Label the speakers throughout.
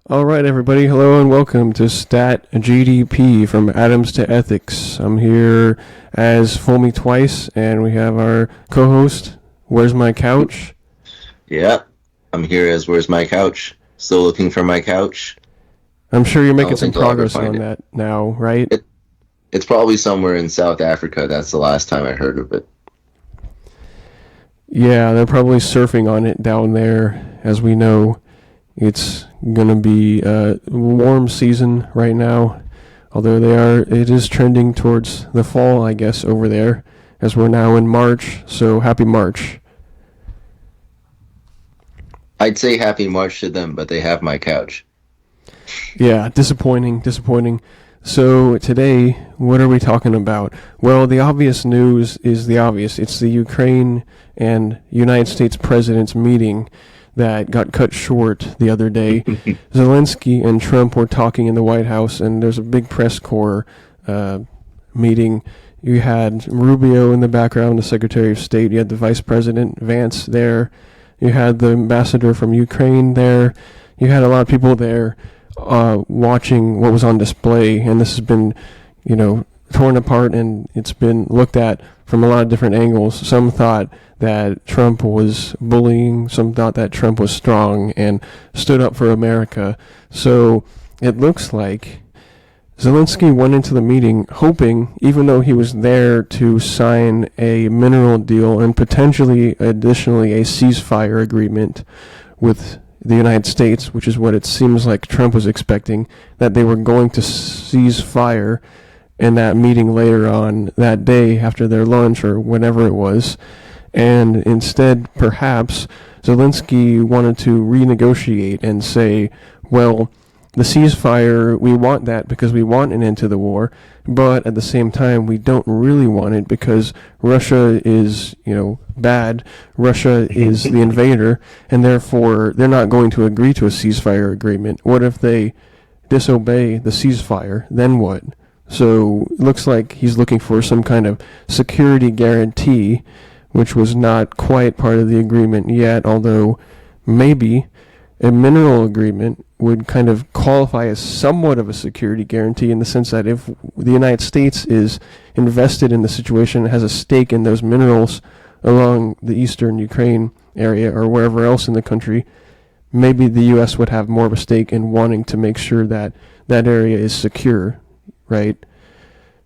Speaker 1: All right, everybody. Hello and welcome to StatGDP from Atoms to Ethics. I'm here as Fool Me Twice, and we have our co-host, Where's My Couch?
Speaker 2: Yeah, I'm here as Where's My Couch? Still looking for my couch.
Speaker 1: I'm sure you're
Speaker 2: I
Speaker 1: making
Speaker 2: don't
Speaker 1: some
Speaker 2: think I'll ever
Speaker 1: progress
Speaker 2: find
Speaker 1: on
Speaker 2: it.
Speaker 1: that now, right?
Speaker 2: it. It's probably somewhere in South Africa. That's the last time I heard of it.
Speaker 1: Yeah, they're probably surfing on it down there. As we know, it's going to be a warm season right now, although it is trending towards the fall, I guess, over there, as we're now in March, so happy March.
Speaker 2: I'd say happy March to them, but they have my couch.
Speaker 1: Yeah, disappointing. So today, what are we talking about? Well, the obvious news is the obvious. It's the Ukraine and United States president's meeting that got cut short the other day. Zelensky and Trump were talking in the White House, and there's a big press corps meeting. You had Rubio in the background, the Secretary of State. You had the Vice President Vance there. You had the ambassador from Ukraine there. You had a lot of people there watching what was on display, and this has been, torn apart, and it's been looked at from a lot of different angles. Some thought that Trump was bullying, some thought that Trump was strong and stood up for America. So it looks like Zelensky went into the meeting hoping, even though he was there to sign a mineral deal and potentially additionally a ceasefire agreement with the United States, which is what it seems like Trump was expecting, that they were going to cease fire in that meeting later on that day after their lunch or whenever it was. And instead, perhaps, Zelensky wanted to renegotiate and say, well, the ceasefire, we want that because we want an end to the war, but at the same time, we don't really want it because Russia is, bad. Russia is the invader, and therefore they're not going to agree to a ceasefire agreement. What if they disobey the ceasefire? Then what? So it looks like he's looking for some kind of security guarantee, which was not quite part of the agreement yet, although maybe a mineral agreement would kind of qualify as somewhat of a security guarantee in the sense that if the United States is invested in the situation, has a stake in those minerals along the eastern Ukraine area or wherever else in the country, maybe the U.S. would have more of a stake in wanting to make sure that that area is secure, right?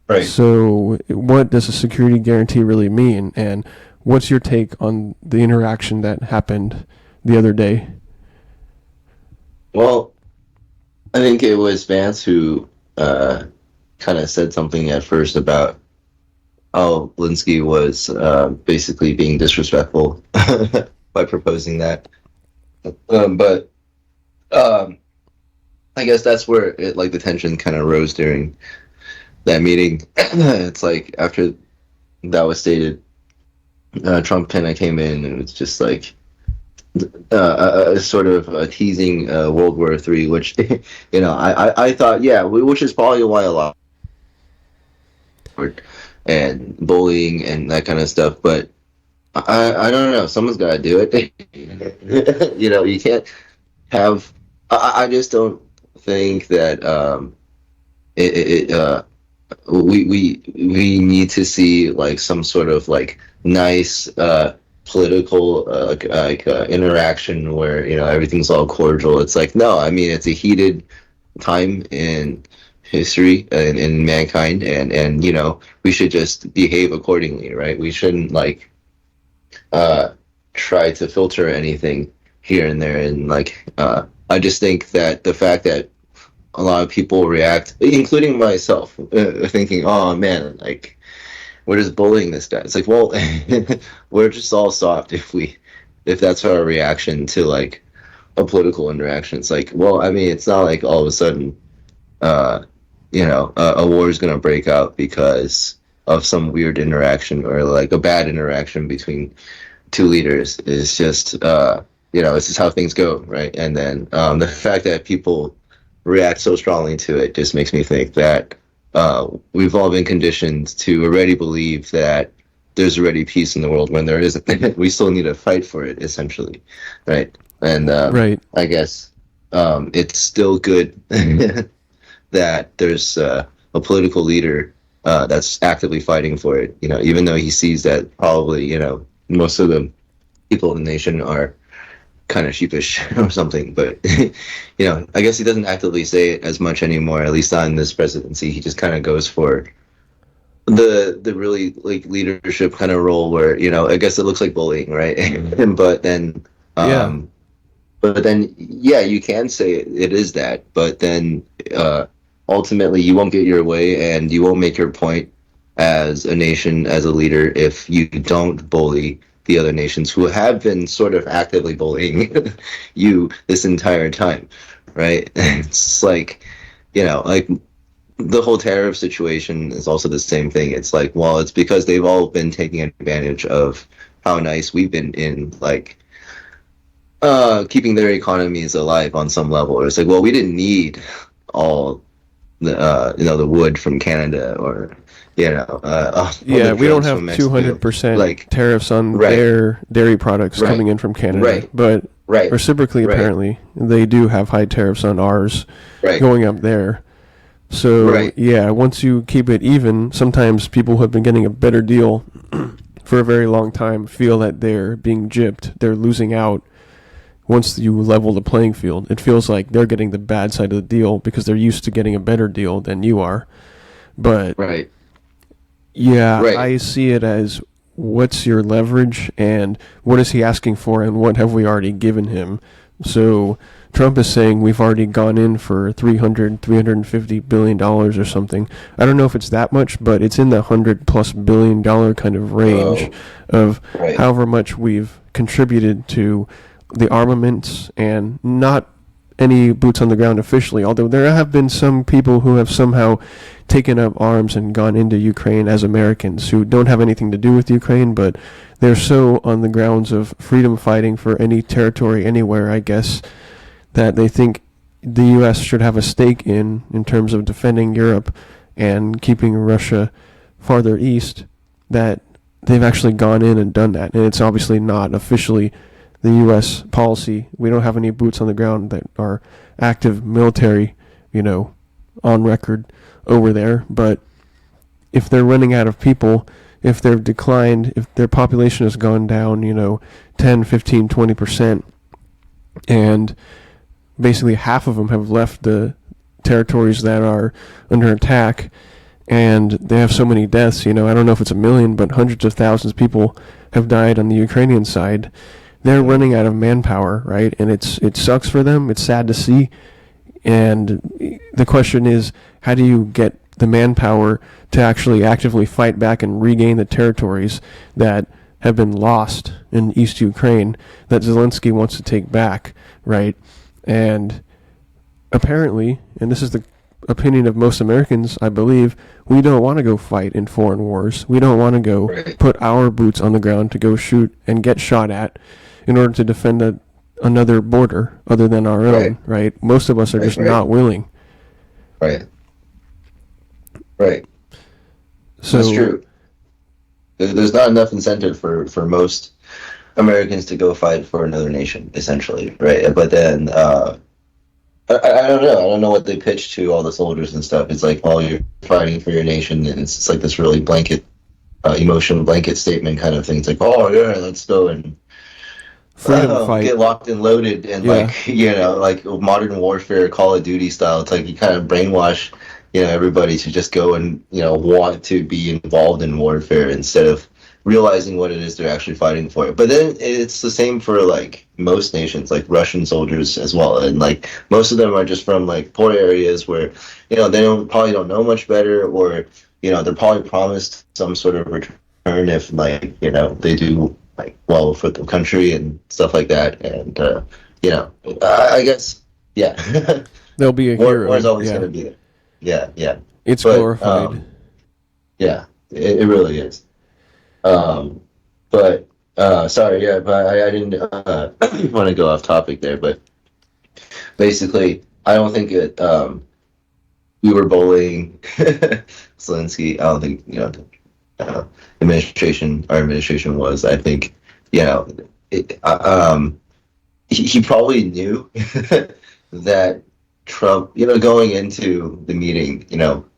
Speaker 2: Right.
Speaker 1: So what does a security guarantee really mean? And what's your take on the interaction that happened the other day?
Speaker 2: Well, I think it was Vance who kind of said something at first about how Linsky was basically being disrespectful by proposing that. But I guess that's where the tension kind of rose during that meeting. It's like after that was stated, Trump kind of came in and it's just like sort of teasing World War III, which I thought, yeah, which is probably why a lot and bullying and that kind of stuff. But I don't know. Someone's got to do it. You can't have. I just don't think that we need to see like some sort of like nice political interaction where everything's all cordial. It's like, no, I mean, it's a heated time in history and in mankind, and we should just behave accordingly, right? We shouldn't try to filter anything here and there. And I just think that the fact that a lot of people react, including myself, thinking, oh man, like we're just bullying this guy. It's like, well, we're just all soft if that's our reaction to like a political interaction. It's like, well, I mean, it's not like all of a sudden a war is going to break out because of some weird interaction or like a bad interaction between two leaders. It's just it's just how things go, right? And then the fact that people react so strongly to it just makes me think that we've all been conditioned to already believe that there's already peace in the world when there isn't. We still need to fight for it, essentially, right? And
Speaker 1: Right.
Speaker 2: I guess it's still good that there's a political leader that's actively fighting for it. Even though he sees that probably most of the people in the nation are kind of sheepish or something. But I guess he doesn't actively say it as much anymore. At least not in this presidency. He just kind of goes for the really like leadership kind of role where I guess it looks like bullying, right? but then
Speaker 1: Yeah.
Speaker 2: um, but then yeah, you can say it is that, but then ultimately you won't get your way and you won't make your point as a nation, as a leader, if you don't bully the other nations who have been sort of actively bullying you this entire time, right? It's like, like the whole tariff situation is also the same thing. It's like, well, it's because they've all been taking advantage of how nice we've been in like keeping their economies alive on some level. Or it's like, well, we didn't need all the the wood from Canada or all
Speaker 1: Yeah,
Speaker 2: the
Speaker 1: we don't
Speaker 2: drugs from
Speaker 1: have
Speaker 2: Mexico.
Speaker 1: 200%
Speaker 2: Like,
Speaker 1: tariffs on
Speaker 2: right,
Speaker 1: their dairy products
Speaker 2: right,
Speaker 1: coming in from Canada,
Speaker 2: right,
Speaker 1: but
Speaker 2: right,
Speaker 1: reciprocally,
Speaker 2: right,
Speaker 1: apparently, they do have high tariffs on ours
Speaker 2: right,
Speaker 1: going up there. So,
Speaker 2: right,
Speaker 1: yeah, once you keep it even, sometimes people who have been getting a better deal for a very long time feel that they're being gypped, they're losing out once you level the playing field. It feels like they're getting the bad side of the deal because they're used to getting a better deal than you are. But
Speaker 2: right,
Speaker 1: yeah,
Speaker 2: right,
Speaker 1: I see it as what's your leverage and what is he asking for and what have we already given him. So Trump is saying we've already gone in for $350 billion dollars or something. I don't know if it's that much, but it's in the $100+ billion kind of range
Speaker 2: oh,
Speaker 1: of
Speaker 2: right,
Speaker 1: however much we've contributed to the armaments and not any boots on the ground officially, although there have been some people who have somehow taken up arms and gone into Ukraine as Americans who don't have anything to do with Ukraine, but they're so on the grounds of freedom fighting for any territory anywhere, I guess, that they think the U.S. should have a stake in terms of defending Europe and keeping Russia farther east, that they've actually gone in and done that. And it's obviously not officially the U.S. policy. We don't have any boots on the ground that are active military, on record over there. But if they're running out of people, if they've declined, if their population has gone down, 10, 15, 20%, and basically half of them have left the territories that are under attack, and they have so many deaths, I don't know if it's a million, but hundreds of thousands of people have died on the Ukrainian side. They're running out of manpower, right? And it sucks for them. It's sad to see. And the question is, how do you get the manpower to actually actively fight back and regain the territories that have been lost in East Ukraine that Zelensky wants to take back, right? And apparently, and this is the opinion of most Americans, I believe, we don't want to go fight in foreign wars. We don't want to go
Speaker 2: right,
Speaker 1: put our boots on the ground to go shoot and get shot at in order to defend another border other than our
Speaker 2: right,
Speaker 1: own, right? Most of us are
Speaker 2: right,
Speaker 1: just
Speaker 2: right,
Speaker 1: not willing.
Speaker 2: right, right. That's
Speaker 1: So,
Speaker 2: true. There's not enough incentive for most Americans to go fight for another nation, essentially, right? But then I don't know. I don't know what they pitch to all the soldiers and stuff. It's like, well, you're fighting for your nation, and it's like this really blanket, emotional blanket statement kind of thing. It's like, oh yeah, let's go and
Speaker 1: freedom fight.
Speaker 2: get locked and loaded, and
Speaker 1: Yeah.
Speaker 2: like like modern warfare, Call of Duty style. It's like you kind of brainwash everybody to just go and want to be involved in warfare instead of realizing what it is they're actually fighting for. But then it's the same for like most nations, like Russian soldiers as well, and like most of them are just from like poor areas where they probably don't know much better, or they're probably promised some sort of return if like they do like well for the country and stuff like that. And I guess yeah,
Speaker 1: They'll be a
Speaker 2: war's
Speaker 1: hero.
Speaker 2: always going
Speaker 1: Yeah.
Speaker 2: to be there. Yeah, yeah,
Speaker 1: It's
Speaker 2: but
Speaker 1: glorified.
Speaker 2: yeah, it really is. Um, but sorry, yeah, but I didn't want to go off topic there. But basically, I don't think we were bullying Zelensky. I don't think uh, our administration was. I think you know it, he probably knew that Trump, going into the meeting,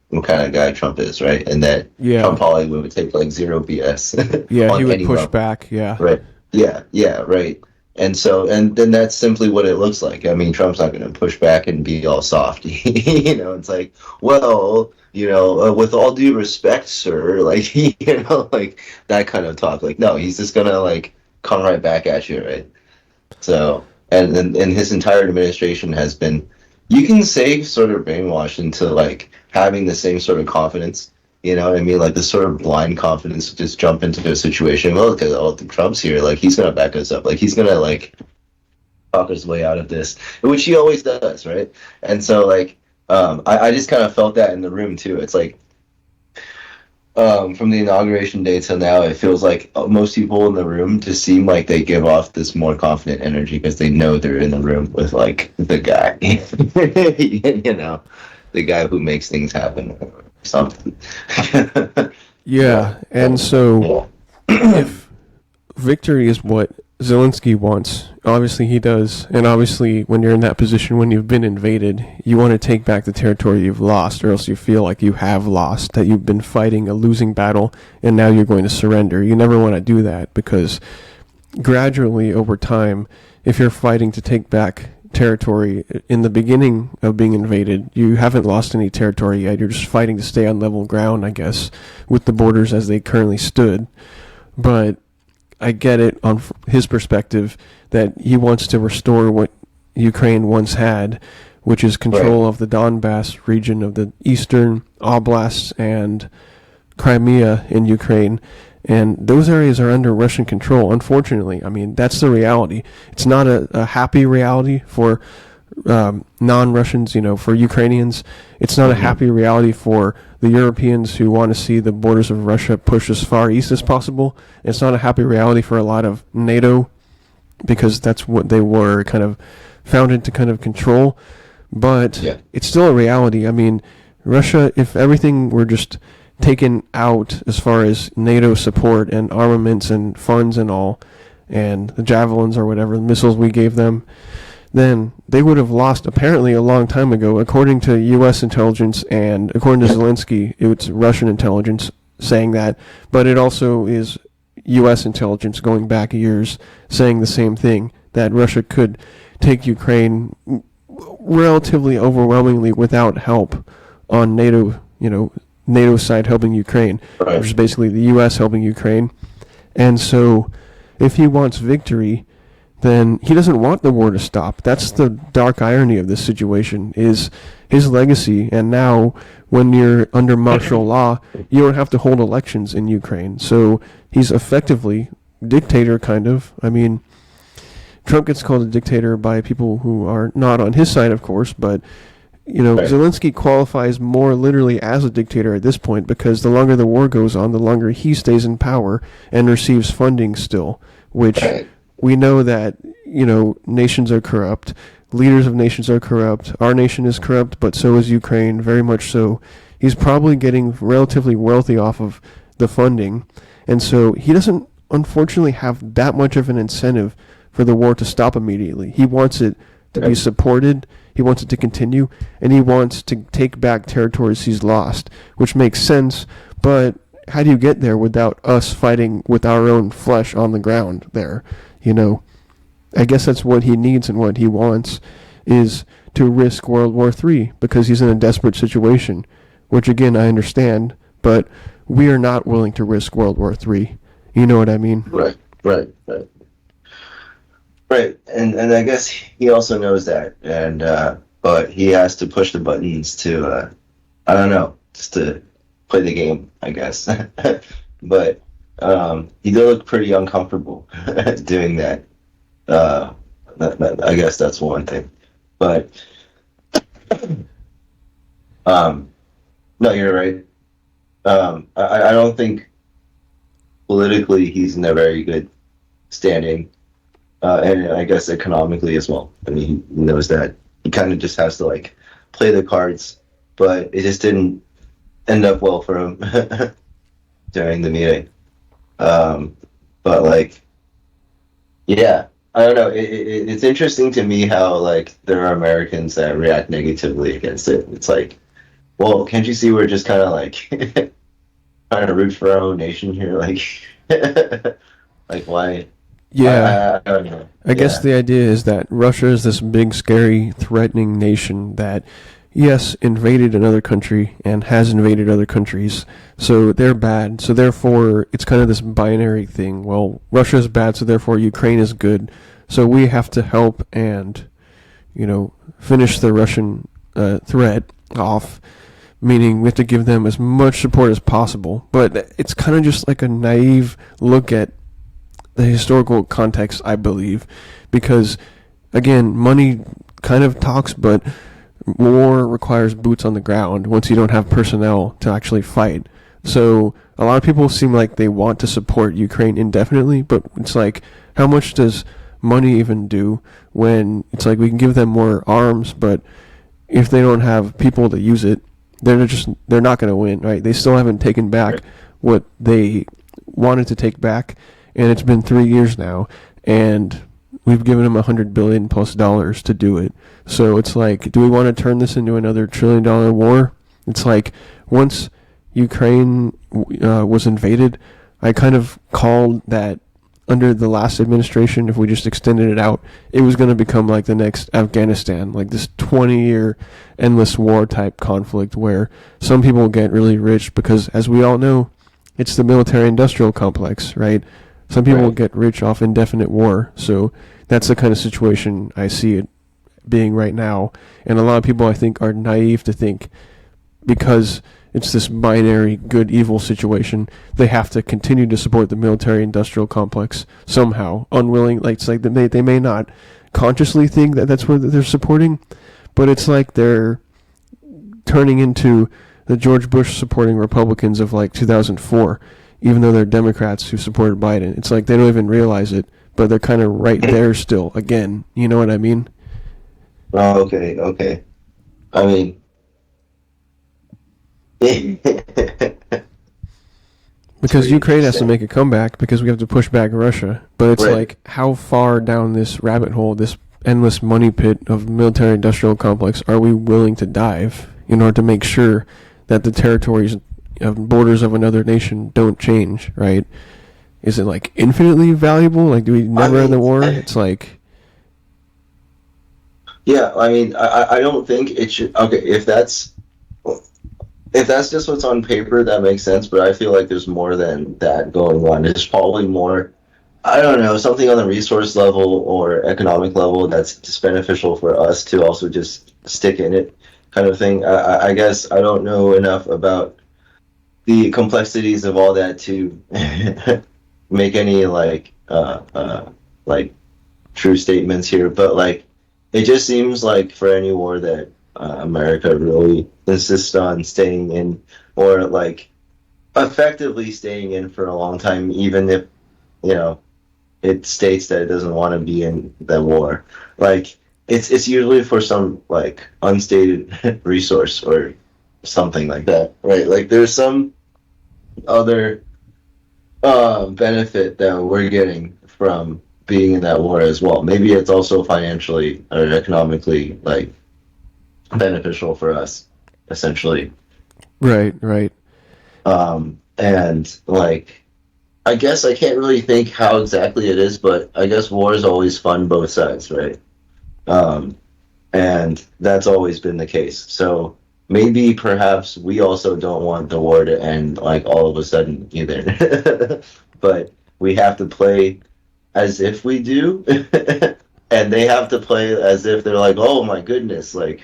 Speaker 2: what kind of guy Trump is, right? And that
Speaker 1: Yeah.
Speaker 2: Trump probably would take like zero BS
Speaker 1: Yeah, he
Speaker 2: on
Speaker 1: would
Speaker 2: any
Speaker 1: push
Speaker 2: level,
Speaker 1: back. Yeah.
Speaker 2: right? Yeah, right. And then that's simply what it looks like. I mean, Trump's not going to push back and be all soft. It's like, well, with all due respect, sir, like, like that kind of talk. Like, no, he's just gonna like come right back at you, right? So, and his entire administration has been, you can say, sort of brainwashed into like having the same sort of confidence. You know what I mean? Like this sort of blind confidence to just jump into a situation. Well, because Trump's here, like he's gonna back us up. Like he's gonna like talk his way out of this, which he always does, right? And so like, I just kind of felt that in the room too. It's like from the inauguration day till now, it feels like most people in the room just seem like they give off this more confident energy because they know they're in the room with like the guy, the guy who makes things happen or something.
Speaker 1: Yeah.
Speaker 2: but,
Speaker 1: And so
Speaker 2: yeah.
Speaker 1: if victory is what Zelensky wants, obviously he does. And obviously, when you're in that position, when you've been invaded, you want to take back the territory you've lost, or else you feel like you have lost, that you've been fighting a losing battle, and now you're going to surrender. You never want to do that because gradually, over time, if you're fighting to take back territory in the beginning of being invaded, you haven't lost any territory yet. You're just fighting to stay on level ground, I guess, with the borders as they currently stood. But I get it on his perspective that he wants to restore what Ukraine once had, which is control of the Donbass region of the eastern oblasts and Crimea in Ukraine. And those areas are under Russian control, unfortunately. I mean, that's the reality. It's not a happy reality for non-Russians, for Ukrainians. It's not a happy reality for the Europeans who want to see the borders of Russia pushed as far east as possible. It's not a happy reality for a lot of NATO because that's what they were kind of founded to kind of control. But it's still a reality. I mean, Russia, if everything were just taken out as far as NATO support and armaments and funds and all, and the javelins or whatever, the missiles we gave them, then they would have lost apparently a long time ago, according to U.S. intelligence and according to Zelensky, it's Russian intelligence saying that, but it also is U.S. intelligence going back years saying the same thing, that Russia could take Ukraine relatively overwhelmingly without help on NATO, NATO side helping Ukraine, which is basically the U.S. helping Ukraine. And so if he wants victory, then he doesn't want the war to stop. That's the dark irony of this situation, is his legacy. And now, when you're under martial law, you don't have to hold elections in Ukraine. So he's effectively dictator, kind of. I mean, Trump gets called a dictator by people who are not on his side, of course, but Zelensky qualifies more literally as a dictator at this point because the longer the war goes on, the longer he stays in power and receives funding still, which we know that, nations are corrupt, leaders of nations are corrupt, our nation is corrupt, but so is Ukraine, very much so. He's probably getting relatively wealthy off of the funding, and so he doesn't, unfortunately, have that much of an incentive for the war to stop immediately. He wants it to be supported, he wants it to continue, and he wants to take back territories he's lost, which makes sense, but how do you get there without us fighting with our own flesh on the ground there? I guess that's what he needs and what he wants is to risk World War III because he's in a desperate situation, which again I understand, but we are not willing to risk World War III. You know what I mean?
Speaker 2: Right. And I guess he also knows that, and but he has to push the buttons to I don't know, just to play the game, I guess. But he did look pretty uncomfortable doing that. I guess that's one thing. But no, you're right. I don't think politically he's in a very good standing, and I guess economically as well. I mean, he knows that he kind of just has to like play the cards, but it just didn't end up well for him during the meeting. But like, yeah, I don't know. It's interesting to me how like there are Americans that react negatively against it. It's like, well, can't you see we're just kind of like trying to root for our own nation here? Like, like why?
Speaker 1: Yeah,
Speaker 2: I don't know.
Speaker 1: I guess
Speaker 2: Yeah,
Speaker 1: the idea is that Russia is this big, scary, threatening nation that, yes, invaded another country and has invaded other countries. So they're bad. So therefore, it's kind of this binary thing. Well, Russia is bad, so therefore Ukraine is good. So we have to help and, finish the Russian threat off. Meaning we have to give them as much support as possible. But it's kind of just like a naive look at the historical context, I believe, because again, money kind of talks, but war requires boots on the ground once you don't have personnel to actually fight. So a lot of people seem like they want to support Ukraine indefinitely, but it's like, how much does money even do when it's like we can give them more arms, but if they don't have people to use it, they're not going to win, right? They still haven't taken back what they wanted to take back, and it's been 3 years now, and we've given them $100 billion+ to do it. So it's like, do we want to turn this into another $1 trillion war? It's like, once Ukraine was invaded, I kind of called that under the last administration, if we just extended it out, it was going to become like the next Afghanistan, like this 20-year endless war type conflict where some people get really rich because, as we all know, it's the military-industrial complex, right? Some people
Speaker 2: right.
Speaker 1: get rich off indefinite war, so that's the kind of situation I see it being right now. And a lot of people, I think, are naive to think because it's this binary good-evil situation, they have to continue to support the military-industrial complex somehow, unwilling. Like, it's like they may not consciously think that that's what they're supporting, but it's like they're turning into the George Bush supporting Republicans of like 2004, even though they're Democrats who supported Biden. It's like they don't even realize it, but they're kind of right there still again. You know what I mean?
Speaker 2: Oh, okay, okay. I mean, it's
Speaker 1: Because
Speaker 2: pretty
Speaker 1: Ukraine has to
Speaker 2: interesting.
Speaker 1: make a comeback because we have to push back Russia. But it's
Speaker 2: Right.
Speaker 1: like, how far down this rabbit hole, this endless money pit of military industrial complex are we willing to dive in order to make sure that the territories of borders of another nation don't change, right? Is it like infinitely valuable? Like, do we
Speaker 2: I
Speaker 1: never end the
Speaker 2: mean,
Speaker 1: war? It's like,
Speaker 2: yeah. I mean, I don't think it should. Okay, if that's just what's on paper, that makes sense. But I feel like there's more than that going on. There's probably more. I don't know, something on the resource level or economic level that's just beneficial for us to also just stick in it, kind of thing. I guess I don't know enough about the complexities of all that to make any like true statements here, but like it just seems like for any war that America really insists on staying in, or like effectively staying in for a long time, even if you know it states that it doesn't want to be in the war. Like it's usually for some like unstated resource or something like that, right? Like there's some other benefit that we're getting from being in that war as well. Maybe it's also financially or economically like beneficial for us, essentially.
Speaker 1: right, right.
Speaker 2: And like, I guess I can't really think how exactly it is, but I guess wars always fund both sides, right? Um, and that's always been the case. So maybe perhaps we also don't want the war to end like all of a sudden either. But we have to play as if we do, and they have to play as if they're like, oh my goodness, like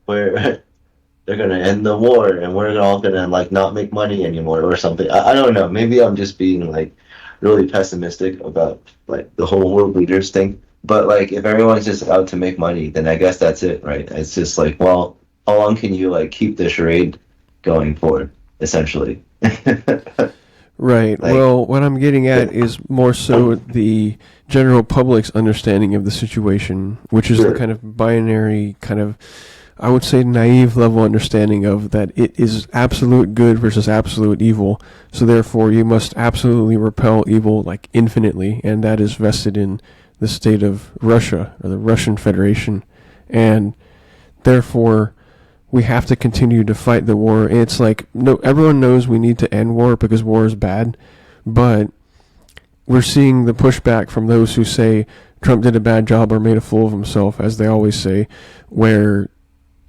Speaker 2: we're they're gonna end the war and we're all gonna like not make money anymore or something. I don't know. Maybe I'm just being like really pessimistic about like the whole world leaders thing. But like if everyone's just out to make money, then I guess that's it, right? It's just like, well, how long can you like keep the charade going for, essentially?
Speaker 1: Right.
Speaker 2: Like,
Speaker 1: Well, what I'm getting
Speaker 2: yeah,
Speaker 1: at is more so the general public's understanding of the situation, which is the
Speaker 2: sure.
Speaker 1: kind of binary kind of I would say, naive level understanding of that it is absolute good versus absolute evil. So therefore, you must absolutely repel evil like infinitely, and that is vested in the state of Russia or the Russian Federation, and therefore we have to continue to fight the war. And it's like, no, everyone knows we need to end war because war is bad, but we're seeing the pushback from those who say Trump did a bad job or made a fool of himself, as they always say, where,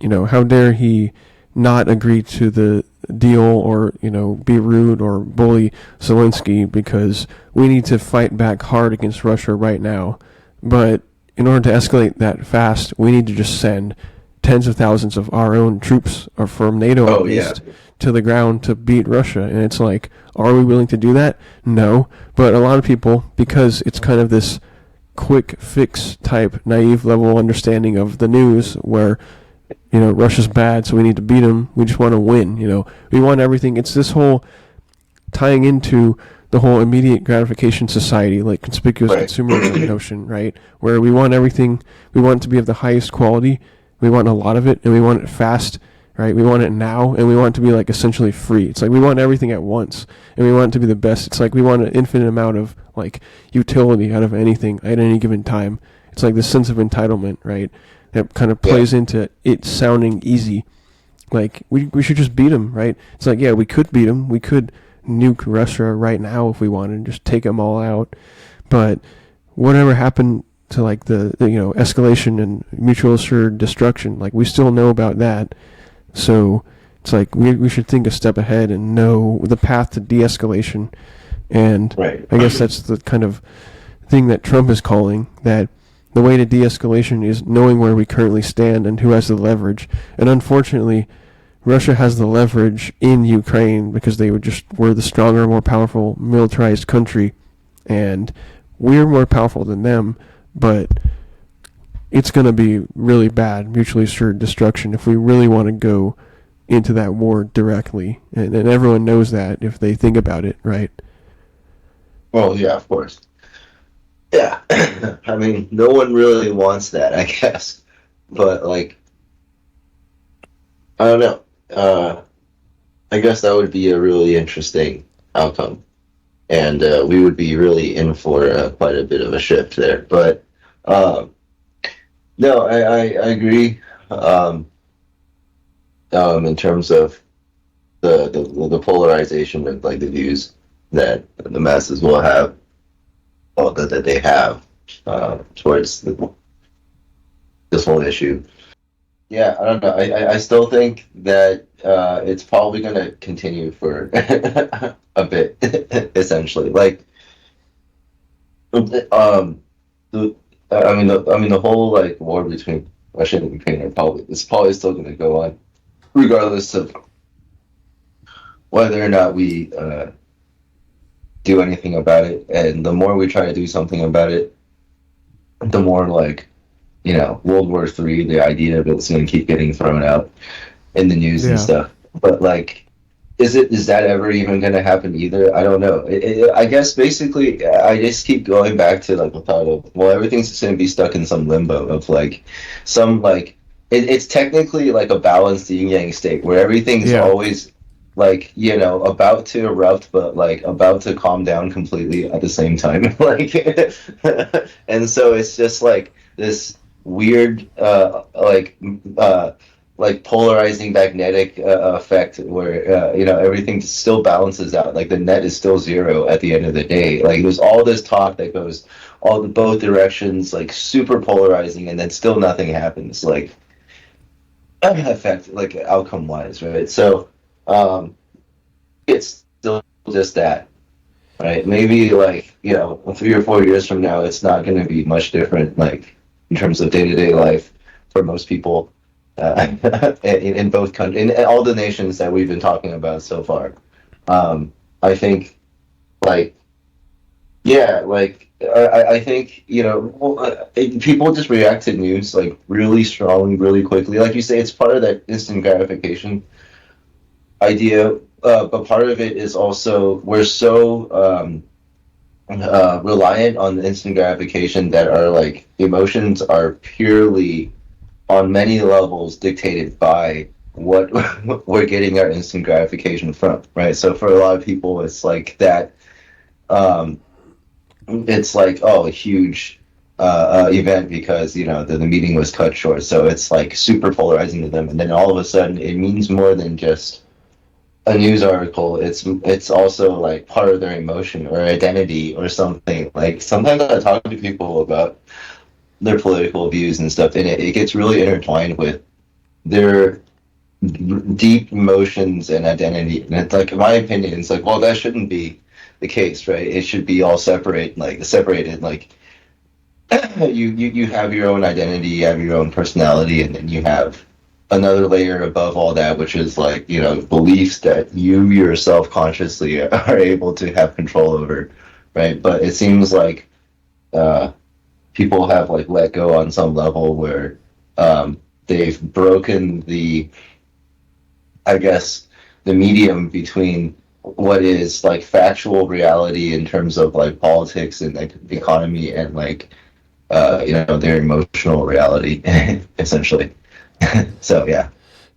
Speaker 1: how dare he not agree to the deal or, be rude or bully Zelensky, because we need to fight back hard against Russia right now. But in order to escalate that fast, we need to just send tens of thousands of our own troops, or from NATO at least, to the ground to beat Russia. And it's like, are we willing to do that? No. But a lot of people, because it's kind of this quick fix type naive level understanding of the news where, Russia's bad, so we need to beat them. We just want to win. We want everything. It's this whole tying into the whole immediate gratification society, like conspicuous consumerism notion, right? Where we want everything, we want it to be of the highest quality, we want a lot of it, and we want it fast, right? We want it now, and we want it to be like essentially free. It's like we want everything at once, and we want it to be the best. It's like we want an infinite amount of like utility out of anything at any given time. It's like this sense of entitlement, right? That kind of plays into it sounding easy. Like we should just beat them, right? It's like, yeah, we could beat them. We could nuke Russia right now if we wanted, and just take them all out. But whatever happened to like the escalation and mutual assured destruction, like we still know about that. So it's like we should think a step ahead and know the path to de-escalation. And I guess that's the kind of thing that Trump is calling, that the way to de-escalation is knowing where we currently stand and who has the leverage. And unfortunately, Russia has the leverage in Ukraine because they were the stronger, more powerful, militarized country, and we're more powerful than them. But it's going to be really bad, mutually assured destruction, if we really want to go into that war directly. And everyone knows that if they think about it, right?
Speaker 2: Well, yeah, of course. Yeah, I mean, no one really wants that, I guess. But, like, I don't know. I guess that would be a really interesting outcome. And we would be really in for quite a bit of a shift there. But, no, I agree in terms of the polarization of, like, the views that the masses will have, or that they have towards this whole issue. Yeah, I don't know. I still think that it's probably going to continue for a bit, essentially. Like, the the whole like war between Russia and Ukraine is probably still going to go on, regardless of whether or not we do anything about it. And the more we try to do something about it, the more like, World War III, the idea of it's going to keep getting thrown out in the news and stuff. But like, is that ever even going to happen either? I don't know. I guess basically I just keep going back to like the thought of, well, everything's just going to be stuck in some limbo of like some like it's technically like a balanced yin yang state where everything's always like, about to erupt, but like about to calm down completely at the same time. Like, and so it's just like this weird, like polarizing magnetic effect where, everything still balances out. Like the net is still zero at the end of the day. Like there's all this talk that goes both directions, like super polarizing, and then still nothing happens. Like, effect, like outcome wise, right? So, it's still just that, right? Maybe like 3 or 4 years from now, it's not going to be much different, like in terms of day-to-day life for most people in both countries, in all the nations that we've been talking about so far. I think, like, I think people just react to news like really strongly, really quickly. Like you say, it's part of that instant gratification idea, but part of it is also we're so reliant on instant gratification that our like emotions are purely on many levels dictated by what we're getting our instant gratification from, right? So for a lot of people, it's like that. Um, it's like, oh, a huge event because the meeting was cut short, so it's like super polarizing to them, and then all of a sudden it means more than just a news article. It's also like part of their emotion or identity or something. Like sometimes I talk to people about their political views and stuff, and it gets really intertwined with their deep emotions and identity. And it's like, in my opinion, it's like, well, that shouldn't be the case, right? It should be all separated. Like you have your own identity, you have your own personality, and then you have another layer above all that, which is like beliefs that you yourself consciously are able to have control over, right? But it seems like uh, people have like let go on some level where they've broken the, I guess, the medium between what is like factual reality in terms of like politics and like the economy and like their emotional reality essentially. So yeah.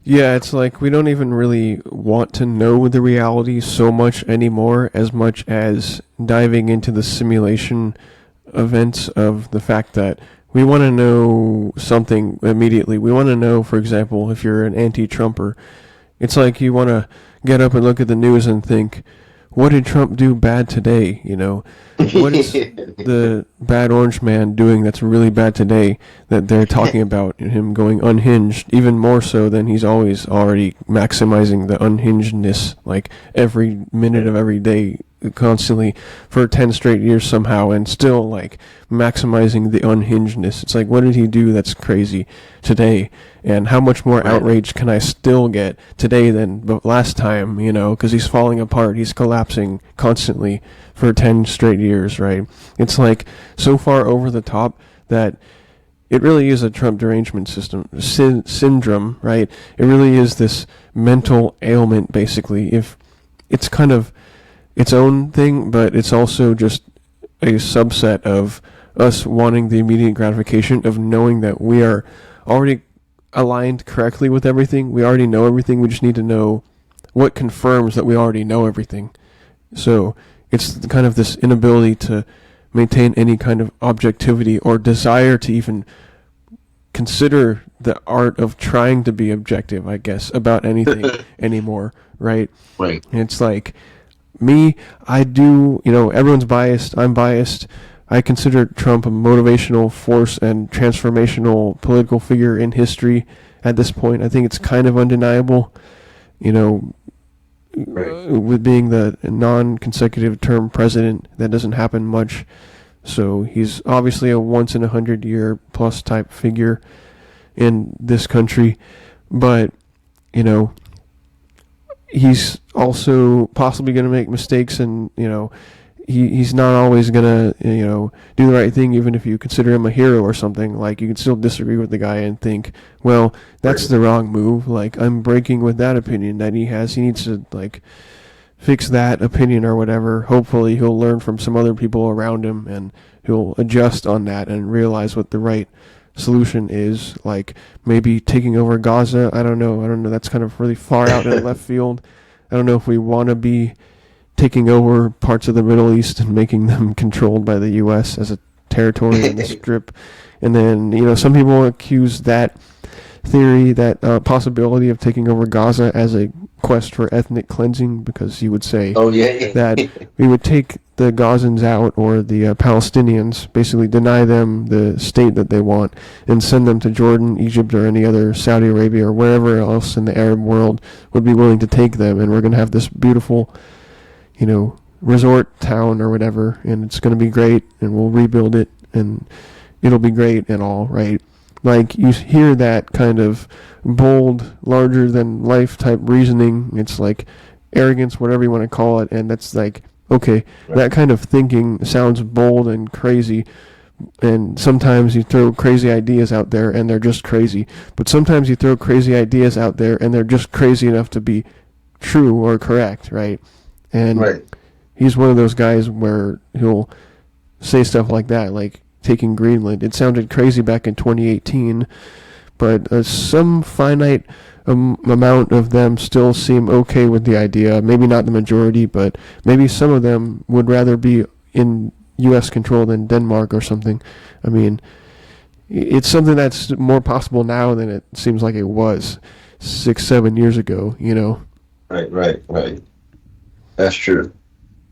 Speaker 1: Yeah, it's like we don't even really want to know the reality so much anymore, as much as diving into the simulation events of the fact that we want to know something immediately. We want to know, for example, if you're an anti-Trumper, it's like you want to get up and look at the news and think, what did Trump do bad today? What is the bad orange man doing that's really bad today that they're talking about him going unhinged, even more so than he's always already maximizing the unhingedness, like every minute of every day, constantly for 10 straight years somehow, and still like maximizing the unhingedness. It's like, what did he do that's crazy today? And how much more outrage can I still get today than last time, because he's falling apart, he's collapsing constantly for 10 straight years, right? It's like so far over the top that it really is a Trump derangement syndrome, right? It really is this mental ailment, basically. If it's kind of its own thing, but it's also just a subset of us wanting the immediate gratification of knowing that we are already aligned correctly with everything. We already know everything. We just need to know what confirms that we already know everything. So it's kind of this inability to maintain any kind of objectivity or desire to even consider the art of trying to be objective, I guess, about anything anymore, right?
Speaker 2: Right.
Speaker 1: And it's like, me, I do, everyone's biased, I'm biased. I consider Trump a motivational force and transformational political figure in history at this point. I think it's kind of undeniable, with being the non-consecutive term president. That doesn't happen much. So he's obviously a once-in-a-100-year plus type figure in this country. But, he's also possibly going to make mistakes, and he's not always going to do the right thing, even if you consider him a hero or something. Like, you can still disagree with the guy and think, well, that's the wrong move. Like, I'm breaking with that opinion that he has. He needs to like fix that opinion or whatever. Hopefully he'll learn from some other people around him and he'll adjust on that and realize what the right solution is, like maybe taking over Gaza. I don't know. That's kind of really far out in left field. I don't know if we want to be taking over parts of the Middle East and making them controlled by the U.S. as a territory in the Strip. And then, some people accuse that theory, that possibility of taking over Gaza as a quest for ethnic cleansing, because you would say that we would take the Gazans out, or the Palestinians, basically deny them the state that they want and send them to Jordan, Egypt, or any other, Saudi Arabia, or wherever else in the Arab world would be willing to take them. And we're going to have this beautiful, resort town or whatever, and it's going to be great, and we'll rebuild it, and it'll be great and all, right? Like, you hear that kind of bold, larger-than-life type reasoning. It's like arrogance, whatever you want to call it, and that's like, okay, that kind of thinking sounds bold and crazy, and sometimes you throw crazy ideas out there, and they're just crazy. But sometimes you throw crazy ideas out there, and they're just crazy enough to be true or correct, right? And he's one of those guys where he'll say stuff like that, like taking Greenland. It sounded crazy back in 2018, but some finite amount of them still seem okay with the idea. Maybe not the majority, but maybe some of them would rather be in U.S. control than Denmark or something. I mean, it's something that's more possible now than it seems like it was 6-7 years ago, you know?
Speaker 2: Right. That's true.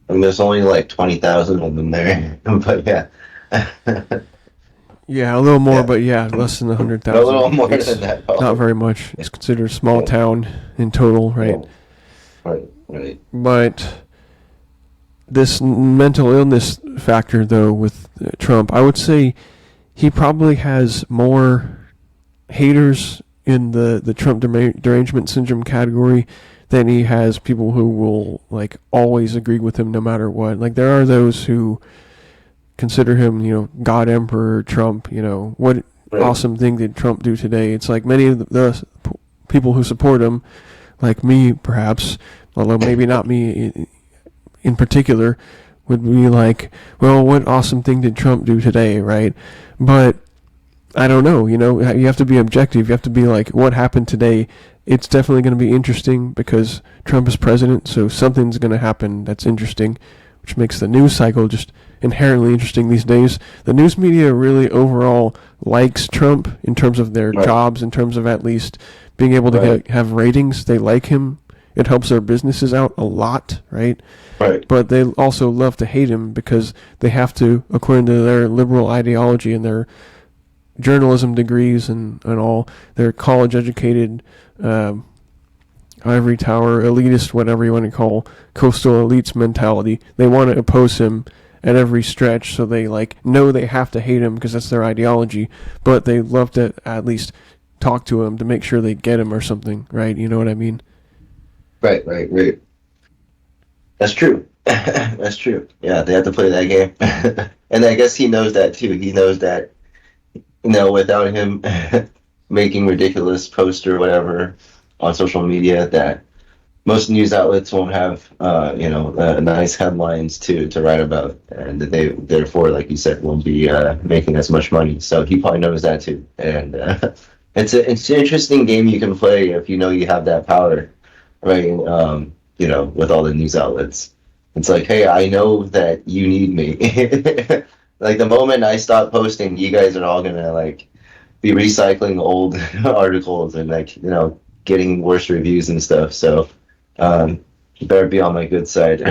Speaker 2: I mean, there's only like 20,000 of them there, but yeah.
Speaker 1: Yeah, a little more,
Speaker 2: Yeah.
Speaker 1: but yeah, less than
Speaker 2: A
Speaker 1: 100,000.
Speaker 2: little more
Speaker 1: It's
Speaker 2: than that, probably.
Speaker 1: not very much. It's considered a small
Speaker 2: Yeah.
Speaker 1: town in total, right?
Speaker 2: Right.
Speaker 1: But this mental illness factor, though, with Trump, I would say he probably has more haters in the Trump derangement syndrome category than he has people who will like always agree with him no matter what. Like there are those who consider him, God Emperor Trump. What awesome thing did Trump do today? It's like many of the people who support him, like me perhaps, although maybe not me in particular, would be like, well, what awesome thing did Trump do today, right? But I don't know, you have to be objective. You have to be like, what happened today? It's definitely going to be interesting because Trump is president, so something's going to happen that's interesting, which makes the news cycle just inherently interesting these days. The news media really overall likes Trump in terms of their jobs, in terms of at least being able to have ratings. They like him. It helps their businesses out a lot, right?
Speaker 2: Right.
Speaker 1: But they also love to hate him because they have to, according to their liberal ideology and their journalism degrees and all, their college-educated, ivory tower, elitist, whatever you want to call, coastal elites mentality. They want to oppose him at every stretch, so they know they have to hate him because that's their ideology, but they love to at least talk to him to make sure they get him or something, right? You know what I mean?
Speaker 2: Right. That's true. That's true. Yeah, they have to play that game. And I guess he knows that too. He knows that, without him making ridiculous posts or whatever on social media, that most news outlets won't have, nice headlines to write about, and that they therefore, like you said, won't be making as much money. So he probably knows that too, and it's an interesting game you can play if you know you have that power, right? With all the news outlets, it's like, hey, I know that you need me. Like the moment I stop posting, you guys are all gonna be recycling old articles and getting worse reviews and stuff. So you better be on my good side,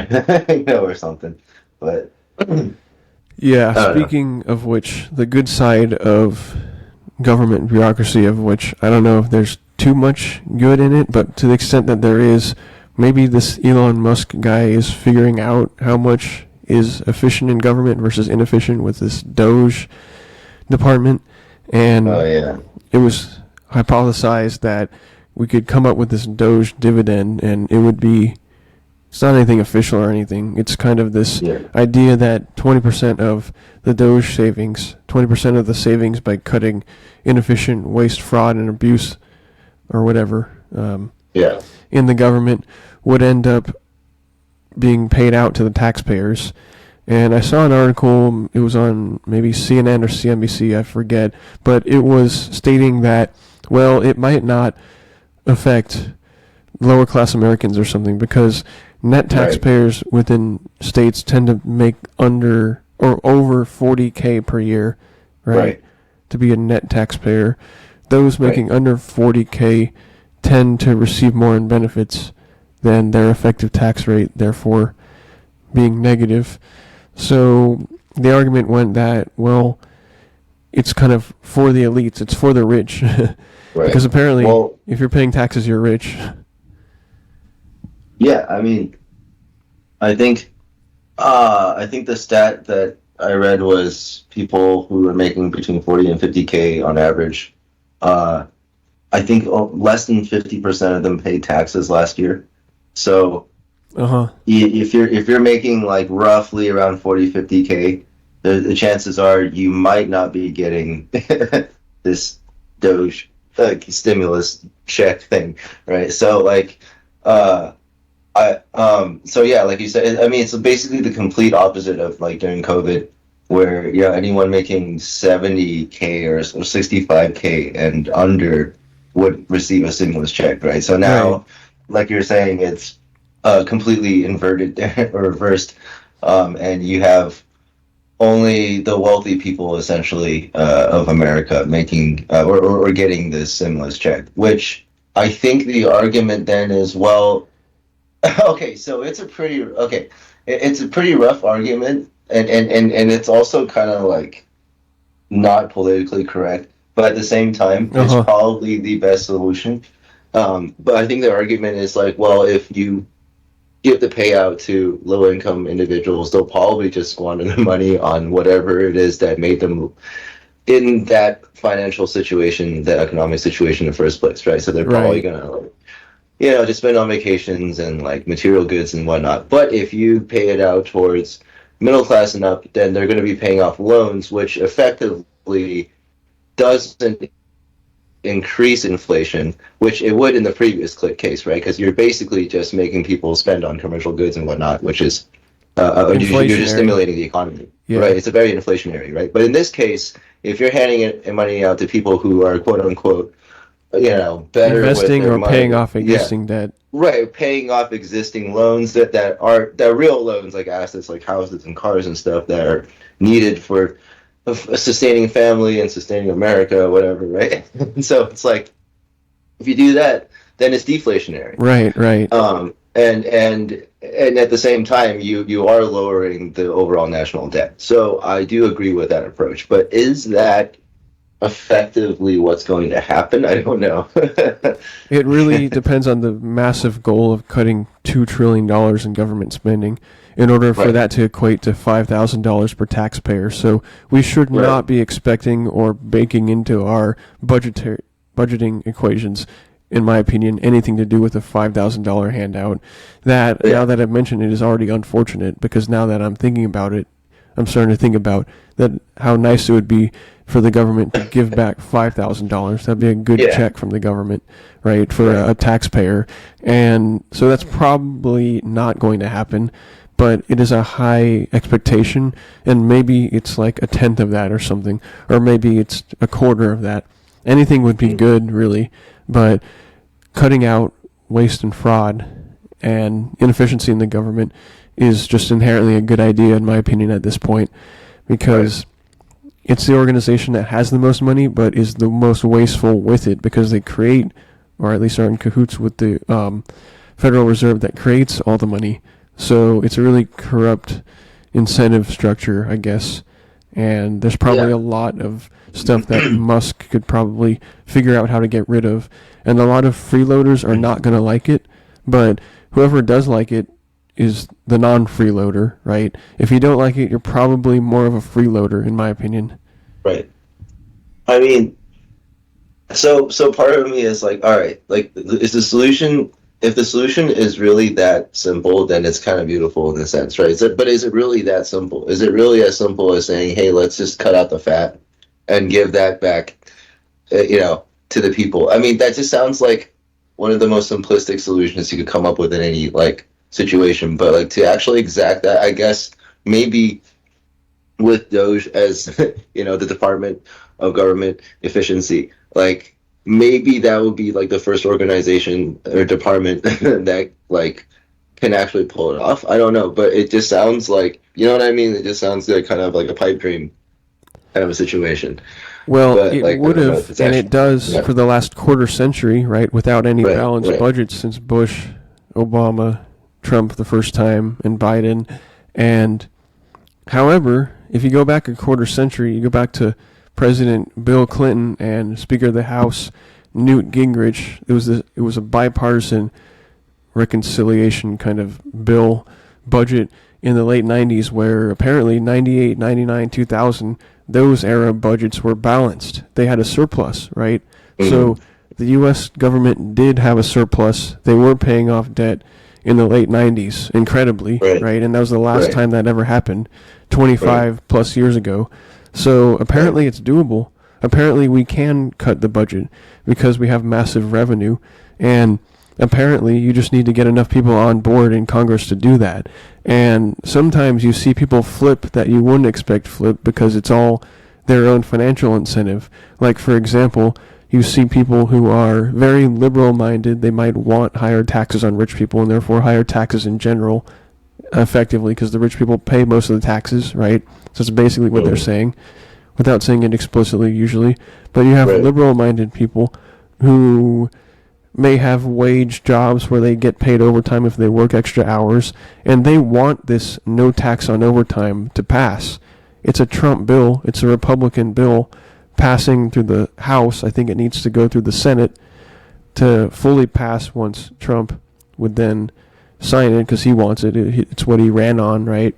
Speaker 2: or something. But
Speaker 1: yeah, speaking of which, the good side of government bureaucracy, of which I don't know if there's too much good in it, but to the extent that there is, maybe this Elon Musk guy is figuring out how much is efficient in government versus inefficient with this Doge department. And it was hypothesized that we could come up with this Doge dividend, and it's not anything official or anything. It's kind of this idea that 20% of the Doge savings, 20% of the savings by cutting inefficient waste, fraud, and abuse, or whatever, in the government would end up being paid out to the taxpayers. And I saw an article, it was on maybe CNN or CNBC, I forget, but it was stating that, well, it might not affect lower class Americans or something because net taxpayers within states tend to make under or over $40K per year, right? To be a net taxpayer. Those making under $40K tend to receive more in benefits than their effective tax rate, therefore being negative. So the argument went that, well, it's kind of for the elites, it's for the rich. Because apparently, if you're paying taxes, you're rich.
Speaker 2: Yeah, I mean, I think the stat that I read was people who were making between 40 and 50K on average. I think less than 50% of them paid taxes last year. So if you're making roughly around 40, 50K, the chances are you might not be getting this Doge stimulus check thing, right? So like you said, I mean, it's basically the complete opposite of during COVID where anyone making 70K or 65K and under would receive a stimulus check, right? So now, like you're saying, it's completely inverted or reversed, and you have only the wealthy people essentially of America making or getting this stimulus check, which I think the argument then is, well, okay, so it's a pretty rough argument, and it's also kind of like not politically correct, but at the same time, it's probably the best solution. But I think the argument is like, well, if you give the payout to low income individuals, they'll probably just squander the money on whatever it is that made them in that financial situation, that economic situation in the first place, right? So they're probably gonna, just spend on vacations and like material goods and whatnot. But if you pay it out towards middle class and up, then they're going to be paying off loans, which effectively doesn't increase inflation, which it would in the previous case, right? Because you're basically just making people spend on commercial goods and whatnot, which is you're just stimulating the economy, right? It's a very inflationary, right? But in this case, if you're handing money out to people who are quote unquote, better
Speaker 1: investing or
Speaker 2: money,
Speaker 1: paying off existing debt,
Speaker 2: right? Paying off existing loans that are real loans, like assets, like houses and cars and stuff that are needed for sustaining family and sustaining America, whatever, right? And so it's like, if you do that, then it's deflationary,
Speaker 1: right.
Speaker 2: And at the same time, you are lowering the overall national debt. So I do agree with that approach, but is that effectively what's going to happen? I don't know.
Speaker 1: It really depends on the massive goal of cutting $2 trillion in government spending in order for that to equate to $5,000 per taxpayer. So we should not be expecting or baking into our budgeting equations, in my opinion, anything to do with a $5,000 handout. That, now that I've mentioned it, is already unfortunate, because now that I'm thinking about it, I'm starting to think about that, how nice it would be for the government to give back $5,000. That'd be a good check from the government, right, for a taxpayer. And so that's probably not going to happen, but it is a high expectation, and maybe it's like a tenth of that or something, or maybe it's a quarter of that. Anything would be good, really, but cutting out waste and fraud and inefficiency in the government is just inherently a good idea, in my opinion, at this point, because it's the organization that has the most money, but is the most wasteful with it, because they create, or at least are in cahoots with the Federal Reserve that creates all the money. So it's a really corrupt incentive structure, I guess. And there's probably a lot of stuff that Musk could probably figure out how to get rid of. And a lot of freeloaders are not going to like it, but whoever does like it is the non-freeloader, right? If you don't like it, you're probably more of a freeloader, in my opinion.
Speaker 2: Right. I mean, so part of me is like, all right, like, is the solution, if the solution is really that simple, then it's kind of beautiful in a sense, right? But is it really that simple? Is it really as simple as saying, hey, let's just cut out the fat and give that back, to the people? I mean, that just sounds like one of the most simplistic solutions you could come up with in any, like, situation. But, like, to actually exact that, I guess maybe with Doge as, the Department of Government Efficiency, like, maybe that would be like the first organization or department that like can actually pull it off. I don't know, but it just sounds like, you know what I mean? It just sounds like kind of like a pipe dream kind of a situation.
Speaker 1: Well, but, it would have, and it does for the last quarter century, right? Without any balanced budgets since Bush, Obama, Trump the first time, and Biden. And however, if you go back a quarter century, you go back to President Bill Clinton and Speaker of the House Newt Gingrich. It was a bipartisan reconciliation kind of bill budget in the late 90s, where apparently 98, 99, 2000, those era budgets were balanced. They had a surplus, right? Mm-hmm. So the U.S. government did have a surplus. They were paying off debt in the late 90s, incredibly, right? And that was the last time that ever happened, 25 plus years ago. So apparently it's doable. Apparently we can cut the budget because we have massive revenue. And apparently you just need to get enough people on board in Congress to do that. And sometimes you see people flip that you wouldn't expect flip because it's all their own financial incentive. Like, for example, you see people who are very liberal-minded. They might want higher taxes on rich people and therefore higher taxes in general, effectively, because the rich people pay most of the taxes, right? So it's basically what they're saying, without saying it explicitly usually. But you have liberal-minded people who may have wage jobs where they get paid overtime if they work extra hours, and they want this no tax on overtime to pass. It's a Trump bill. It's a Republican bill passing through the House. I think it needs to go through the Senate to fully pass once Trump would then sign it because he wants it. It's what he ran on, right?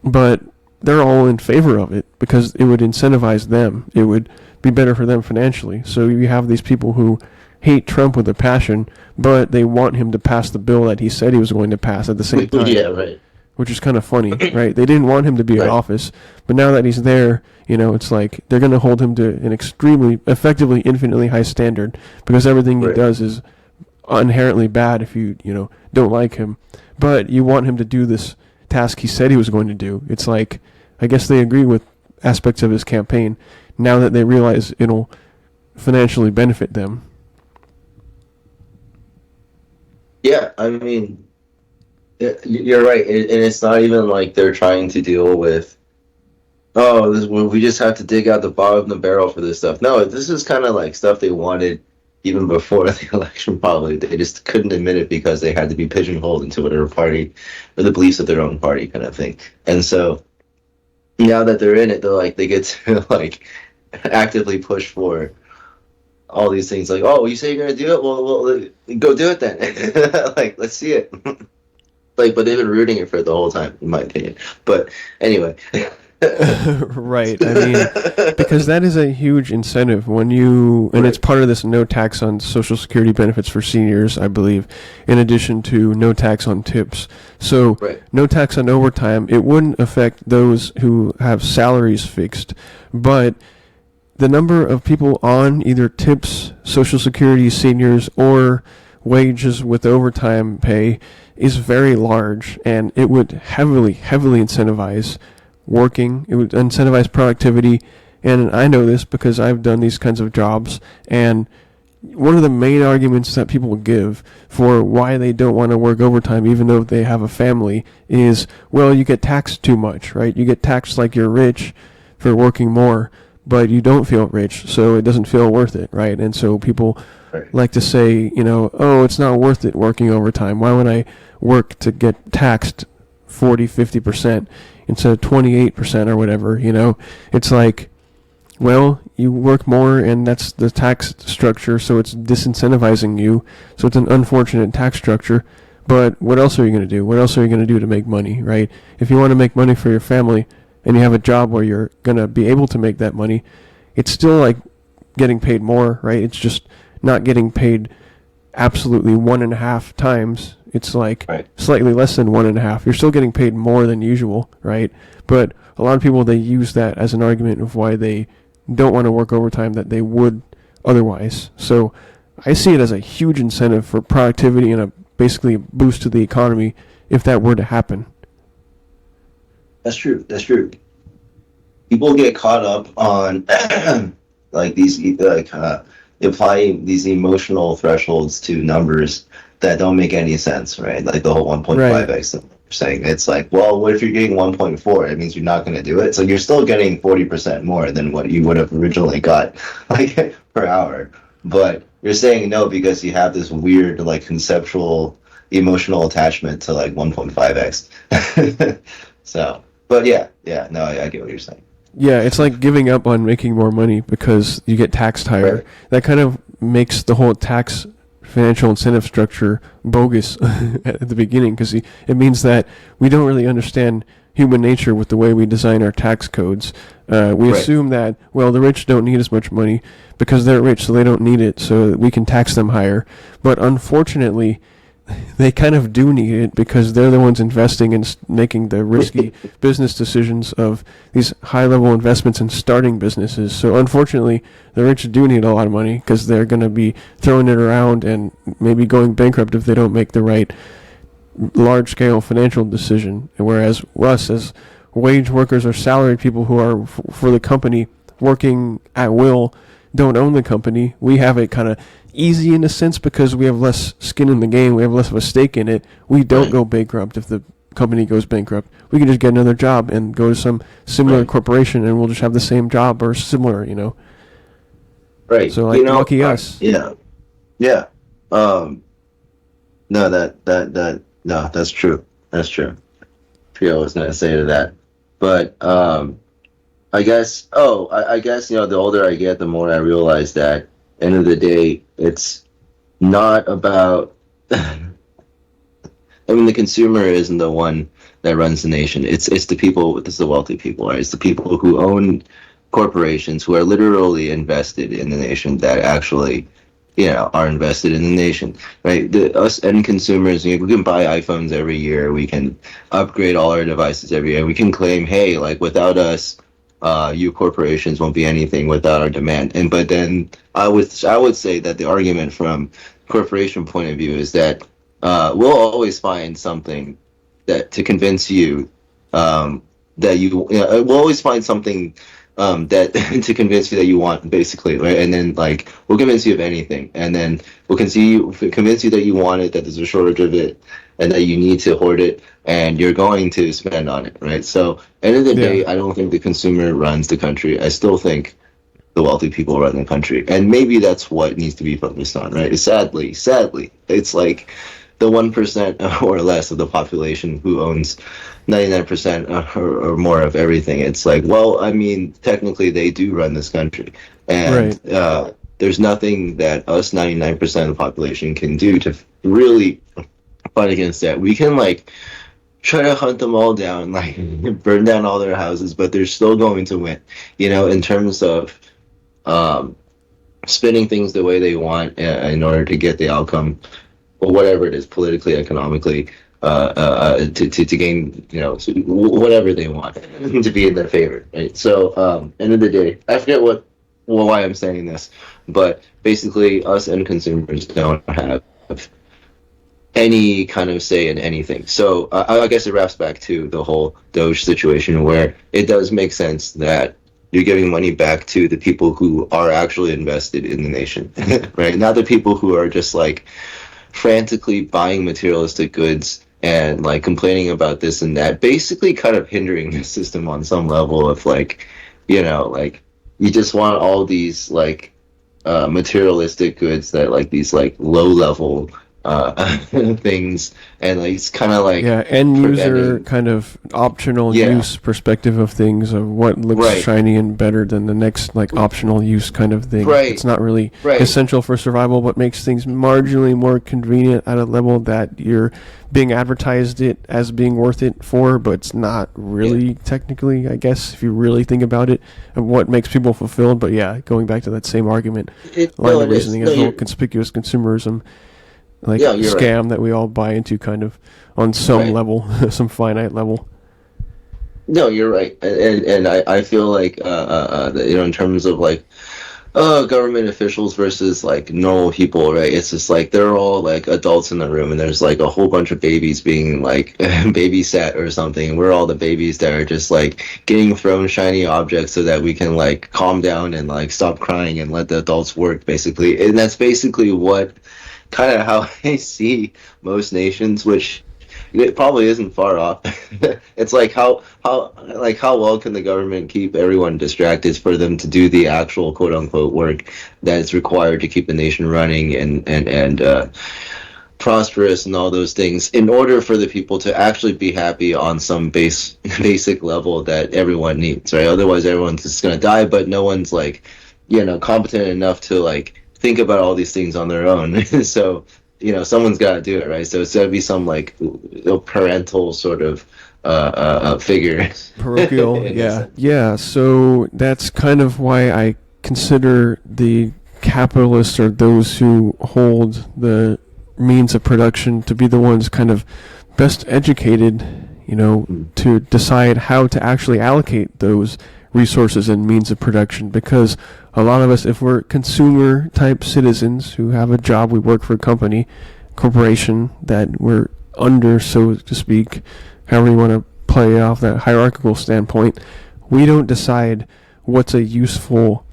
Speaker 1: But they're all in favor of it because it would incentivize them. It would be better for them financially. So you have these people who hate Trump with a passion, but they want him to pass the bill that he said he was going to pass at the same time.
Speaker 2: Yeah, right.
Speaker 1: Which is kind of funny, right? They didn't want him to be in office, but now that he's there, it's like they're going to hold him to an extremely, effectively, infinitely high standard because everything he does is inherently bad if you don't like him. But you want him to do this task he said he was going to do. It's like, I guess they agree with aspects of his campaign now that they realize it'll financially benefit them.
Speaker 2: Yeah, I mean, you're right, and it's not even like they're trying to deal with, we just have to dig out the bottom of the barrel for this stuff. No, this is kind of like stuff they wanted even before the election, probably. They just couldn't admit it because they had to be pigeonholed into whatever party or the beliefs of their own party kind of thing. And so now that they're in it, they're like, they get to like actively push for all these things. Like, oh, you say you're going to do it? Well, go do it then. Like, let's see it. Like, but they've been rooting it for it the whole time, in my opinion. But anyway.
Speaker 1: Right. I mean, because that is a huge incentive when and it's part of this no tax on Social Security benefits for seniors, I believe, in addition to no tax on tips. So no tax on overtime, it wouldn't affect those who have salaries fixed, but the number of people on either tips, Social Security, seniors, or wages with overtime pay is very large, and it would heavily incentivize working. It would incentivize productivity, and I know this because I've done these kinds of jobs, and one of the main arguments that people give for why they don't want to work overtime even though they have a family is, well, you get taxed too much, right? You get taxed like you're rich for working more, but you don't feel rich, so it doesn't feel worth it, right? And so people like to say, oh, it's not worth it working overtime. Why would I work to get taxed 40, 50% instead of 28% or whatever, It's like, well, you work more and that's the tax structure, so it's disincentivizing you. So it's an unfortunate tax structure. But what else are you going to do? What else are you going to do to make money, right? If you want to make money for your family and you have a job where you're going to be able to make that money, it's still like getting paid more, right? It's just not getting paid absolutely 1.5 times. It's like slightly less than 1.5. You're still getting paid more than usual, right? But a lot of people, they use that as an argument of why they don't want to work overtime that they would otherwise. So I see it as a huge incentive for productivity and basically a boost to the economy if that were to happen.
Speaker 2: That's true. People get caught up on like these applying these emotional thresholds to numbers that don't make any sense, right? Like the whole 1.5x that we're saying. It's like, well, what if you're getting 1.4? It means you're not going to do it. So you're still getting 40% more than what you would have originally got, like per hour. But you're saying no because you have this weird, like, conceptual, emotional attachment to like 1.5x. So, but no, I get what you're saying.
Speaker 1: Yeah, it's like giving up on making more money because you get taxed higher. Right. That kind of makes the whole tax financial incentive structure bogus at the beginning because it means that we don't really understand human nature with the way we design our tax codes. We assume that, well, the rich don't need as much money because they're rich, so they don't need it, so we can tax them higher. But unfortunately, they kind of do need it because they're the ones investing and making the risky business decisions of these high-level investments in starting businesses. So unfortunately, the rich do need a lot of money because they're going to be throwing it around and maybe going bankrupt if they don't make the right large-scale financial decision. Whereas us, as wage workers or salaried people who are for the company working at will, don't own the company, we have it kind of easy in a sense because we have less skin in the game, we have less of a stake in it. We don't go bankrupt if the company goes bankrupt. We can just get another job and go to some similar corporation and we'll just have the same job or similar,
Speaker 2: Right.
Speaker 1: So like, lucky us.
Speaker 2: Yeah. Yeah. No, no, that's true. That's true. I forget what I was gonna say to that. But I guess I guess, the older I get, the more I realize that end of the day, it's not about the consumer isn't the one that runs the nation. It's the people, it's the wealthy people, right? It's the people who own corporations who are literally invested in the nation that actually, are invested in the nation, right? Us end consumers, we can buy iPhones every year. We can upgrade all our devices every year. We can claim, hey, like without us, you corporations won't be anything without our demand. But then I would say that the argument from corporation point of view is that we'll always find something that to convince you that we'll always find something that to convince you that you want, basically, right? And then like we'll convince you of anything, and then we'll convince you that you want it, that there's a shortage of it, and that you need to hoard it, and you're going to spend on it, right? So, end of the day, I don't think the consumer runs the country. I still think the wealthy people run the country, and maybe that's what needs to be focused on, right? Sadly, it's like the 1% or less of the population who owns 99% or more of everything. It's like, well, technically they do run this country, and there's nothing that us 99% of the population can do to really fight against that. We can try to hunt them all down, burn down all their houses, but they're still going to win, in terms of spinning things the way they want in order to get the outcome, or whatever it is, politically, economically, to gain, whatever they want to be in their favor, right? So, end of the day, I forget why I'm saying this, but basically, us end consumers don't have any kind of say in anything. So, I guess it wraps back to the whole Doge situation, where it does make sense that you're giving money back to the people who are actually invested in the nation, right? Not the people who are just frantically buying materialistic goods and complaining about this and that, basically kind of hindering the system on some level of you just want all these materialistic goods that these low level things, and it's kind of
Speaker 1: end user kind of optional use perspective of things, of what looks shiny and better than the next optional use kind of thing. It's not really essential for survival, but makes things marginally more convenient at a level that you're being advertised it as being worth it for, but it's not really technically, I guess, if you really think about it, of what makes people fulfilled. But going back to that same argument, line of reasoning is whole conspicuous consumerism scam that we all buy into kind of on some level, some finite level.
Speaker 2: No, you're right. And I feel in terms of government officials versus normal people, right? It's just they're all adults in the room, and there's a whole bunch of babies being babysat or something. We're all the babies that are just getting thrown shiny objects so that we can calm down and stop crying and let the adults work, basically. And that's basically what kind of how I see most nations, which it probably isn't far off. It's how well can the government keep everyone distracted for them to do the actual quote unquote work that is required to keep the nation running and prosperous and all those things, in order for the people to actually be happy on some basic level that everyone needs, right? Otherwise everyone's just gonna die, but no one's competent enough to think about all these things on their own. So someone's got to do it, right? So it's got to be some parental sort of figure,
Speaker 1: parochial. Yeah. So that's kind of why I consider the capitalists, or those who hold the means of production to be the ones kind of best educated, to decide how to actually allocate those resources and means of production. Because a lot of us, if we're consumer type citizens who have a job, we work for a corporation that we're under, so to speak, however you want to play off that hierarchical standpoint, we don't decide what's a useful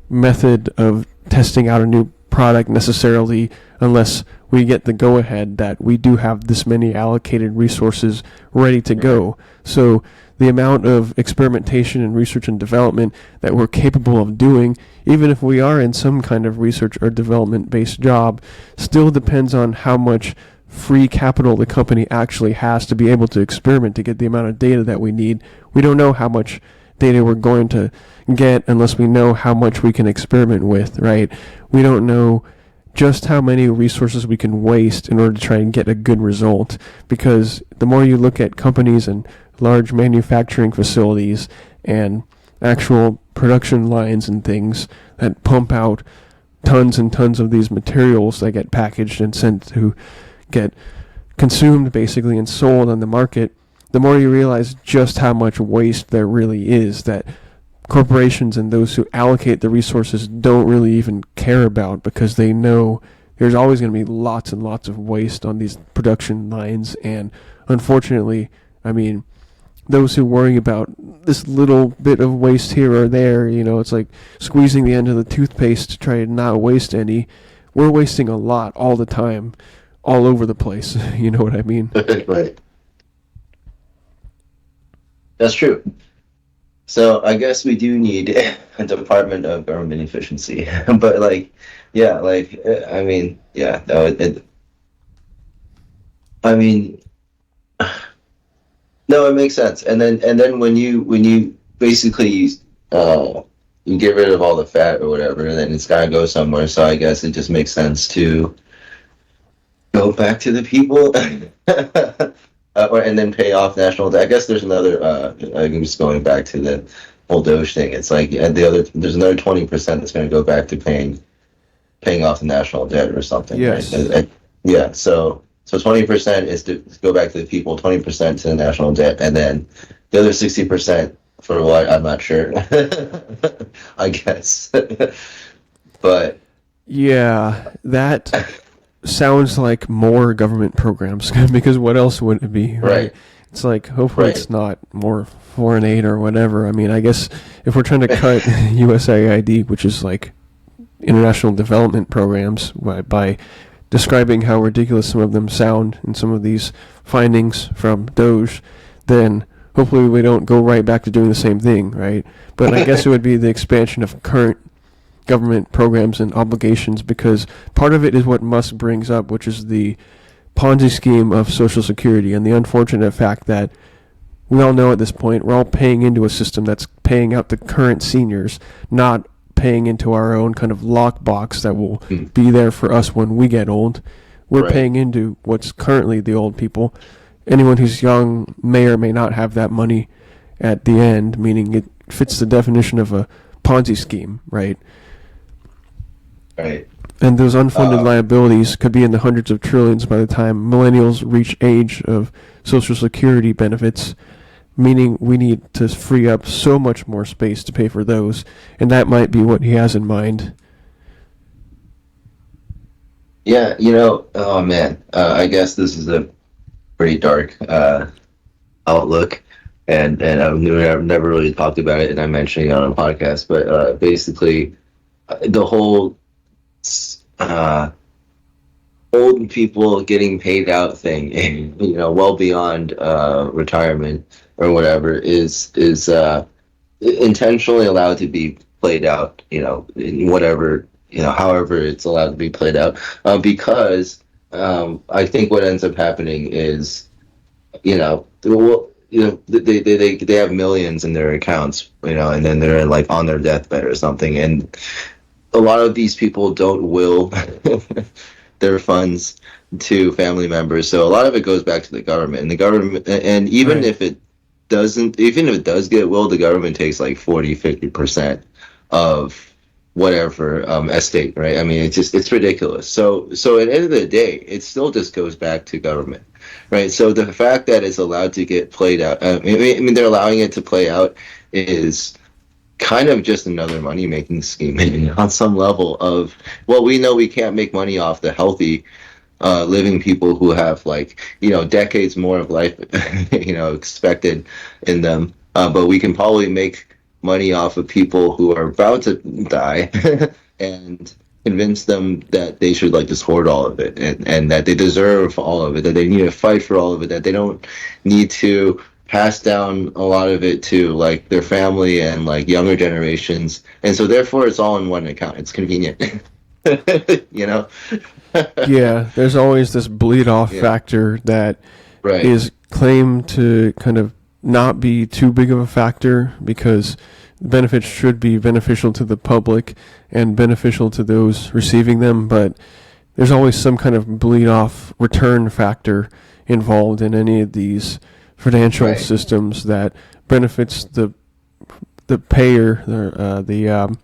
Speaker 1: method of testing out a new product necessarily unless we get the go-ahead that we do have this many allocated resources ready to go. So the amount of experimentation and research and development that we're capable of doing, even if we are in some kind of research or development-based job, still depends on how much free capital the company actually has to be able to experiment to get the amount of data that we need. We don't know how much data we're going to get unless we know how much we can experiment with, right? We don't know just how many resources we can waste in order to try and get a good result, because the more you look at companies and large manufacturing facilities and actual production lines and things that pump out tons and tons of these materials that get packaged and sent to get consumed basically and sold on the market, the more you realize just how much waste there really is that corporations and those who allocate the resources don't really even care about, because they know there's always going to be lots and lots of waste on these production lines. And unfortunately, those who worry about this little bit of waste here or there, it's like squeezing the end of the toothpaste to try to not waste any. We're wasting a lot all the time, all over the place. You know what I mean?
Speaker 2: Right. That's true. So I guess we do need a Department of Government Efficiency, but no, it makes sense. And then when you basically you get rid of all the fat or whatever, then it's gotta go somewhere. So I guess it just makes sense to go back to the people, and then pay off national debt. I guess there's another. I'm just going back to the whole Doge thing. It's like there's another 20% that's going to go back to paying off the national debt or something.
Speaker 1: Yes.
Speaker 2: Right? Yeah. So 20% is to go back to the people, 20% to the national debt, and then the other 60% for what, I'm not sure. I guess. But
Speaker 1: yeah, that sounds like more government programs, because what else would it be, right? It's like, hopefully it's not more foreign aid or whatever. I guess if we're trying to cut USAID, which is like international development programs, by describing how ridiculous some of them sound and some of these findings from Doge, then hopefully we don't go right back to doing the same thing, right? But I guess it would be the expansion of current government programs and obligations, because part of it is what Musk brings up, which is the Ponzi scheme of Social Security, and the unfortunate fact that we all know at this point we're all paying into a system that's paying out the current seniors, not paying into our own kind of lockbox that will be there for us when we get old. We're paying into what's currently the old people. Anyone who's young may or may not have that money at the end, meaning it fits the definition of a Ponzi scheme, right?
Speaker 2: Right.
Speaker 1: And those unfunded liabilities could be in the hundreds of trillions by the time millennials reach age of Social Security benefits, meaning we need to free up so much more space to pay for those, and that might be what he has in mind.
Speaker 2: Yeah, oh man, I guess this is a pretty dark outlook, and I've never really talked about it, and I'm mentioning it on a podcast, but basically the whole old people getting paid out thing, well beyond retirement or whatever, is intentionally allowed to be played out, in whatever, however it's allowed to be played out, because I think what ends up happening is, they have millions in their accounts, and then they're like on their deathbed or something, and a lot of these people don't will their funds to family members, so a lot of it goes back to the government, and even if it does get willed, the government takes like 40-50% of whatever estate, right? I mean, it's ridiculous. So at the end of the day, it still just goes back to government, right? So the fact that it's allowed to get played out, I mean, they're allowing it to play out is kind of just another money making scheme on some level of, well, we know we can't make money off the healthy living people who have, like, decades more of life expected in them, but we can probably make money off of people who are about to die and convince them that they should, like, just hoard all of it, and that they deserve all of it, that they need to fight for all of it, that they don't need to pass down a lot of it to, like, their family and, like, younger generations, and so therefore it's all in one account. It's convenient. you know
Speaker 1: Yeah, there's always this bleed off
Speaker 2: Yeah.
Speaker 1: factor that
Speaker 2: Right.
Speaker 1: is claimed to kind of not be too big of a factor because benefits should be beneficial to the public and beneficial to those receiving them, but there's always some kind of bleed off return factor involved in any of these financial
Speaker 2: Right.
Speaker 1: systems that benefits the payer, the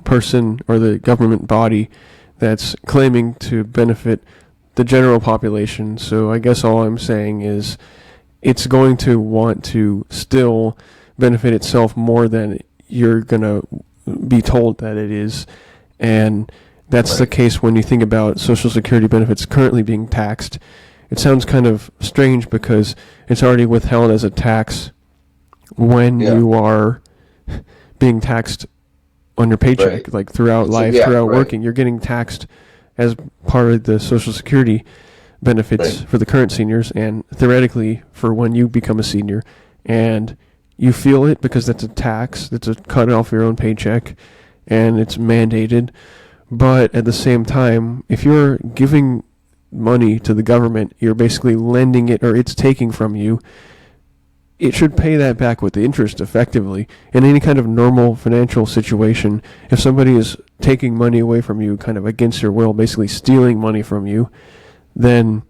Speaker 1: person or the government body that's claiming to benefit the general population. So I guess all I'm saying is it's going to want to still benefit itself more than you're going to be told that it is. And that's the
Speaker 2: Right.
Speaker 1: case when you think about Social Security benefits currently being taxed. It sounds kind of strange because it's already withheld as a tax when
Speaker 2: Yeah.
Speaker 1: you are being taxed on your paycheck,
Speaker 2: Right.
Speaker 1: like throughout
Speaker 2: So,
Speaker 1: life,
Speaker 2: yeah,
Speaker 1: throughout
Speaker 2: right.
Speaker 1: working. You're getting taxed as part of the Social Security benefits
Speaker 2: Right.
Speaker 1: for the current seniors and theoretically for when you become a senior. And you feel it because that's a tax, that's a cut off your own paycheck, and it's mandated. But at the same time, if you're giving money to the government, you're basically lending it or it's taking from you. It should pay that back with the interest effectively. In any kind of normal financial situation, if somebody is taking money away from you kind of against your will, basically stealing money from you, then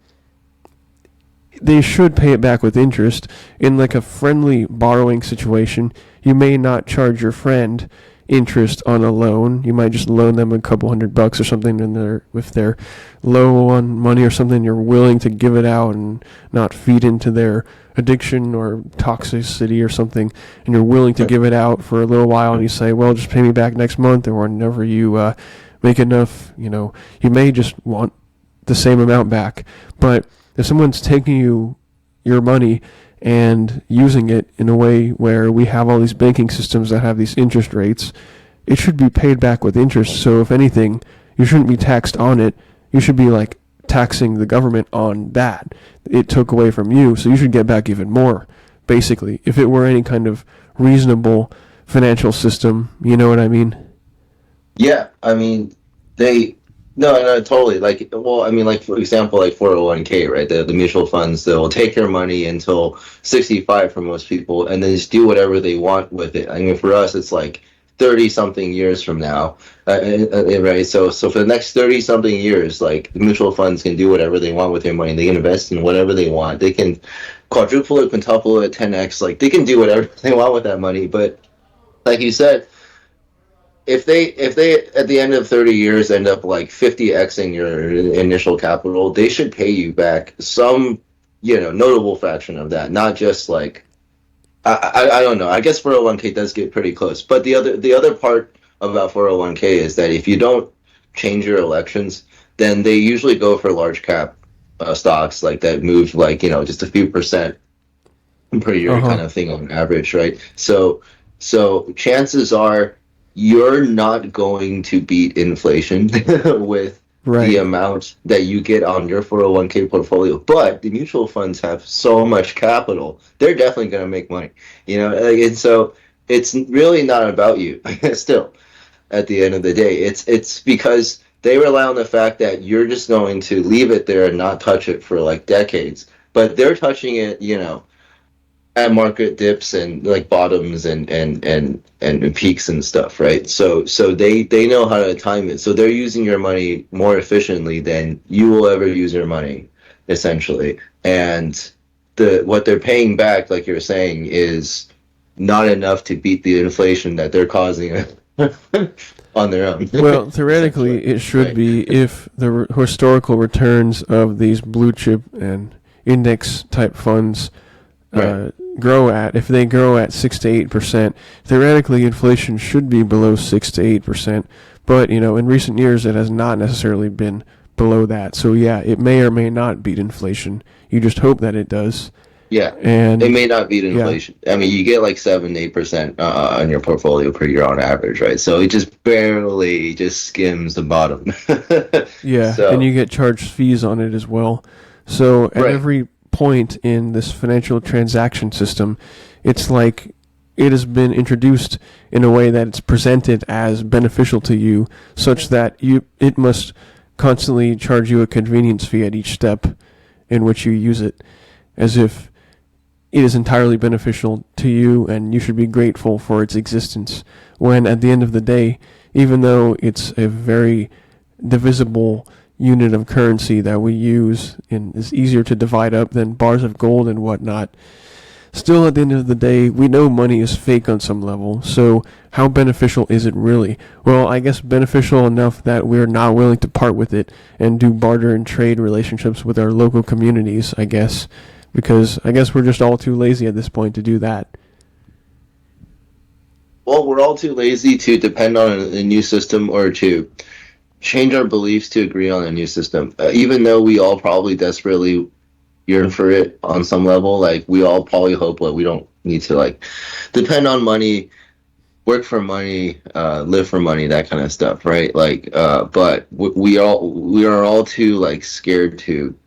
Speaker 1: they should pay it back with interest. In like a friendly borrowing situation, you may not charge your friend interest on a loan. You might just loan them a couple $100 or something, and if they're low on money or something, you're willing to give it out and not feed into their addiction or toxicity or something, and you're willing to give it out for a little while, and you say, well, just pay me back next month, or whenever you make enough, you may just want the same amount back. But if someone's taking your money and using it in a way where we have all these banking systems that have these interest rates, it should be paid back with interest. So if anything, you shouldn't be taxed on it. You should be like taxing the government on that. It took away from you, so you should get back even more, basically, if it were any kind of reasonable financial system. You know what I mean?
Speaker 2: Yeah, I mean, no, totally. Like, well, I mean, like, for example, like 401k, right? The mutual funds, they'll take your money until 65 for most people, and then just do whatever they want with it. I mean, for us, it's like 30 something years from now, right? So for the next 30 something years, like, the mutual funds can do whatever they want with their money. They can invest in whatever they want. They can quadruple it, quintuple it, 10x. Like, they can do whatever they want with that money. But like you said, if they at the end of 30 years end up like 50xing your initial capital, they should pay you back some, notable fraction of that, not just like, I don't know. I guess 401k does get pretty close, but the other part about 401k is that if you don't change your elections, then they usually go for large cap stocks, like, that move, like, just a few percent per year kind of thing on average, right? So chances are you're not going to beat inflation with
Speaker 1: Right.
Speaker 2: the amount that you get on your 401k portfolio. But the mutual funds have so much capital, they're definitely going to make money, and so it's really not about you still. At the end of the day, it's because they rely on the fact that you're just going to leave it there and not touch it for like decades, but they're touching it, at market dips and like bottoms and peaks and stuff, right? So they know how to time it. So they're using your money more efficiently than you will ever use your money, essentially. And what they're paying back, like you're saying, is not enough to beat the inflation that they're causing on their own.
Speaker 1: Well, theoretically, it should be if the historical returns of these blue chip and index type funds if they grow at 6 to 8%, theoretically inflation should be below 6 to 8%. But, in recent years, it has not necessarily been below that. So, yeah, it may or may not beat inflation. You just hope that it does.
Speaker 2: Yeah,
Speaker 1: and
Speaker 2: it may not beat inflation. Yeah. I mean, you get like 7 to 8% on your portfolio per year on average, right? So it just barely just skims the bottom.
Speaker 1: Yeah, and you get charged fees on it as well. So at every point in this financial transaction system, it's like it has been introduced in a way that it's presented as beneficial to you, such that it must constantly charge you a convenience fee at each step in which you use it, as if it is entirely beneficial to you and you should be grateful for its existence, when at the end of the day, even though it's a very divisible unit of currency that we use and is easier to divide up than bars of gold and whatnot, still at the end of the day, we know money is fake on some level. So how beneficial is it really? Well, I guess beneficial enough that we're not willing to part with it and do barter and trade relationships with our local communities, I guess. Because I guess we're just all too lazy at this point to do that.
Speaker 2: Well, we're all too lazy to depend on a new system or to change our beliefs to agree on a new system. Even though we all probably desperately yearn for it on some level, like we all probably hope that we don't need to like depend on money, work for money, live for money, that kind of stuff, right? Like, but we are all too like scared to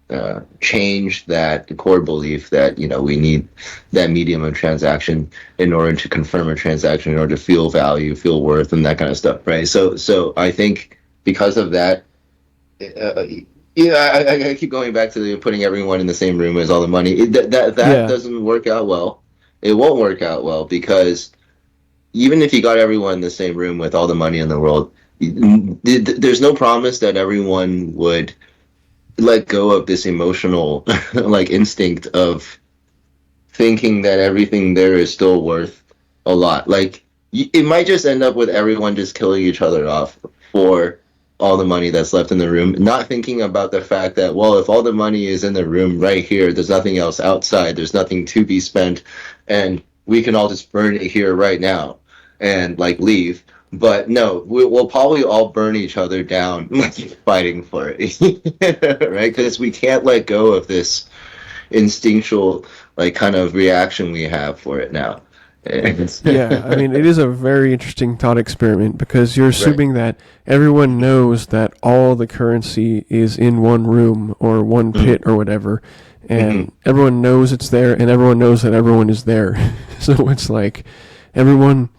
Speaker 2: change that core belief that we need that medium of transaction in order to confirm a transaction, in order to feel value, feel worth, and that kind of stuff, right? So I think because of that, I keep going back to putting everyone in the same room as all the money. That doesn't work out well. It won't work out well, because even if you got everyone in the same room with all the money in the world, there's no promise that everyone would let go of this emotional like instinct of thinking that everything there is still worth a lot. Like it might just end up with everyone just killing each other off for all the money that's left in the room, not thinking about the fact that, well, if all the money is in the room right here, there's nothing else outside, there's nothing to be spent, and we can all just burn it here right now and like leave. But no, we'll probably all burn each other down fighting for it, right? Because we can't let go of this instinctual like kind of reaction we have for it now.
Speaker 1: Yeah, I mean, it is a very interesting thought experiment, because you're assuming that everyone knows that all the currency is in one room or one pit or whatever, and everyone knows it's there, and everyone knows that everyone is there. So it's like everyone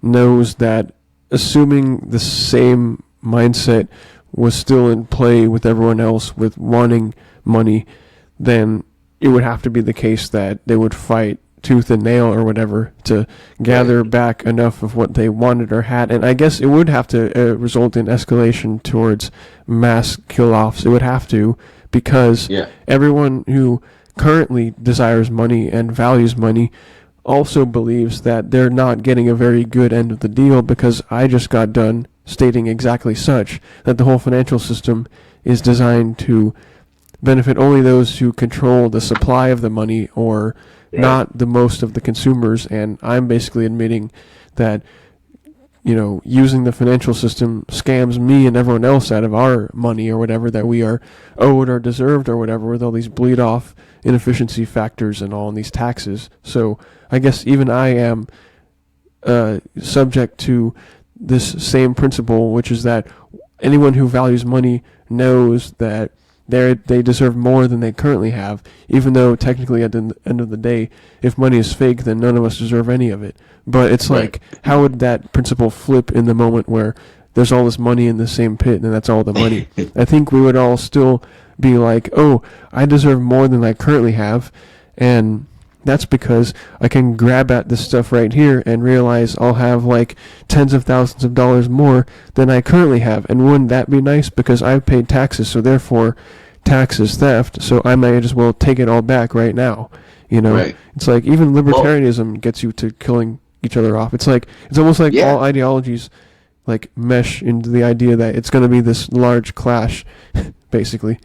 Speaker 1: knows that, assuming the same mindset was still in play with everyone else with wanting money, then it would have to be the case that they would fight tooth and nail or whatever to gather back enough of what they wanted or had. And I guess it would have to result in escalation towards mass kill-offs. It would have to, because everyone who currently desires money and values money also believes that they're not getting a very good end of the deal, because I just got done stating exactly such, that the whole financial system is designed to benefit only those who control the supply of the money, or not the most of the consumers. And I'm basically admitting that, using the financial system scams me and everyone else out of our money or whatever that we are owed or deserved or whatever, with all these bleed off inefficiency factors and all in these taxes. So I guess even I am subject to this same principle, which is that anyone who values money knows that they deserve more than they currently have, even though technically at the end of the day, if money is fake, then none of us deserve any of it. But it's like, how would that principle flip in the moment where there's all this money in the same pit and that's all the money? I think we would all still be like, oh, I deserve more than I currently have, and that's because I can grab at this stuff right here and realize I'll have like tens of thousands of dollars more than I currently have. And wouldn't that be nice? Because I've paid taxes, so therefore tax is theft, so I might as well take it all back right now. It's like even libertarianism gets you to killing each other off. It's like, it's almost like all ideologies like mesh into the idea that it's going to be this large clash, basically.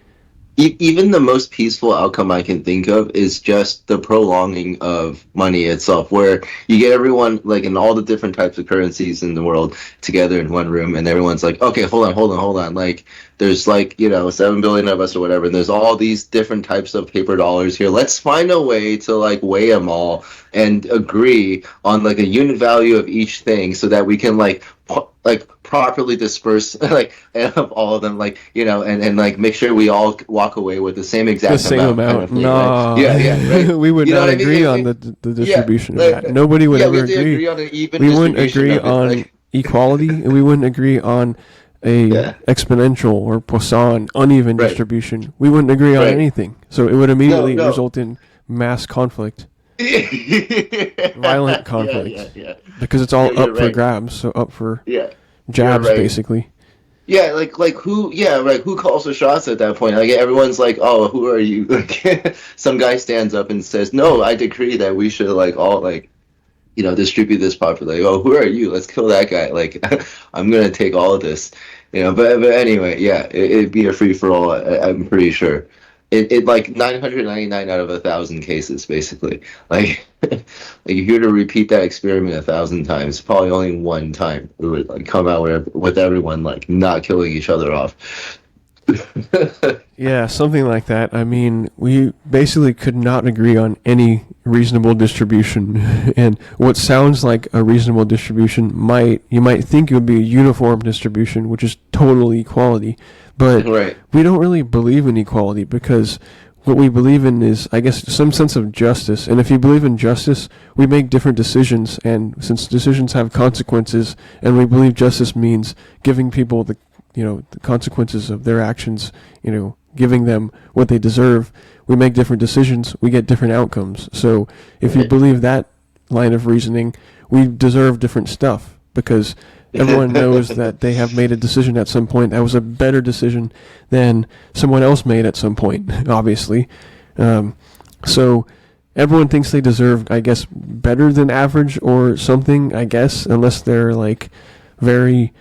Speaker 2: Even the most peaceful outcome I can think of is just the prolonging of money itself, where you get everyone like in all the different types of currencies in the world together in one room, and everyone's like, okay, hold on. Like, there's like, 7 billion of us or whatever, and there's all these different types of paper dollars here. Let's find a way to like weigh them all and agree on like a unit value of each thing so that we can like properly disperse like of all of them, like and like make sure we all walk away with the same exact
Speaker 1: amount.
Speaker 2: Kind of thing,
Speaker 1: no,
Speaker 2: right? Yeah, right.
Speaker 1: We would not agree on the distribution of that. Nobody would ever agree.
Speaker 2: On an even
Speaker 1: we wouldn't agree on equality, and we wouldn't agree on a exponential or Poisson uneven distribution. We wouldn't agree on anything. So it would immediately result in mass conflict. Violent conflict. Because it's all up for grabs, so up for jabs, basically.
Speaker 2: Yeah, like who? Yeah, right. Who calls the shots at that point? Like everyone's like, "Oh, who are you?" Like some guy stands up and says, "No, I decree that we should like all like, distribute this properly." Like, "Oh, who are you? Let's kill that guy." Like, I'm gonna take all of this, But anyway, yeah, it'd be a free for all. I'm pretty sure. It like 999 out of 1,000 cases, basically. Like, like if you were to repeat that experiment 1,000 times, probably only one time it would like come out with everyone like not killing each other off.
Speaker 1: Yeah, something like that. I mean, we basically could not agree on any reasonable distribution, and what sounds like a reasonable distribution you might think it would be a uniform distribution, which is total equality, but we don't really believe in equality because what we believe in is, I guess, some sense of justice. And if you believe in justice, we make different decisions, and since decisions have consequences, and we believe justice means giving people the consequences of their actions, giving them what they deserve, we make different decisions, we get different outcomes. So if you believe that line of reasoning, we deserve different stuff because everyone knows that they have made a decision at some point that was a better decision than someone else made at some point, obviously. So everyone thinks they deserve, I guess, better than average or something, I guess, unless they're like very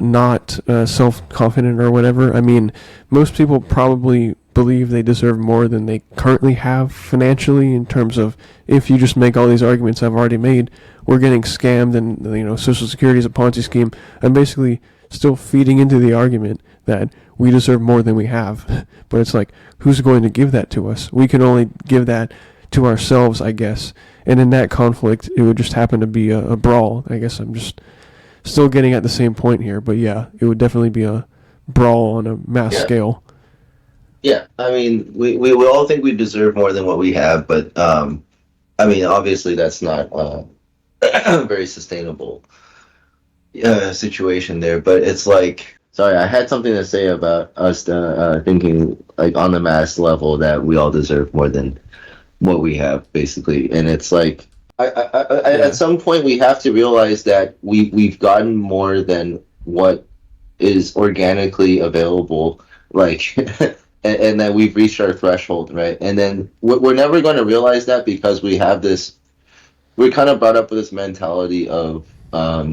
Speaker 1: not self-confident or whatever. I mean, most people probably believe they deserve more than they currently have financially, in terms of, if you just make all these arguments I've already made, we're getting scammed and Social Security is a Ponzi scheme. I'm basically still feeding into the argument that we deserve more than we have. But it's like, who's going to give that to us? We can only give that to ourselves, I guess. And in that conflict, it would just happen to be a brawl. I guess I'm just still getting at the same point here, but yeah, it would definitely be a brawl on a mass scale.
Speaker 2: Yeah, I mean, we all think we deserve more than what we have, but I mean, obviously that's not a very sustainable situation there. But it's like, sorry, I had something to say about us thinking like on the mass level that we all deserve more than what we have, basically, and it's like, at some point we have to realize that we've gotten more than what is organically available, like, and that we've reached our threshold, right? And then we're never going to realize that because we have this. We're kind of brought up with this mentality of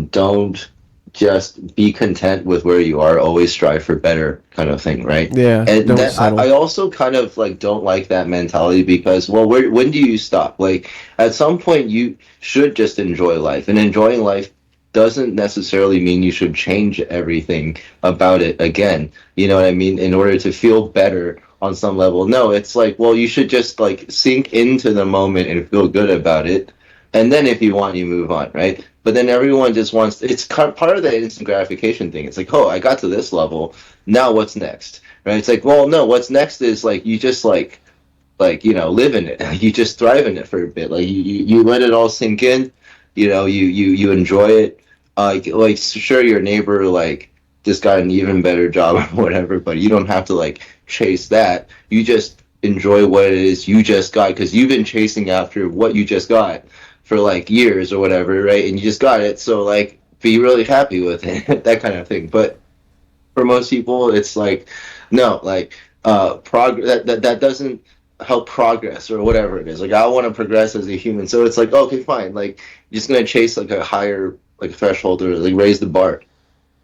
Speaker 2: don't just be content with where you are, always strive for better, kind of thing, right?
Speaker 1: Yeah.
Speaker 2: And I also kind of like don't like that mentality because, well, when do you stop? Like, at some point you should just enjoy life, and enjoying life doesn't necessarily mean you should change everything about it again. You know what I mean? In order to feel better on some level. No, it's like, well, you should just like sink into the moment and feel good about it. And then if you want, you move on, right? But then everyone just wants, it's part of the instant gratification thing. It's like, oh, I got to this level. Now what's next? Right? It's like, well, no, what's next is like, you just like, live in it. You just thrive in it for a bit. Like you let it all sink in, you enjoy it. Like sure, your neighbor, like, just got an even better job or whatever, but you don't have to like chase that. You just enjoy what it is you just got because you've been chasing after what you just got for like years or whatever, right? And you just got it, so like be really happy with it, that kind of thing. But for most people, it's like, no, like progress that doesn't help progress or whatever it is. Like, I want to progress as a human, so it's like, okay, fine, like you're just gonna chase like a higher like threshold or like raise the bar.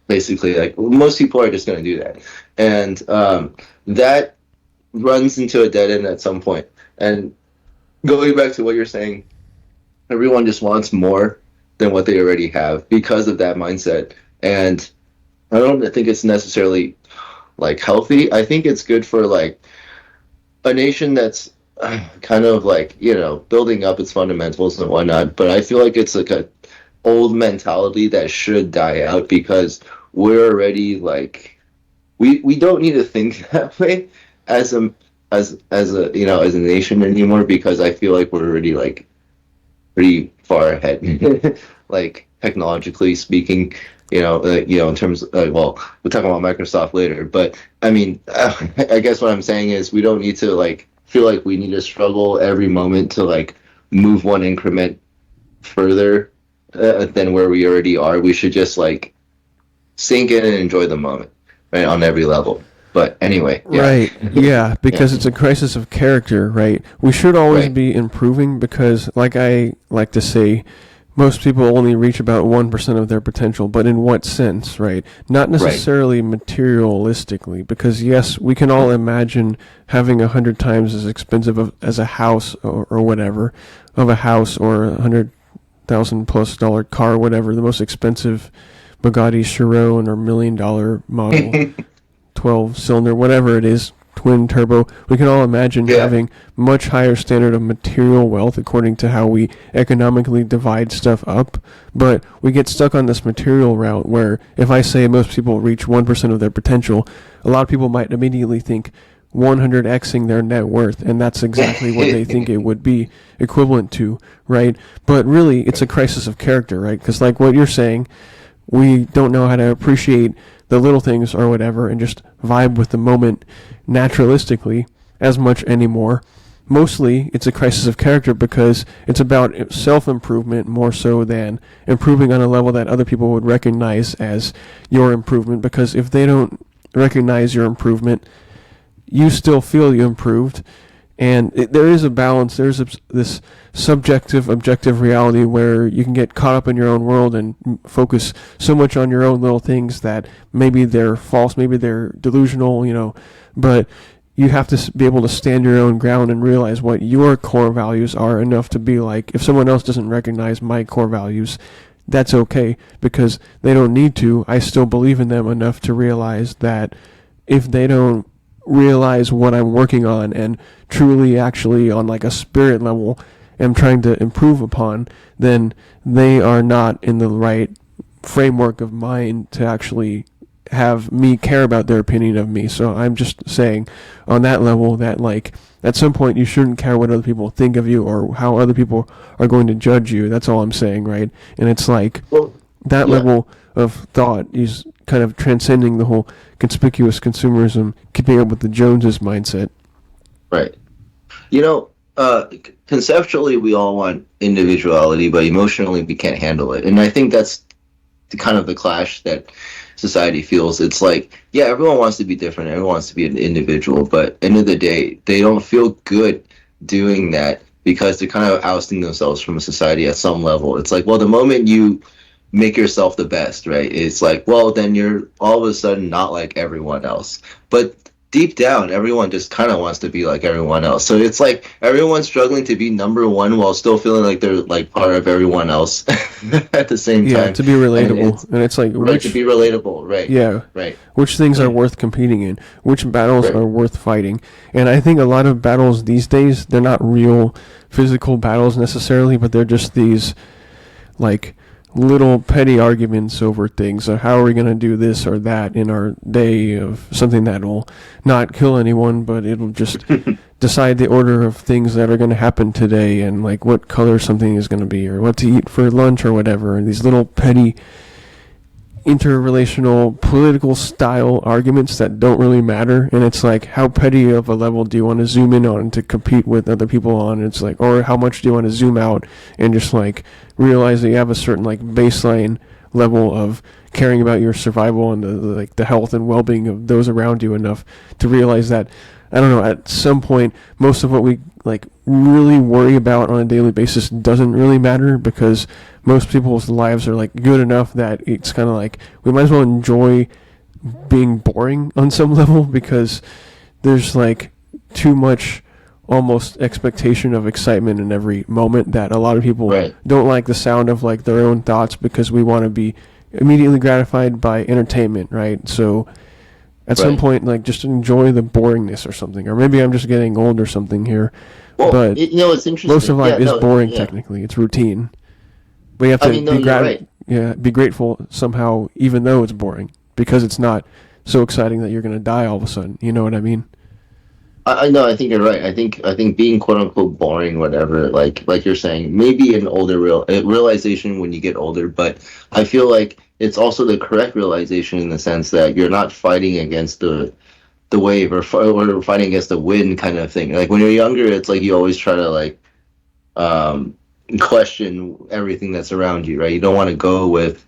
Speaker 2: basically, like most people are just going to do that, and that runs into a dead end at some point. And going back to what you're saying, everyone just wants more than what they already have because of that mindset. And I don't think it's necessarily like healthy. I think it's good for like a nation that's kind of like, building up its fundamentals and whatnot. But I feel like it's like a old mentality that should die out because we're already like we don't need to think that way as a as a nation anymore, because I feel like we're already like pretty far ahead, like technologically speaking. In terms well, we'll talk about Microsoft later, but I mean, I guess what I'm saying is we don't need to like feel like we need to struggle every moment to like move one increment further than where we already are. We should just like sink in and enjoy the moment, right, on every level. But anyway, yeah.
Speaker 1: Right, yeah, because it's a crisis of character, right? We should always
Speaker 2: Right.
Speaker 1: be improving because, like I like to say, most people only reach about 1% of their potential, but in what sense, right? Not necessarily materialistically, because yes, we can all imagine having 100 times as expensive as a house or whatever, of a house, or $100,000+ car, whatever, the most expensive Bugatti Chiron or $1 million model. 12-cylinder, whatever it is, twin turbo. We can all imagine having much higher standard of material wealth according to how we economically divide stuff up. But we get stuck on this material route where if I say most people reach 1% of their potential, a lot of people might immediately think 100xing their net worth, and that's exactly what they think it would be equivalent to, right? But really, it's a crisis of character, right? Because like what you're saying, we don't know how to appreciate the little things or whatever and just vibe with the moment naturalistically as much anymore. Mostly it's a crisis of character because it's about self-improvement more so than improving on a level that other people would recognize as your improvement, because if they don't recognize your improvement, you still feel you improved. And there is a balance. There's this subjective, objective reality where you can get caught up in your own world and focus so much on your own little things that maybe they're false, maybe they're delusional, but you have to be able to stand your own ground and realize what your core values are enough to be like, if someone else doesn't recognize my core values, that's okay, because they don't need to. I still believe in them enough to realize that if they don't realize what I'm working on and truly actually on like a spirit level am trying to improve upon, then they are not in the right framework of mind to actually have me care about their opinion of me. So I'm just saying on that level that like at some point you shouldn't care what other people think of you or how other people are going to judge you. That's all I'm saying, right? And it's like that level of thought is kind of transcending the whole conspicuous consumerism, keeping up with the Joneses mindset.
Speaker 2: Right. Conceptually, we all want individuality, but emotionally, we can't handle it. And I think that's kind of the clash that society feels. It's like, yeah, everyone wants to be different. Everyone wants to be an individual. But end of the day, they don't feel good doing that because they're kind of ousting themselves from society at some level. It's like, well, the moment you make yourself the best, right? It's like, well, then you're all of a sudden not like everyone else. But deep down, everyone just kind of wants to be like everyone else. So it's like everyone's struggling to be number one while still feeling like they're like part of everyone else at the same time.
Speaker 1: Yeah, to be relatable. And it's like,
Speaker 2: to be relatable, right?
Speaker 1: Yeah.
Speaker 2: Right.
Speaker 1: Which things are worth competing in? Which battles are worth fighting? And I think a lot of battles these days, they're not real physical battles necessarily, but they're just these like little petty arguments over things. So how are we going to do this or that in our day of something that will not kill anyone, but it'll just decide the order of things that are going to happen today and like what color something is going to be or what to eat for lunch or whatever. And these little petty interrelational political style arguments that don't really matter. And it's like, how petty of a level do you want to zoom in on to compete with other people on? It's like, or how much do you want to zoom out and just like realize that you have a certain like baseline level of caring about your survival and the health and well-being of those around you enough to realize that I don't know, at some point, most of what we like really worry about on a daily basis doesn't really matter, because most people's lives are like good enough that it's kind of like we might as well enjoy being boring on some level, because there's like too much almost expectation of excitement in every moment that a lot of people
Speaker 2: Right.
Speaker 1: don't like the sound of like their own thoughts, because we want to be immediately gratified by entertainment, right? So at some
Speaker 2: Right.
Speaker 1: point, like, just enjoy the boringness or something. Or maybe I'm just getting old or something here.
Speaker 2: Well,
Speaker 1: But
Speaker 2: it's
Speaker 1: most of
Speaker 2: interesting.
Speaker 1: life
Speaker 2: Yeah,
Speaker 1: is
Speaker 2: no,
Speaker 1: boring
Speaker 2: yeah.
Speaker 1: technically. It's routine. But you have
Speaker 2: I
Speaker 1: to
Speaker 2: mean, no, you're right.
Speaker 1: be grateful somehow, even though it's boring, because it's not so exciting that you're gonna die all of a sudden. You know what I mean?
Speaker 2: I know. I think you're right. I think being quote unquote boring, whatever, like you're saying, maybe an older realization when you get older. But I feel like it's also the correct realization in the sense that you're not fighting against the wave or fighting against the wind kind of thing. Like when you're younger, it's like you always try to like um, question everything that's around you, right? You don't want to go with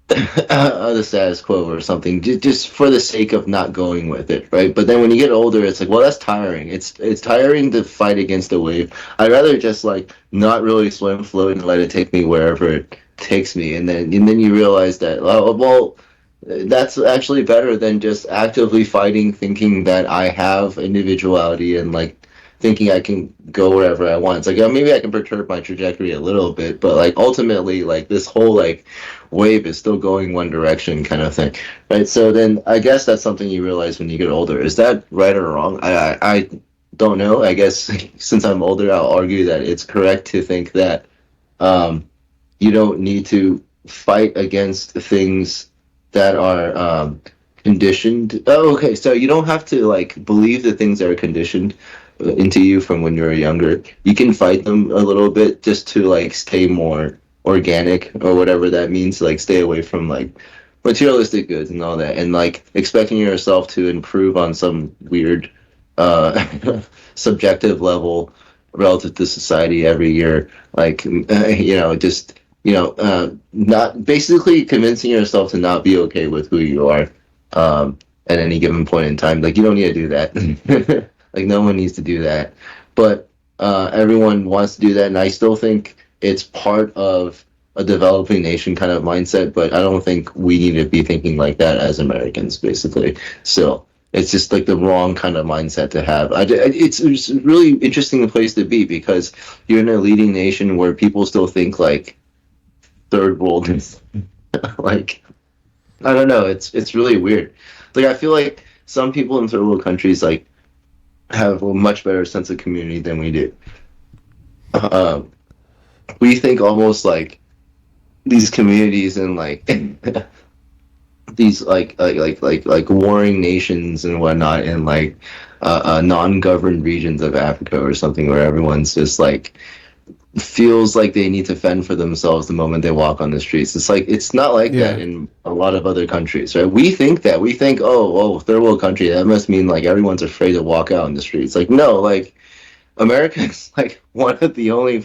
Speaker 2: the status quo or something, just for the sake of not going with it, right? But then when you get older, it's like, well, that's tiring. It's tiring to fight against the wave. I'd rather just like not really swim, float, and let it take me wherever it takes me, and then you realize that, well, that's actually better than just actively fighting, thinking that I have individuality and like thinking I can go wherever I want. It's like, maybe I can perturb my trajectory a little bit, but like ultimately, like this whole like wave is still going one direction kind of thing, right? So then I guess that's something you realize when you get older. Is that right or wrong? I don't know. I guess since I'm older, I'll argue that it's correct to think that um, you don't need to fight against things that are conditioned. Oh, okay. So you don't have to like believe the things that are conditioned into you from when you're younger. You can fight them a little bit just to like stay more organic or whatever that means. Like stay away from like materialistic goods and all that, and like expecting yourself to improve on some weird subjective level relative to society every year. Like just not basically convincing yourself to not be okay with who you are at any given point in time. Like you don't need to do that. Like no one needs to do that, but everyone wants to do that, and I still think it's part of a developing nation kind of mindset. But I don't think we need to be thinking like that as Americans, basically. So it's just like the wrong kind of mindset to have. It's a really interesting place to be because you're in a leading nation where people still think like third world is like I don't know. It's really weird. Like I feel like some people in third world countries like have a much better sense of community than we do. Um, we think almost like these communities and like these like warring nations and whatnot in like non-governed regions of Africa or something where everyone's just like feels like they need to fend for themselves the moment they walk on the streets. It's like it's not like that
Speaker 1: Yeah.
Speaker 2: in a lot of other countries, right? We think that oh third world country, that must mean like everyone's afraid to walk out in the streets. Like no, like America is like one of the only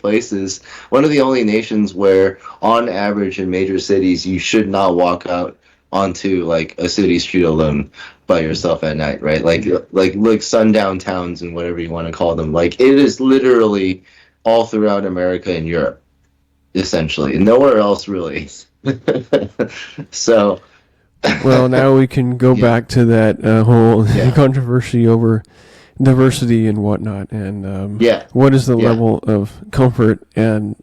Speaker 2: nations where, on average, in major cities, you should not walk out onto like a city street alone by yourself at night, right? Like sundown towns and whatever you want to call them. Like it is literally all throughout America and Europe, essentially, and nowhere else really. So,
Speaker 1: Well, now we can go
Speaker 2: yeah,
Speaker 1: back to that whole
Speaker 2: yeah,
Speaker 1: controversy over diversity and whatnot, and
Speaker 2: yeah,
Speaker 1: what is the
Speaker 2: yeah,
Speaker 1: level of comfort and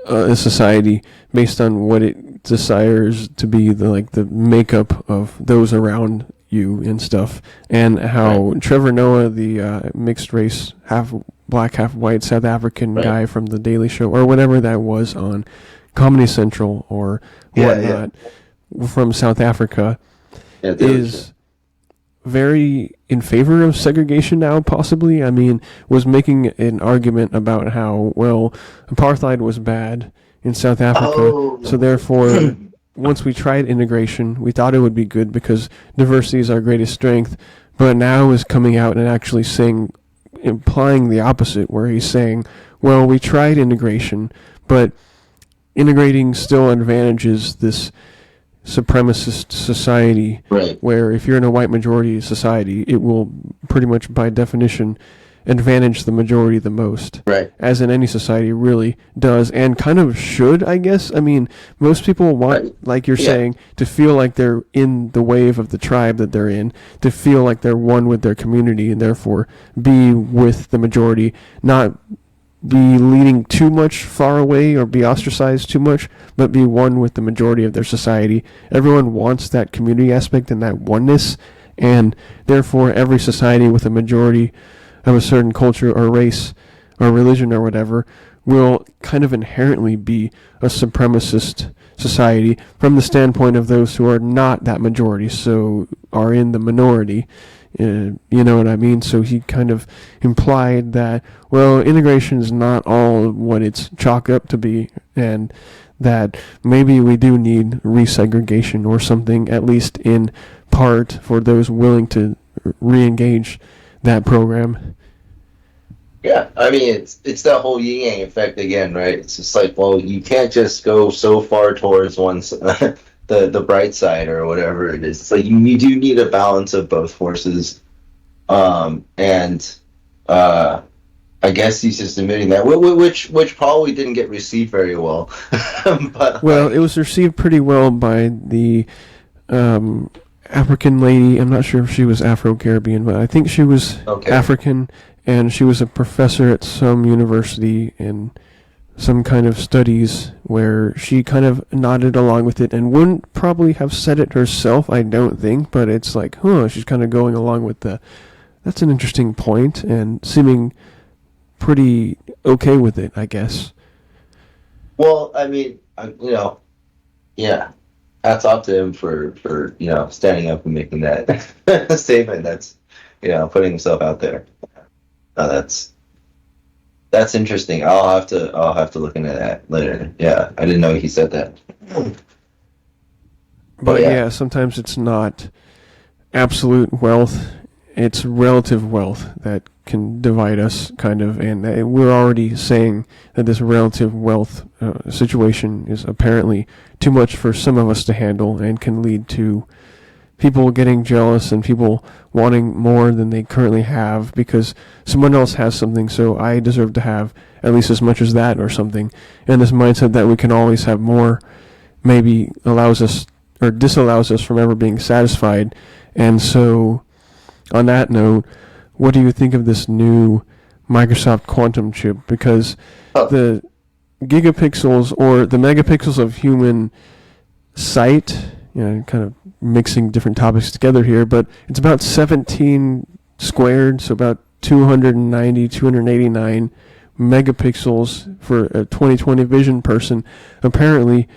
Speaker 1: a society based on what it desires to be the makeup of those around you and stuff, and
Speaker 2: right,
Speaker 1: how Trevor Noah, the mixed race, half black, half white South African
Speaker 2: right,
Speaker 1: guy from the Daily Show or whatever that was on Comedy Central or
Speaker 2: yeah, yeah,
Speaker 1: whatnot from South Africa,
Speaker 2: yeah, totally true.
Speaker 1: is very in favor of segregation now, possibly. I mean, was making an argument about how, well, apartheid was bad in South Africa, so
Speaker 2: Oh,
Speaker 1: therefore, once we tried integration, we thought it would be good because diversity is our greatest strength, but now is coming out and actually saying, implying the opposite, where he's saying, well, we tried integration, but integrating still advantages this supremacist society,
Speaker 2: Right.
Speaker 1: where if you're in a white majority society, it will pretty much by definition advantage the majority the most,
Speaker 2: Right.
Speaker 1: as in any society really does and kind of should, I guess. I mean, most people want,
Speaker 2: Right.
Speaker 1: like you're
Speaker 2: Yeah.
Speaker 1: saying, to feel like they're in the wave of the tribe that they're in, to feel like they're one with their community and therefore be with the majority, not be leaning too much far away or be ostracized too much, but be one with the majority of their society. Everyone wants that community aspect and that oneness, and therefore every society with a majority of a certain culture or race or religion or whatever will kind of inherently be a supremacist society from the standpoint of those who are not that majority, so are in the minority. You know what I mean? So he kind of implied that, well, integration is not all what it's chalked up to be, and that maybe we do need resegregation or something, at least in part, for those willing to re-engage that program.
Speaker 2: Yeah, I mean it's that whole yin yang effect again, right? It's just like, well, you can't just go so far towards the bright side or whatever it is. It's like you do need a balance of both forces, and I guess he's just admitting that, which probably didn't get received very well. But
Speaker 1: well, it was received pretty well by the African lady. I'm not sure if she was Afro-Caribbean, but I think she was
Speaker 2: okay.
Speaker 1: African, and she was a professor at some university in some kind of studies where she kind of nodded along with it and wouldn't probably have said it herself, I don't think, but it's like, she's kind of going along with that's an interesting point and seeming pretty okay with it, I guess.
Speaker 2: Well, I mean, yeah, hats off to him for standing up and making that statement. That's putting himself out there. That's interesting. I'll have to look into that later. Yeah, I didn't know he said that.
Speaker 1: But yeah, sometimes it's not absolute wealth, it's relative wealth that can divide us, kind of, and we're already saying that this relative wealth situation is apparently too much for some of us to handle and can lead to people getting jealous and people wanting more than they currently have because someone else has something, so I deserve to have at least as much as that or something. And this mindset that we can always have more maybe allows us or disallows us from ever being satisfied. And so, on that note, what do you think of this new Microsoft quantum chip? Because the gigapixels or the megapixels of human sight, kind of mixing different topics together here, but it's about 17 squared, so about 289 megapixels for a 2020 vision person. Apparently,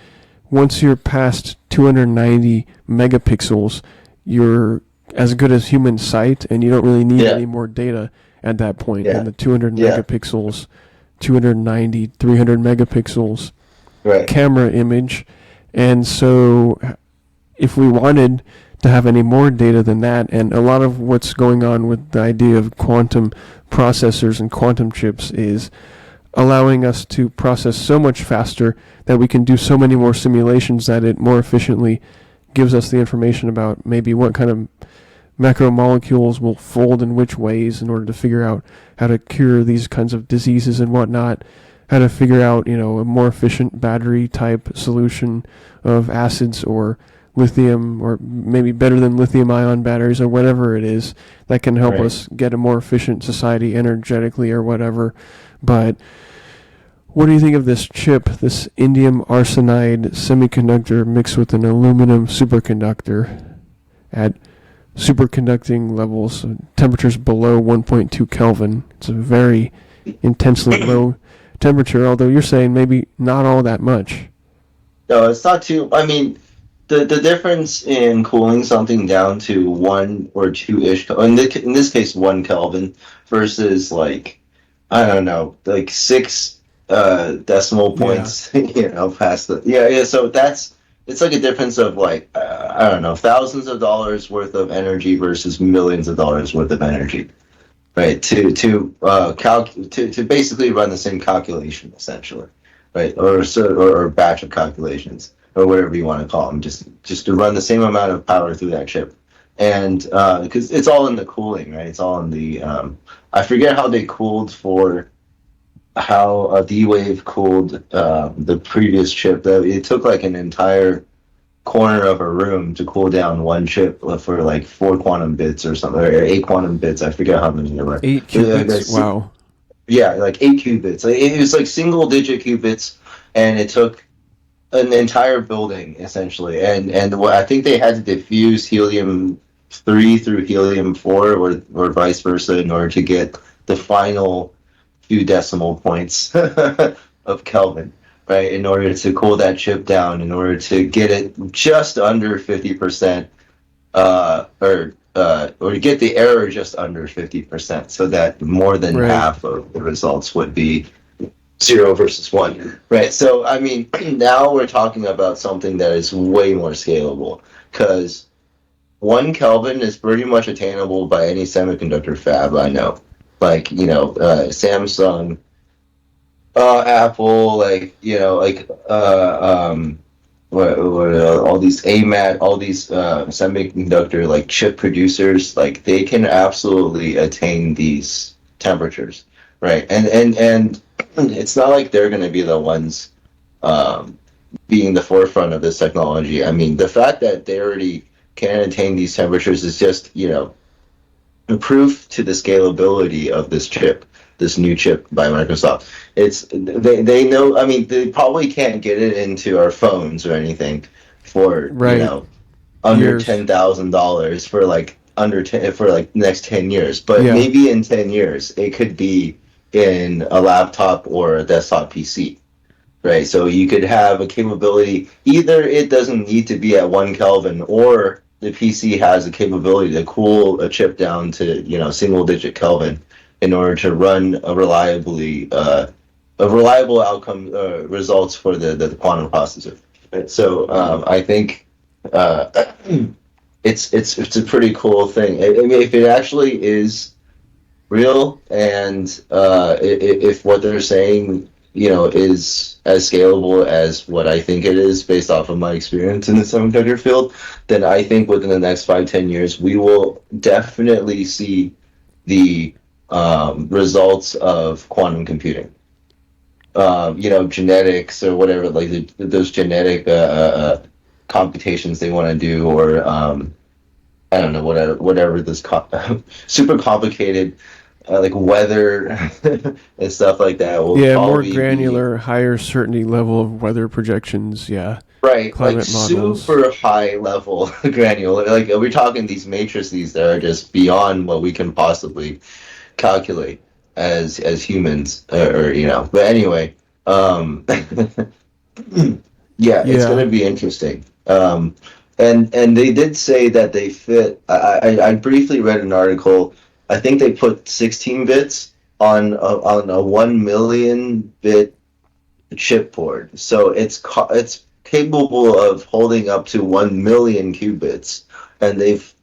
Speaker 1: once you're past 290 megapixels, you're as good as human sight, and you don't really need any more data at that point. And the 200 megapixels, 290, 300 megapixels camera image. And so if we wanted to have any more data than that, and a lot of what's going on with the idea of quantum processors and quantum chips is allowing us to process so much faster that we can do so many more simulations that it more efficiently gives us the information about maybe what kind of macromolecules will fold in which ways in order to figure out how to cure these kinds of diseases and whatnot, how to figure out, a more efficient battery type solution of acids or lithium, or maybe better than lithium ion batteries or whatever it is that can help us get a more efficient society energetically or whatever. But what do you think of this chip, this indium arsenide semiconductor mixed with an aluminum superconductor at superconducting levels, temperatures below 1.2 Kelvin? It's a very intensely low temperature, although you're saying maybe not all that much.
Speaker 2: No, it's not too. I mean, the difference in cooling something down to 1 or 2-ish, in this case 1 Kelvin, versus like, I don't know, like 6 decimal points, past the so it's like a difference of like I don't know, thousands of dollars worth of energy versus millions of dollars worth of energy, right? To basically run the same calculation essentially, right? Or batch of calculations. or whatever you want to call them, just to run the same amount of power through that chip. And because it's all in the cooling, right? It's all in the I forget how they cooled for how D-Wave cooled the previous chip. It took like an entire corner of a room to cool down one chip for like 4 quantum bits or something, or 8 quantum bits. I forget how many there were.
Speaker 1: 8 qubits. Wow.
Speaker 2: Yeah, like 8 qubits. Like, it was like single-digit qubits, and it took an entire building essentially. And what I think they had to diffuse helium-3 through helium-4, or vice versa, in order to get the final few decimal points of Kelvin, right? In order to cool that chip down, in order to get it just under 50%, or to get the error just under 50%, so that more than
Speaker 1: Right.
Speaker 2: half of the results would be 0 versus 1, right? So, I mean, now we're talking about something that is way more scalable, because 1 Kelvin is pretty much attainable by any semiconductor fab I know. Like, Samsung, Apple, like, all these AMAT, all these semiconductor like chip producers, like they can absolutely attain these temperatures, right? And it's not like they're going to be the ones being the forefront of this technology. I mean, the fact that they already can attain these temperatures is just, a proof to the scalability of this new chip by Microsoft. They know. I mean, they probably can't get it into our phones or anything for
Speaker 1: Right.
Speaker 2: under
Speaker 1: Years.
Speaker 2: $10,000 for like for like next 10 years. But
Speaker 1: Yeah.
Speaker 2: maybe in 10 years it could be in a laptop or a desktop PC. Right, so you could have a capability. Either it doesn't need to be at 1 Kelvin, or the PC has a capability to cool a chip down to single-digit Kelvin in order to run a reliable outcome results for the quantum processor. Right? So I think it's a pretty cool thing. I mean, if it actually is real, and if what they're saying is as scalable as what I think it is based off of my experience in the semiconductor field, then I think within the next 5-10 years we will definitely see the results of quantum computing. Genetics or whatever, like those genetic computations they want to do, or I don't know, whatever this super complicated like weather and stuff like that will
Speaker 1: Yeah, more
Speaker 2: probably
Speaker 1: granular, higher certainty level of weather projections. Yeah.
Speaker 2: right, like
Speaker 1: Climate models.
Speaker 2: super high level granular. Like we're talking these matrices that are just beyond what we can possibly calculate as humans, But anyway, yeah, it's
Speaker 1: Yeah.
Speaker 2: going to be interesting. And they did say that they fit. I briefly read an article. I think they put 16 bits on a 1 million bit chipboard, so it's capable of holding up to 1 million qubits, and they've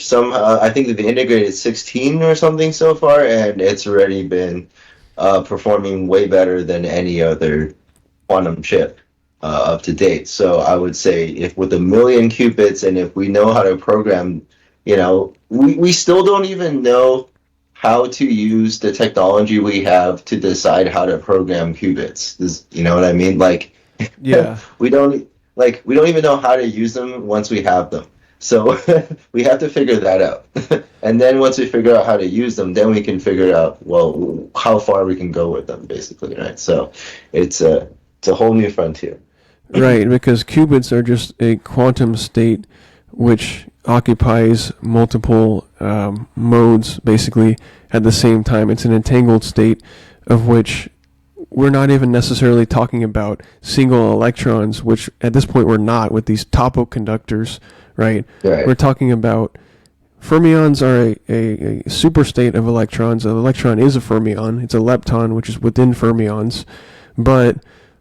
Speaker 2: somehow, I think they've integrated 16 or something so far, and it's already been performing way better than any other quantum chip up to date. So I would say, if with 1 million qubits, and if we know how to program, we still don't even know how to use the technology we have to decide how to program qubits. You know what I mean? Like,
Speaker 1: Yeah.
Speaker 2: we don't even know how to use them once we have them. So we have to figure that out. And then once we figure out how to use them, then we can figure out, well, how far we can go with them, basically, right? So it's a whole new frontier.
Speaker 1: Right, because qubits are just a quantum state which occupies multiple modes basically at the same time. It's an entangled state of which we're not even necessarily talking about single electrons, which at this point we're not with these topoconductors, right?
Speaker 2: Right.
Speaker 1: We're talking about fermions are a superstate of electrons. An electron is a fermion. It's a lepton, which is within fermions. But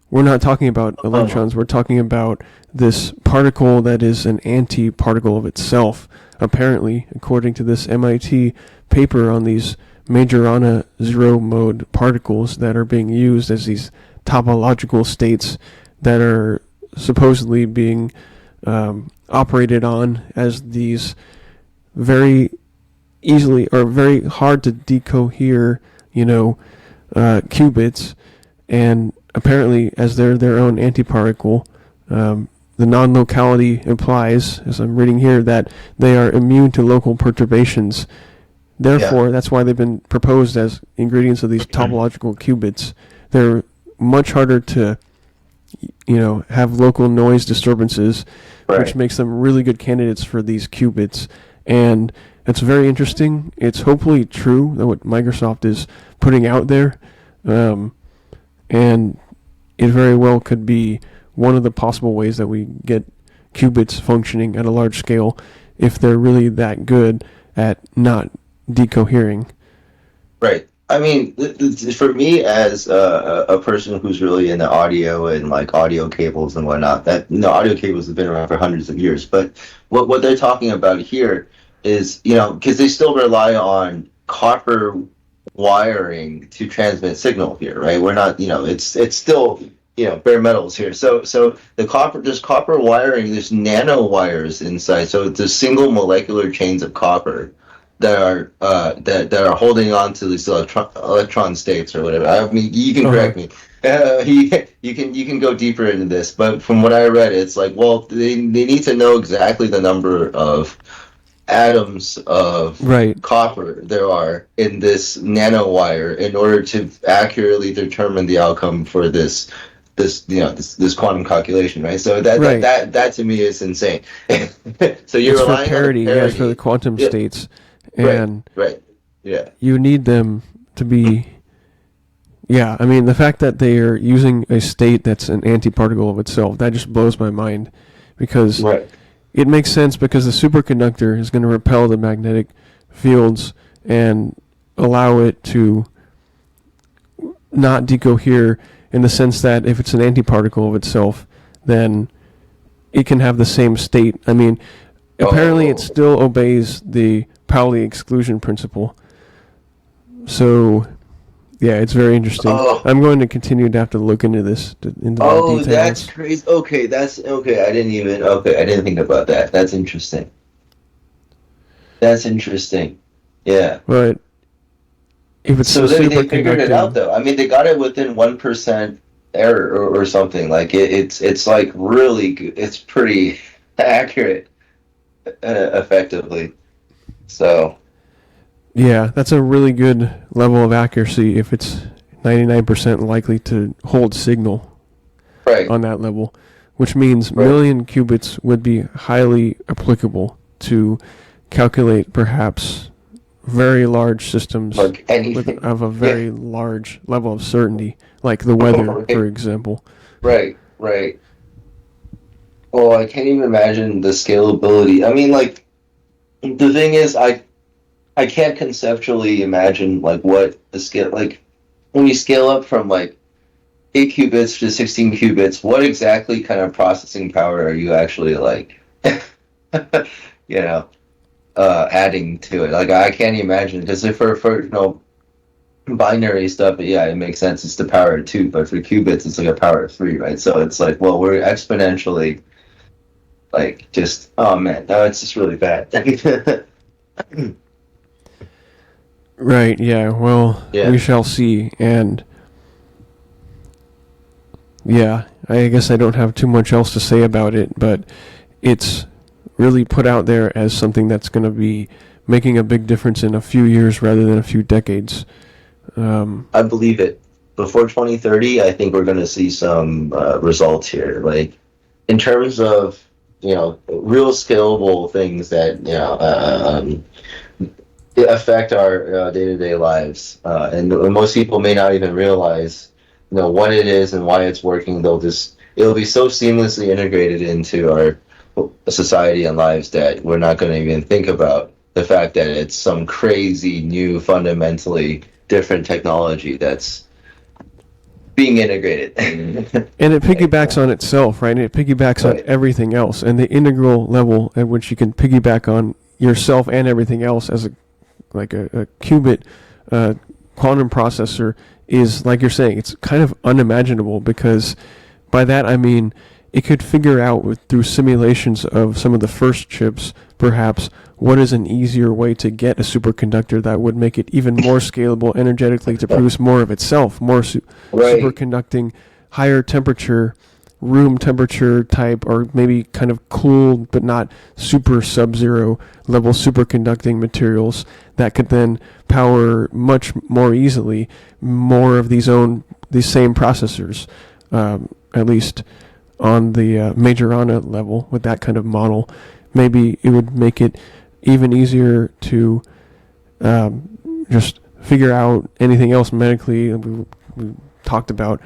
Speaker 1: we're not talking about electrons. We're talking about this particle that is an anti-particle of itself, apparently, according to this MIT paper on these Majorana zero-mode particles that are being used as these topological states that are supposedly being operated on as these very easily or very hard to decohere, qubits, and apparently as they're their own antiparticle, the non-locality implies, as I'm reading here, that they are immune to local perturbations. Therefore, that's why they've been proposed as ingredients of these topological qubits. They're much harder to, have local noise disturbances, which makes them really good candidates for these qubits. And it's very interesting. It's hopefully true that what Microsoft is putting out there. And it very well could be one of the possible ways that we get qubits functioning at a large scale if they're really that good at not decohering.
Speaker 2: Right. I mean, for me as a person who's really into audio and like audio cables and whatnot, that audio cables have been around for hundreds of years. But what they're talking about here is, because they still rely on copper wiring to transmit signal here, right? We're not, it's still, bare metals here. So there's copper wiring, there's nano wires inside. So it's a single molecular chains of copper that are holding on to these electron states or whatever. I mean, you can correct me. You can go deeper into this, but from what I read, it's like, well, they need to know exactly the number of atoms of copper there are in this nanowire in order to accurately determine the outcome for this quantum calculation, right? So that to me is insane. So you're relying
Speaker 1: for parity,
Speaker 2: on parity
Speaker 1: for the quantum states, and
Speaker 2: yeah,
Speaker 1: you need them to be. Yeah, I mean, the fact that they are using a state that's an antiparticle of itself, that just blows my mind, because it makes sense, because the superconductor is going to repel the magnetic fields and allow it to not decohere, in the sense that if it's an antiparticle of itself, then it can have the same state. I mean, apparently it still obeys the Pauli exclusion principle. So, yeah, it's very interesting. I'm going to continue to have to look into this, into more details.
Speaker 2: That's crazy. Okay, I didn't think about that. That's interesting. Yeah.
Speaker 1: But if it's
Speaker 2: so they figured it out, though. I mean, they got it within 1% error or something. Like it's like really good. It's pretty accurate, effectively. So.
Speaker 1: Yeah, that's a really good level of accuracy if it's 99% likely to hold signal on that level, which means million qubits would be highly applicable to calculate perhaps very large systems of a very large level of certainty, like the weather, for example.
Speaker 2: Right. Oh, I can't even imagine the scalability. I mean, like, the thing is, I can't conceptually imagine, like, what the scale, like, when you scale up from, like, 8 qubits to 16 qubits, what exactly kind of processing power are you actually, like, adding to it? Like, I can't imagine, because if for binary stuff, it makes sense, it's the power of 2, but for qubits, it's like a power of 3, right? So it's like, well, we're exponentially, like, just, oh, man, no, it's just really bad.
Speaker 1: Right, yeah, well, we shall see, and yeah, I guess I don't have too much else to say about it, but it's really put out there as something that's going to be making a big difference in a few years rather than a few decades.
Speaker 2: I believe it. Before 2030, I think we're going to see some results here, like, in terms of, real scalable things that, affect our day-to-day lives, and most people may not even realize, what it is and why it's working. It'll be so seamlessly integrated into our society and lives that we're not going to even think about the fact that it's some crazy new, fundamentally different technology that's being integrated.
Speaker 1: And it piggybacks on itself, right? And it piggybacks on everything else, and the integral level at which you can piggyback on yourself and everything else as a qubit quantum processor is, like you're saying, it's kind of unimaginable, because by that I mean it could figure out through simulations of some of the first chips, perhaps, what is an easier way to get a superconductor that would make it even more scalable energetically to produce more of itself, more superconducting, higher temperature, room temperature type, or maybe kind of cooled but not super sub-zero level superconducting materials that could then power much more easily more of these same processors, at least on the Majorana level with that kind of model. Maybe it would make it even easier to just figure out anything else medically. We talked about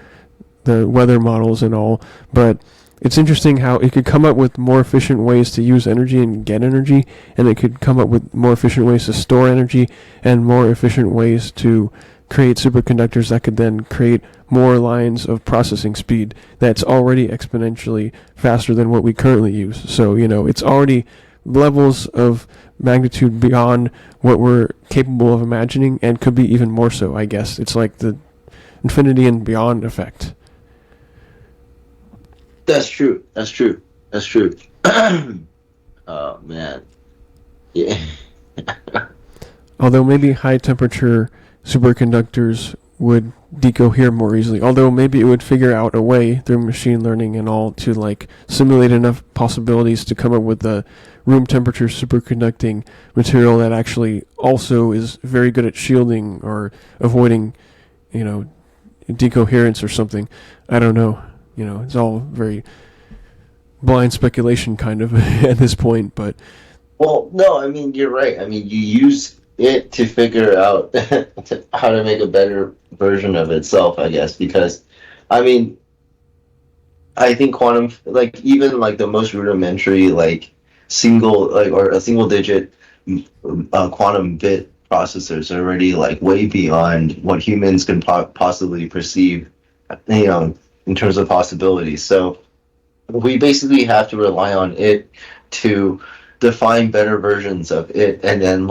Speaker 1: the weather models and all, but it's interesting how it could come up with more efficient ways to use energy and get energy, and it could come up with more efficient ways to store energy and more efficient ways to create superconductors that could then create more lines of processing speed that's already exponentially faster than what we currently use. So, it's already levels of magnitude beyond what we're capable of imagining, and could be even more so, I guess. It's like the infinity and beyond effect.
Speaker 2: That's true. Oh, man. Yeah.
Speaker 1: Although maybe high temperature superconductors would decohere more easily. Although maybe it would figure out a way through machine learning and all to simulate enough possibilities to come up with a room temperature superconducting material that actually also is very good at shielding or avoiding, decoherence or something. I don't know. It's all very blind speculation kind of at this point, but...
Speaker 2: Well, no, I mean, you're right. I mean, you use it to figure out how to make a better version of itself, I guess, because, I mean, I think quantum, even the most rudimentary, or a single digit quantum bit processors are already, way beyond what humans can possibly perceive, in terms of possibilities. So we basically have to rely on it to define better versions of it, and then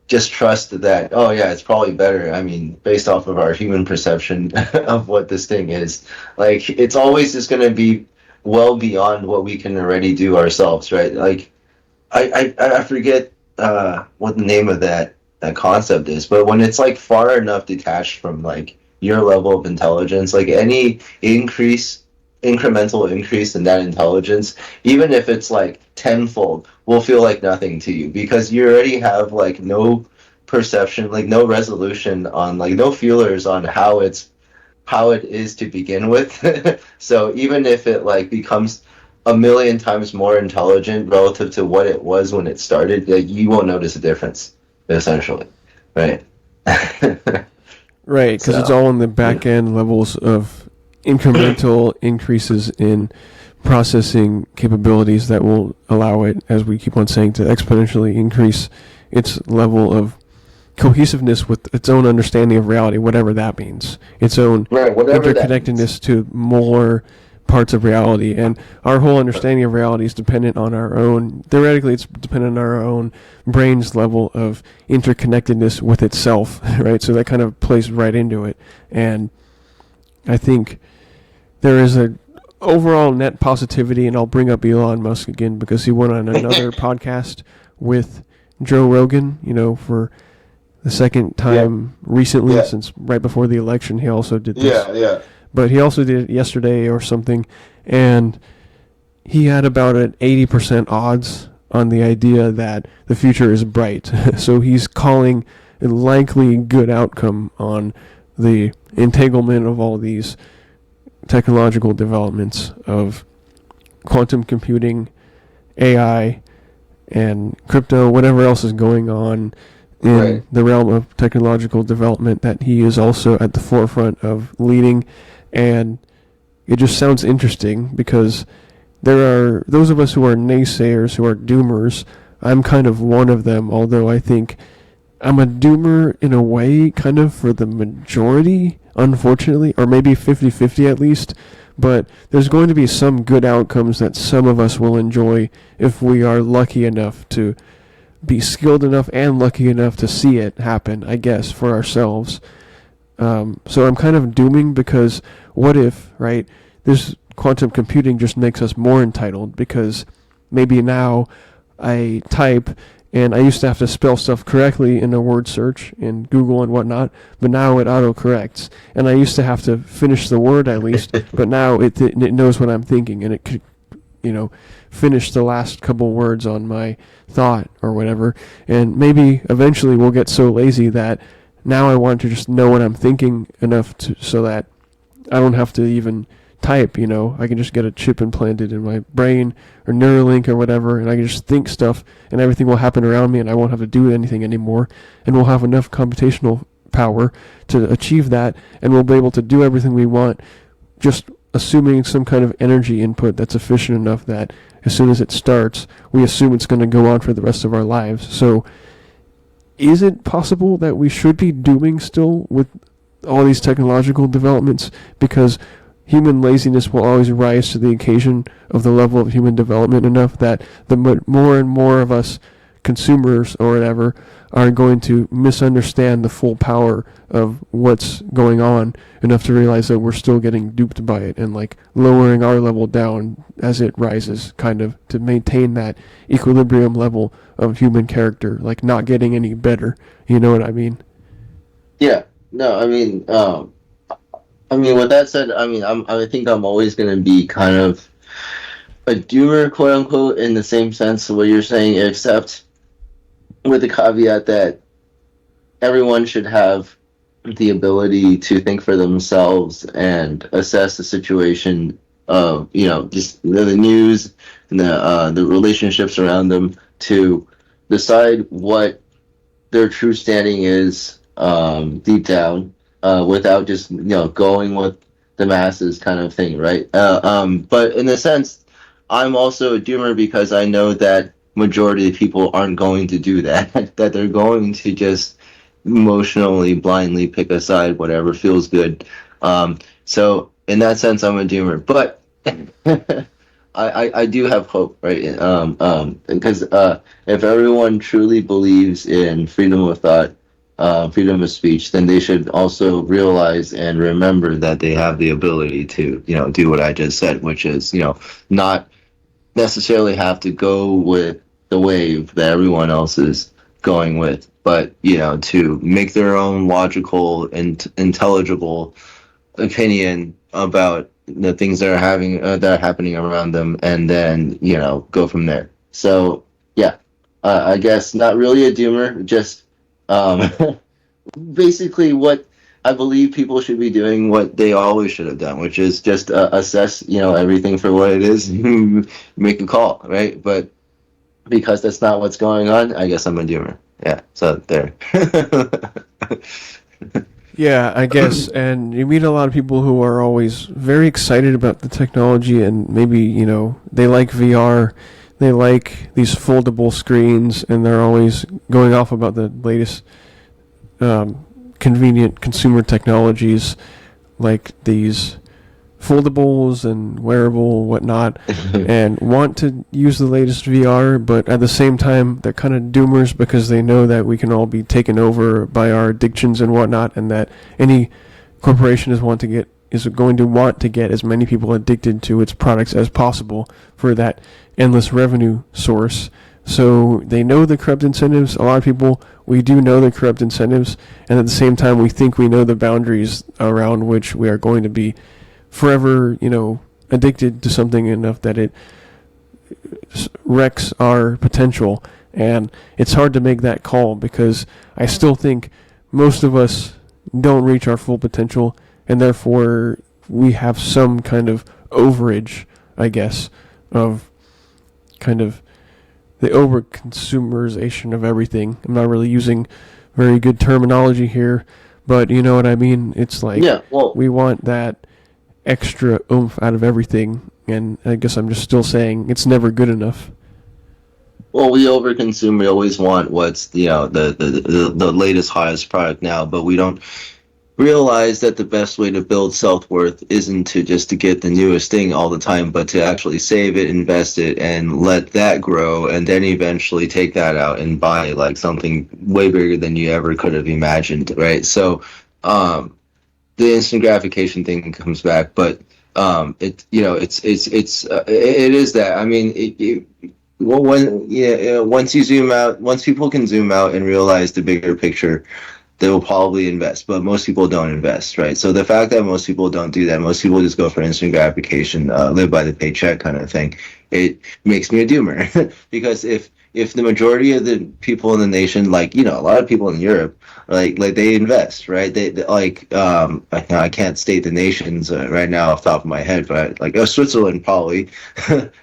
Speaker 2: just trust that, oh yeah, it's probably better. I mean, based off of our human perception of what this thing is, it's always just going to be well beyond what we can already do ourselves, right? I forget what the name of that concept is, but when it's far enough detached from your level of intelligence, any incremental increase in that intelligence, even if it's tenfold, will feel like nothing to you, because you already have no perception, no resolution on no feelers on how it is to begin with. So even if it becomes a million times more intelligent relative to what it was when it started, you won't notice a difference, essentially, right?
Speaker 1: Right, because it's all in the back end levels of incremental increases in processing capabilities that will allow it, as we keep on saying, to exponentially increase its level of cohesiveness with its own understanding of reality, whatever that means. Its own interconnectedness to more parts of reality. And our whole understanding of reality is dependent on our own, theoretically it's dependent on our own brain's level of interconnectedness with itself, right? So that kind of plays right into it. And I think there is a overall net positivity, and I'll bring up Elon Musk again because he went on another podcast with Joe Rogan, for the second time recently, since right before the election he also did this. But he also did it yesterday or something, and he had about an 80% odds on the idea that the future is bright. So he's calling a likely good outcome on the entanglement of all these technological developments of quantum computing, AI, and crypto, whatever else is going on in the realm of technological development that he is also at the forefront of leading. And it just sounds interesting because there are those of us who are naysayers, who are doomers. I'm kind of one of them, although I think I'm a doomer in a way, kind of for the majority, unfortunately, or maybe 50-50 at least. But there's going to be some good outcomes that some of us will enjoy if we are lucky enough to be skilled enough and lucky enough to see it happen, I guess, for ourselves. So I'm kind of dooming because what if, right, there's quantum computing just makes us more entitled, because maybe now I type and I used to have to spell stuff correctly in a word search in Google and whatnot, but now it autocorrects. And I used to have to finish the word at least, but now it knows what I'm thinking, and it could, finish the last couple words on my thought or whatever. And maybe eventually we'll get so lazy that now I want to just know what I'm thinking enough so that I don't have to even type, I can just get a chip implanted in my brain or Neuralink or whatever, and I can just think stuff and everything will happen around me and I won't have to do anything anymore, and we'll have enough computational power to achieve that, and we'll be able to do everything we want, just assuming some kind of energy input that's efficient enough that as soon as it starts, we assume it's going to go on for the rest of our lives. So is it possible that we should be dooming still with all these technological developments, because human laziness will always rise to the occasion of the level of human development enough that the more and more of us consumers or whatever are going to misunderstand the full power of what's going on enough to realize that we're still getting duped by it, and like lowering our level down as it rises, kind of to maintain that equilibrium level of human character, like not getting any better. You know what I mean?
Speaker 2: Yeah. No, with that said, I think I'm always going to be kind of a doomer, quote unquote, in the same sense of what you're saying, except with the caveat that everyone should have the ability to think for themselves and assess the situation of, just the news and the relationships around them, to decide what their true standing is deep down, without just going with the masses kind of thing, right? But in a sense, I'm also a doomer because I know that majority of people aren't going to do that. That they're going to just emotionally, blindly pick a side, whatever feels good. So in that sense, I'm a doomer. But I do have hope, right? Because if everyone truly believes in freedom of thought, freedom of speech, then they should also realize and remember that they have the ability to, do what I just said, which is, not necessarily have to go with the wave that everyone else is going with, but, to make their own logical and intelligible opinion about the things that are happening around them, and then go from there. So yeah, I guess not really a doomer, just basically what I believe people should be doing, what they always should have done, which is just assess everything for what it is, make a call, right? But because that's not what's going on, I guess I'm a doomer. Yeah, so there.
Speaker 1: Yeah, I guess. And you meet a lot of people who are always very excited about the technology, and maybe, they like VR, they like these foldable screens, and they're always going off about the latest convenient consumer technologies, like these foldables and wearable whatnot, and want to use the latest VR, but at the same time they're kind of doomers because they know that we can all be taken over by our addictions and whatnot, and that any corporation is going to want to get as many people addicted to its products as possible for that endless revenue source. So they know the corrupt incentives. A lot of people, we do know the corrupt incentives, and at the same time we think we know the boundaries around which we are going to be forever, addicted to something enough that it wrecks our potential. And it's hard to make that call, because I still think most of us don't reach our full potential, and therefore we have some kind of overage, I guess, of kind of the over-consumerization of everything. I'm not really using very good terminology here, but you know what I mean? It's like, we want that extra oomph out of everything, and I guess I'm just still saying it's never good enough.
Speaker 2: Well, we overconsume. We always want what's the latest, hottest product now, but we don't realize that the best way to build self-worth isn't to get the newest thing all the time, but to actually save it, invest it, and let that grow, and then eventually take that out and buy like something way bigger than you ever could have imagined, right? So the instant gratification thing comes back, but it it is that. I mean, well, once you zoom out, once people can zoom out and realize the bigger picture, they will probably invest, but most people don't invest, right? So the fact that most people don't do that, most people just go for instant gratification, live by the paycheck kind of thing, it makes me a doomer. Because if the majority of the people in the nation, like, a lot of people in Europe, like they invest, right? They like, I can't state the nations right now off the top of my head, but like, Switzerland probably,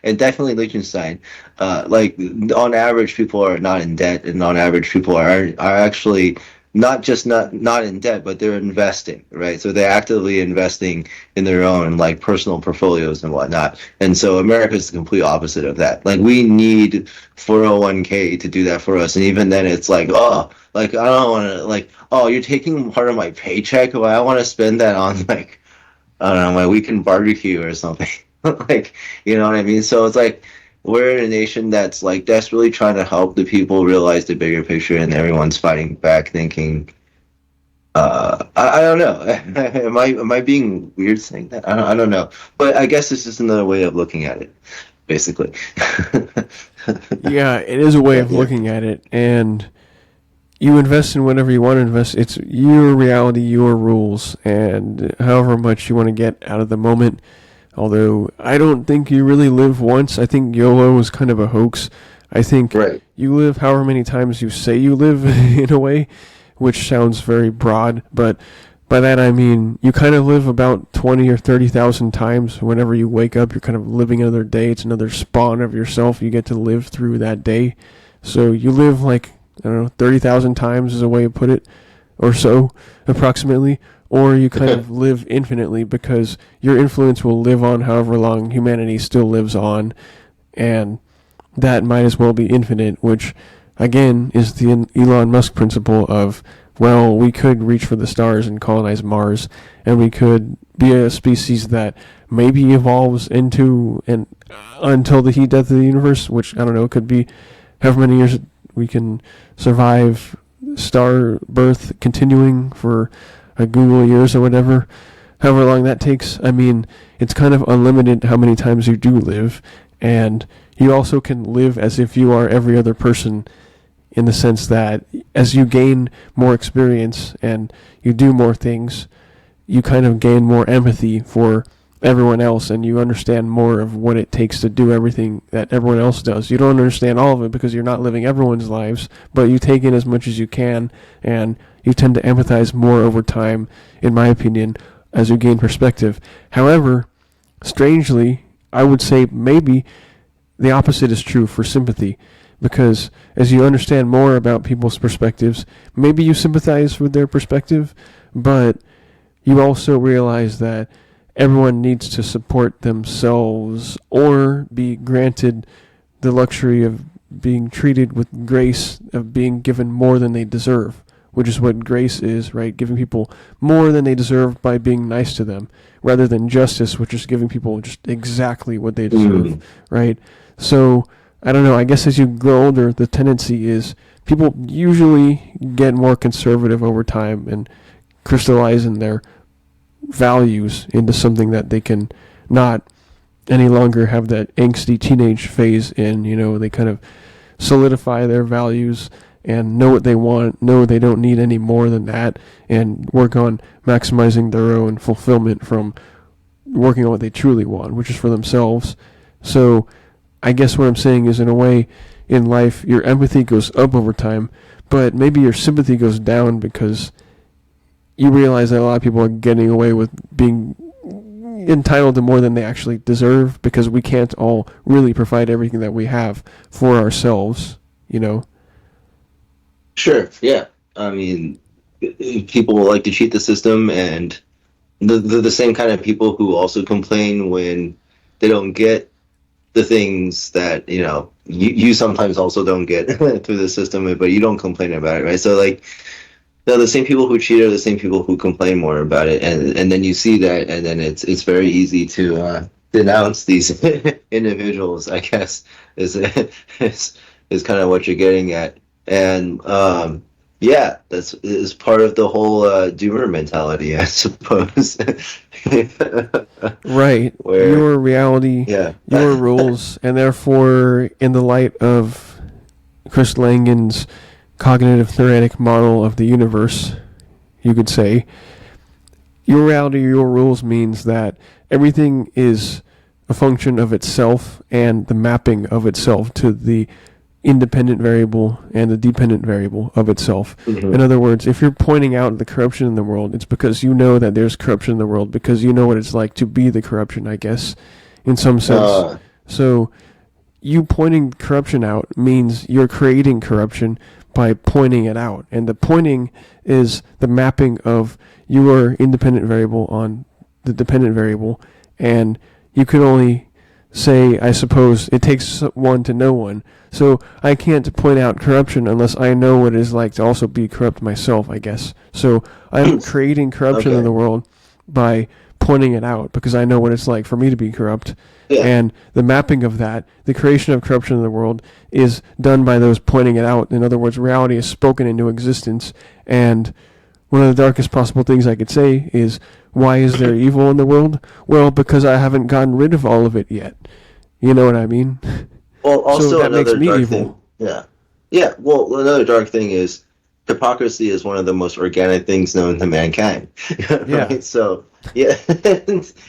Speaker 2: and definitely Liechtenstein. Like, on average, people are not in debt, and on average, people are actually not just not in debt, but they're investing, right? So they're actively investing in their own, like, personal portfolios and whatnot. And so America is the complete opposite of that. Like, we need 401k to do that for us, and even then, it's like, oh, like, I don't want to, like, oh, you're taking part of my paycheck. Well, I want to spend that on, like, I don't know, my weekend barbecue or something. Like, you know what I mean? So it's like, we're in a nation that's, like, desperately trying to help the people realize the bigger picture, and everyone's fighting back, thinking, I don't know. Am I being weird saying that? I don't know. But I guess it's just another way of looking at it, basically.
Speaker 1: Yeah, it is a way
Speaker 2: Yeah,
Speaker 1: of
Speaker 2: yeah.
Speaker 1: looking at it, and you invest in whatever you want to invest. It's your reality, your rules, and however much you want to get out of the moment. Although I don't think you really live once. I think YOLO is kind of a hoax. I think
Speaker 2: Right.
Speaker 1: you live however many times you say you live in a way, which sounds very broad, but by that I mean you kind of live about 20 or 30,000 times. Whenever you wake up, you're kind of living another day. It's another spawn of yourself you get to live through that day. So you live like, I don't know, 30,000 times is a way to put it, or so, approximately. Or you kind of live infinitely because your influence will live on however long humanity still lives on, and that might as well be infinite, which, again, is the Elon Musk principle of, well, we could reach for the stars and colonize Mars, and we could be a species that maybe evolves into and until the heat death of the universe, which, I don't know, could be however many years we can survive star birth continuing for a Google years or whatever, however long that takes. I mean, it's kind of unlimited how many times you do live, and you also can live as if you are every other person, in the sense that as you gain more experience and you do more things, you kind of gain more empathy for everyone else, and you understand more of what it takes to do everything that everyone else does. You don't understand all of it because you're not living everyone's lives, but you take in as much as you can, and you tend to empathize more over time, in my opinion, as you gain perspective. However, strangely, I would say maybe the opposite is true for sympathy, because as you understand more about people's perspectives, maybe you sympathize with their perspective, but you also realize that everyone needs to support themselves or be granted the luxury of being treated with grace, of being given more than they deserve, which is what grace is, right? Giving people more than they deserve by being nice to them, rather than justice, which is giving people just exactly what they deserve,
Speaker 2: Mm.
Speaker 1: right? So, I don't know, I guess as you grow older, the tendency is people usually get more conservative over time and crystallize in their values into something that they can not any longer have that angsty teenage phase in. They kind of solidify their values and know what they want, know they don't need any more than that, and work on maximizing their own fulfillment from working on what they truly want, which is for themselves. So I guess what I'm saying is, in a way, in life, your empathy goes up over time, but maybe your sympathy goes down because you realize that a lot of people are getting away with being entitled to more than they actually deserve, because we can't all really provide everything that we have for ourselves.
Speaker 2: Sure. Yeah. I mean, people like to cheat the system, and the same kind of people who also complain when they don't get the things that you sometimes also don't get through the system, but you don't complain about it, right? So, like, the same people who cheat are the same people who complain more about it, and then you see that, and then it's very easy to denounce these individuals, I guess, is is is kind of what you're getting at. And Yeah, that's is part of the whole doomer mentality, I suppose.
Speaker 1: Right.
Speaker 2: Where,
Speaker 1: Your reality,
Speaker 2: yeah,
Speaker 1: your rules, and therefore, in the light of Chris Langan's cognitive theoretic model of the universe, you could say, your reality, your rules means that everything is a function of itself and the mapping of itself to the independent variable and the dependent variable of itself.
Speaker 2: hmm
Speaker 1: In other words, if you're pointing out the corruption in the world, it's because you know that there's corruption in the world, because you know what it's like to be the corruption, I guess, in some sense.
Speaker 2: uh,
Speaker 1: So you pointing corruption out means you're creating corruption by pointing it out. And the pointing is the mapping of your independent variable on the dependent variable. And you can only say, I suppose, it takes one to know one. So I can't point out corruption unless I know what it is like to also be corrupt myself, I guess. So I'm creating corruption in
Speaker 2: okay,
Speaker 1: the world by pointing it out because I know what it's like for me to be corrupt.
Speaker 2: yeah,
Speaker 1: And the mapping of that, the creation of corruption in the world, is done by those pointing it out. In other words, reality is spoken into existence. And one of the darkest possible things I could say is, why is there evil in the world? Well, because I haven't gotten rid of all of it yet. You know what I mean?
Speaker 2: well,
Speaker 1: So
Speaker 2: also
Speaker 1: that makes
Speaker 2: another
Speaker 1: me
Speaker 2: dark thing.
Speaker 1: evil.
Speaker 2: Yeah. Yeah. Well, another dark thing is hypocrisy is one of the most organic things known to mankind.
Speaker 1: Yeah.
Speaker 2: Right? So, yeah,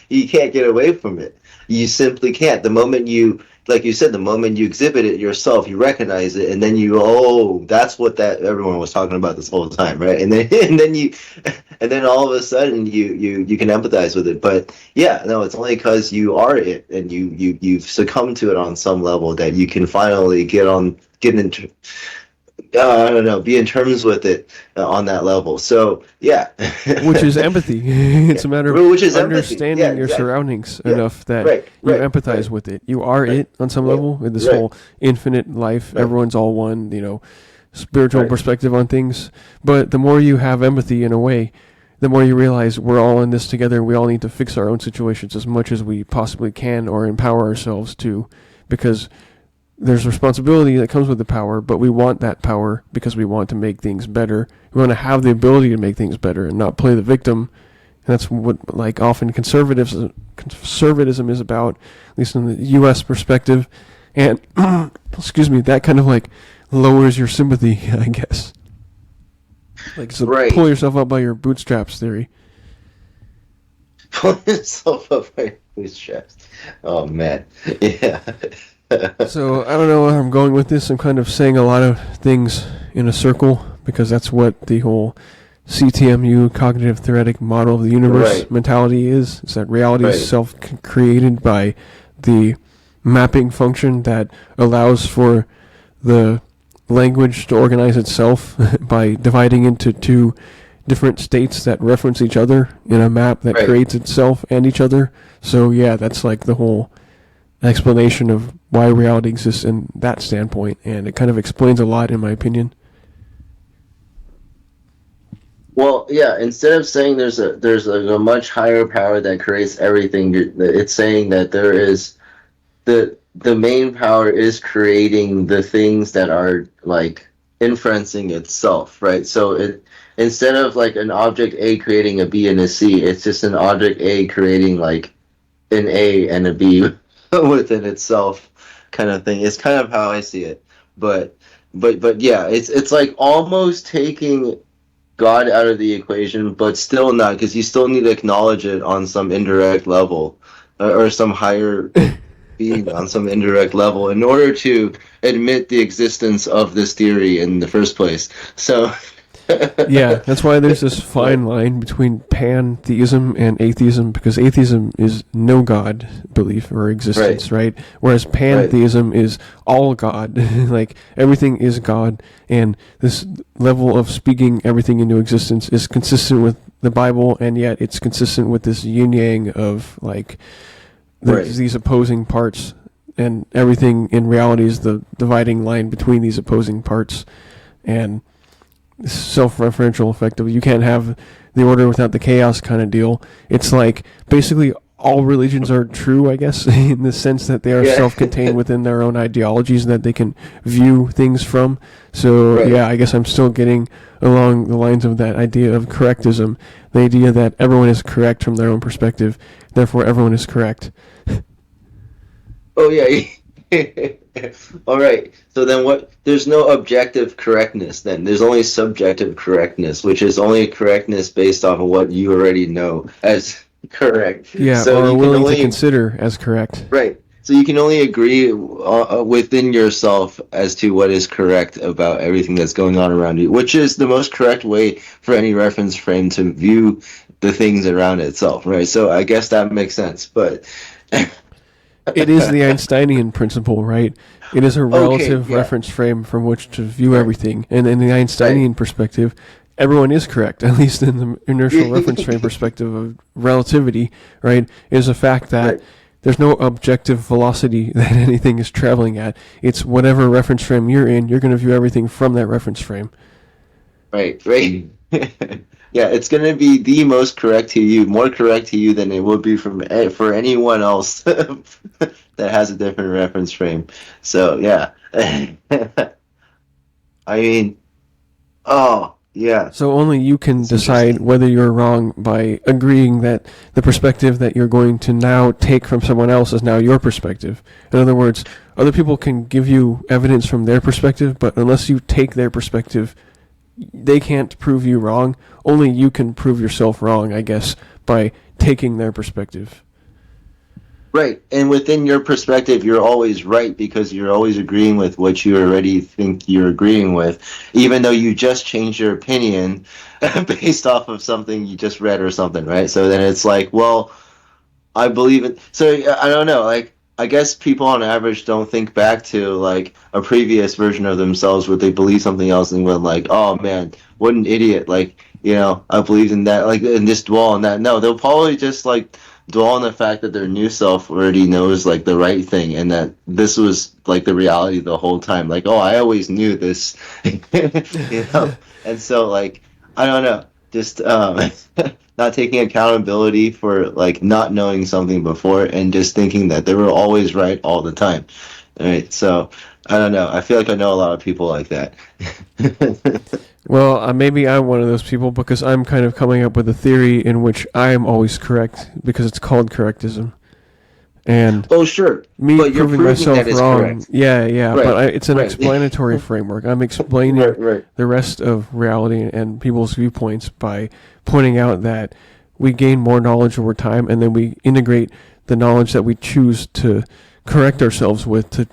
Speaker 2: you can't get away from it. You simply can't. The moment you, like you said, the moment you exhibit it yourself, you recognize it, and then you, oh, that's what that everyone was talking about this whole time, right? And then, and then all of a sudden you can empathize with it. But yeah, no, it's only because you are it, and you've succumbed to it on some level that you can finally get into I don't know, be in terms with it on that level. So yeah,
Speaker 1: Which is empathy. It's a matter of
Speaker 2: which is empathy. Yeah,
Speaker 1: understanding your
Speaker 2: exactly.
Speaker 1: surroundings
Speaker 2: Yeah,
Speaker 1: enough that
Speaker 2: right,
Speaker 1: you
Speaker 2: right,
Speaker 1: empathize
Speaker 2: right,
Speaker 1: with it. You are
Speaker 2: right,
Speaker 1: it on some
Speaker 2: right,
Speaker 1: level in this
Speaker 2: right,
Speaker 1: whole infinite life.
Speaker 2: right,
Speaker 1: Everyone's all one, spiritual
Speaker 2: right,
Speaker 1: perspective on things. But the more you have empathy in a way, the more you realize we're all in this together. We all need to fix our own situations as much as we possibly can or empower ourselves to, because there's responsibility that comes with the power, but we want that power because we want to make things better. We want to have the ability to make things better and not play the victim. And that's what, like, often conservatism is about, at least in the U.S. perspective. And, excuse me, that kind of, like, lowers your sympathy, I guess. Like, so
Speaker 2: right.
Speaker 1: pull yourself up by your bootstraps theory.
Speaker 2: Pull yourself up by your bootstraps. Oh man, yeah.
Speaker 1: So I don't know where I'm going with this. I'm kind of saying a lot of things in a circle because that's what the whole CTMU, cognitive theoretic model of the universe
Speaker 2: Right,
Speaker 1: mentality is. Is that reality is
Speaker 2: right,
Speaker 1: self-created by the mapping function that allows for the language to organize itself by dividing into two different states that reference each other in a map that
Speaker 2: right.
Speaker 1: creates itself and each other. So yeah, that's like the whole explanation of why reality exists in that standpoint, and it kind of explains a lot in my opinion.
Speaker 2: Well, yeah. Instead of saying there's a much higher power that creates everything, it's saying that there is the main power is creating the things that are like inferencing itself, right? So it instead of like an object A creating a B and a C, it's just an object A creating like an A and a B within itself, kind of thing. It's kind of how I see it. But but yeah, it's like almost taking God out of the equation, but still not, because you still need to acknowledge it on some indirect level, or some higher being on some indirect level in order to admit the existence of this theory in the first place. So,
Speaker 1: Yeah, that's why there's this
Speaker 2: right,
Speaker 1: fine line between pantheism and atheism, because atheism is no God belief or
Speaker 2: right,
Speaker 1: existence, right? Whereas
Speaker 2: right,
Speaker 1: pantheism is all God. Like, everything is God, and this level of speaking everything into existence is consistent with the Bible, and yet it's consistent with this yin-yang of, like,
Speaker 2: right,
Speaker 1: these opposing parts, and everything in reality is the dividing line between these opposing parts. And self-referential effect of you can't have the order without the chaos kind of deal. It's like basically all religions are true, I guess, in the sense that they are
Speaker 2: Yeah.
Speaker 1: self-contained within their own ideologies that they can view things from. So,
Speaker 2: Right.
Speaker 1: yeah, I guess I'm still getting along the lines of that idea of correctism, the idea that everyone is correct from their own perspective, therefore everyone is correct.
Speaker 2: Oh yeah. All right. So then what? There's no objective correctness then. There's only subjective correctness, which is only correctness based off of what you already know as correct.
Speaker 1: Yeah,
Speaker 2: So
Speaker 1: or are
Speaker 2: you can
Speaker 1: willing to
Speaker 2: only
Speaker 1: consider as correct.
Speaker 2: right. So you can only agree within yourself as to what is correct about everything that's going on around you, which is the most correct way for any reference frame to view the things around itself, right? So I guess that makes sense. But
Speaker 1: It is the Einsteinian principle, right? It is a
Speaker 2: okay,
Speaker 1: relative
Speaker 2: yeah,
Speaker 1: reference frame from which to view
Speaker 2: right,
Speaker 1: everything. And in the
Speaker 2: right.
Speaker 1: Einsteinian perspective, everyone is correct, at least in the inertial reference frame perspective of relativity, right? It is a fact that
Speaker 2: Right.
Speaker 1: there's no objective velocity that anything is traveling at. It's whatever reference frame you're in, you're going to view everything from that reference frame.
Speaker 2: Right, right. Yeah, it's gonna be the most correct to you, more correct to you than it would be for anyone else that has a different reference frame. So yeah, I mean, oh yeah,
Speaker 1: So only you can
Speaker 2: it's
Speaker 1: decide
Speaker 2: interesting.
Speaker 1: whether you're wrong by agreeing that the perspective that you're going to now take from someone else is now your perspective. In other words, other people can give you evidence from their perspective, but unless you take their perspective, they can't prove you wrong. Only you can prove yourself wrong, I guess, by taking their perspective.
Speaker 2: Right, and within your perspective, you're always right because you're always agreeing with what you already think you're agreeing with, even though you just changed your opinion based off of something you just read or something, right? So then it's like, well, I believe it. So I don't know. Like, I guess people on average don't think back to like a previous version of themselves where they believe something else and went like, "Oh man, what an idiot!" Like, I believed in that. Like, and just dwell on that. No, they'll probably just like dwell on the fact that their new self already knows like the right thing and that this was like the reality the whole time. Like, oh, I always knew this, And so like, I don't know, just not taking accountability for like not knowing something before and just thinking that they were always right all the time. All right, so I don't know. I feel like I know a lot of people like that.
Speaker 1: Well, maybe I'm one of those people because I'm kind of coming up with a theory in which I am always correct because it's called correctism. And
Speaker 2: Oh, sure,
Speaker 1: me
Speaker 2: but you're
Speaker 1: proving
Speaker 2: proving that
Speaker 1: myself
Speaker 2: is
Speaker 1: wrong,
Speaker 2: correct.
Speaker 1: yeah, but
Speaker 2: Right,
Speaker 1: it's an
Speaker 2: right,
Speaker 1: explanatory framework. I'm explaining
Speaker 2: right, right,
Speaker 1: the rest of reality and people's viewpoints by pointing out that we gain more knowledge over time and then we integrate the knowledge that we choose to correct ourselves with to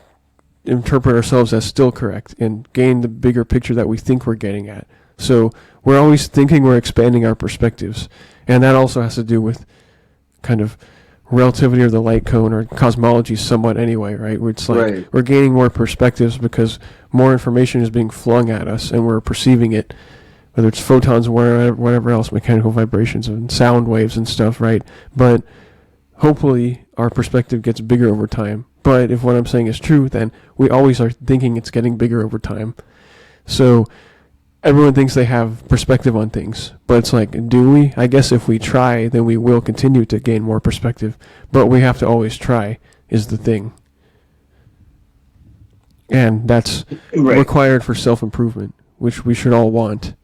Speaker 1: interpret ourselves as still correct and gain the bigger picture that we think we're getting at. So we're always thinking we're expanding our perspectives. And that also has to do with kind of relativity or the light cone or cosmology somewhat anyway, right? Where it's like
Speaker 2: right.
Speaker 1: we're gaining more perspectives because more information is being flung at us and we're perceiving it, whether it's photons or whatever else, mechanical vibrations and sound waves and stuff, right? But hopefully our perspective gets bigger over time. But if what I'm saying is true, then we always are thinking it's getting bigger over time. So everyone thinks they have perspective on things, but it's like, do we? I guess if we try, then we will continue to gain more perspective. But we have to always try, is the thing. And that's
Speaker 2: Right,
Speaker 1: required for self-improvement, which we should all want.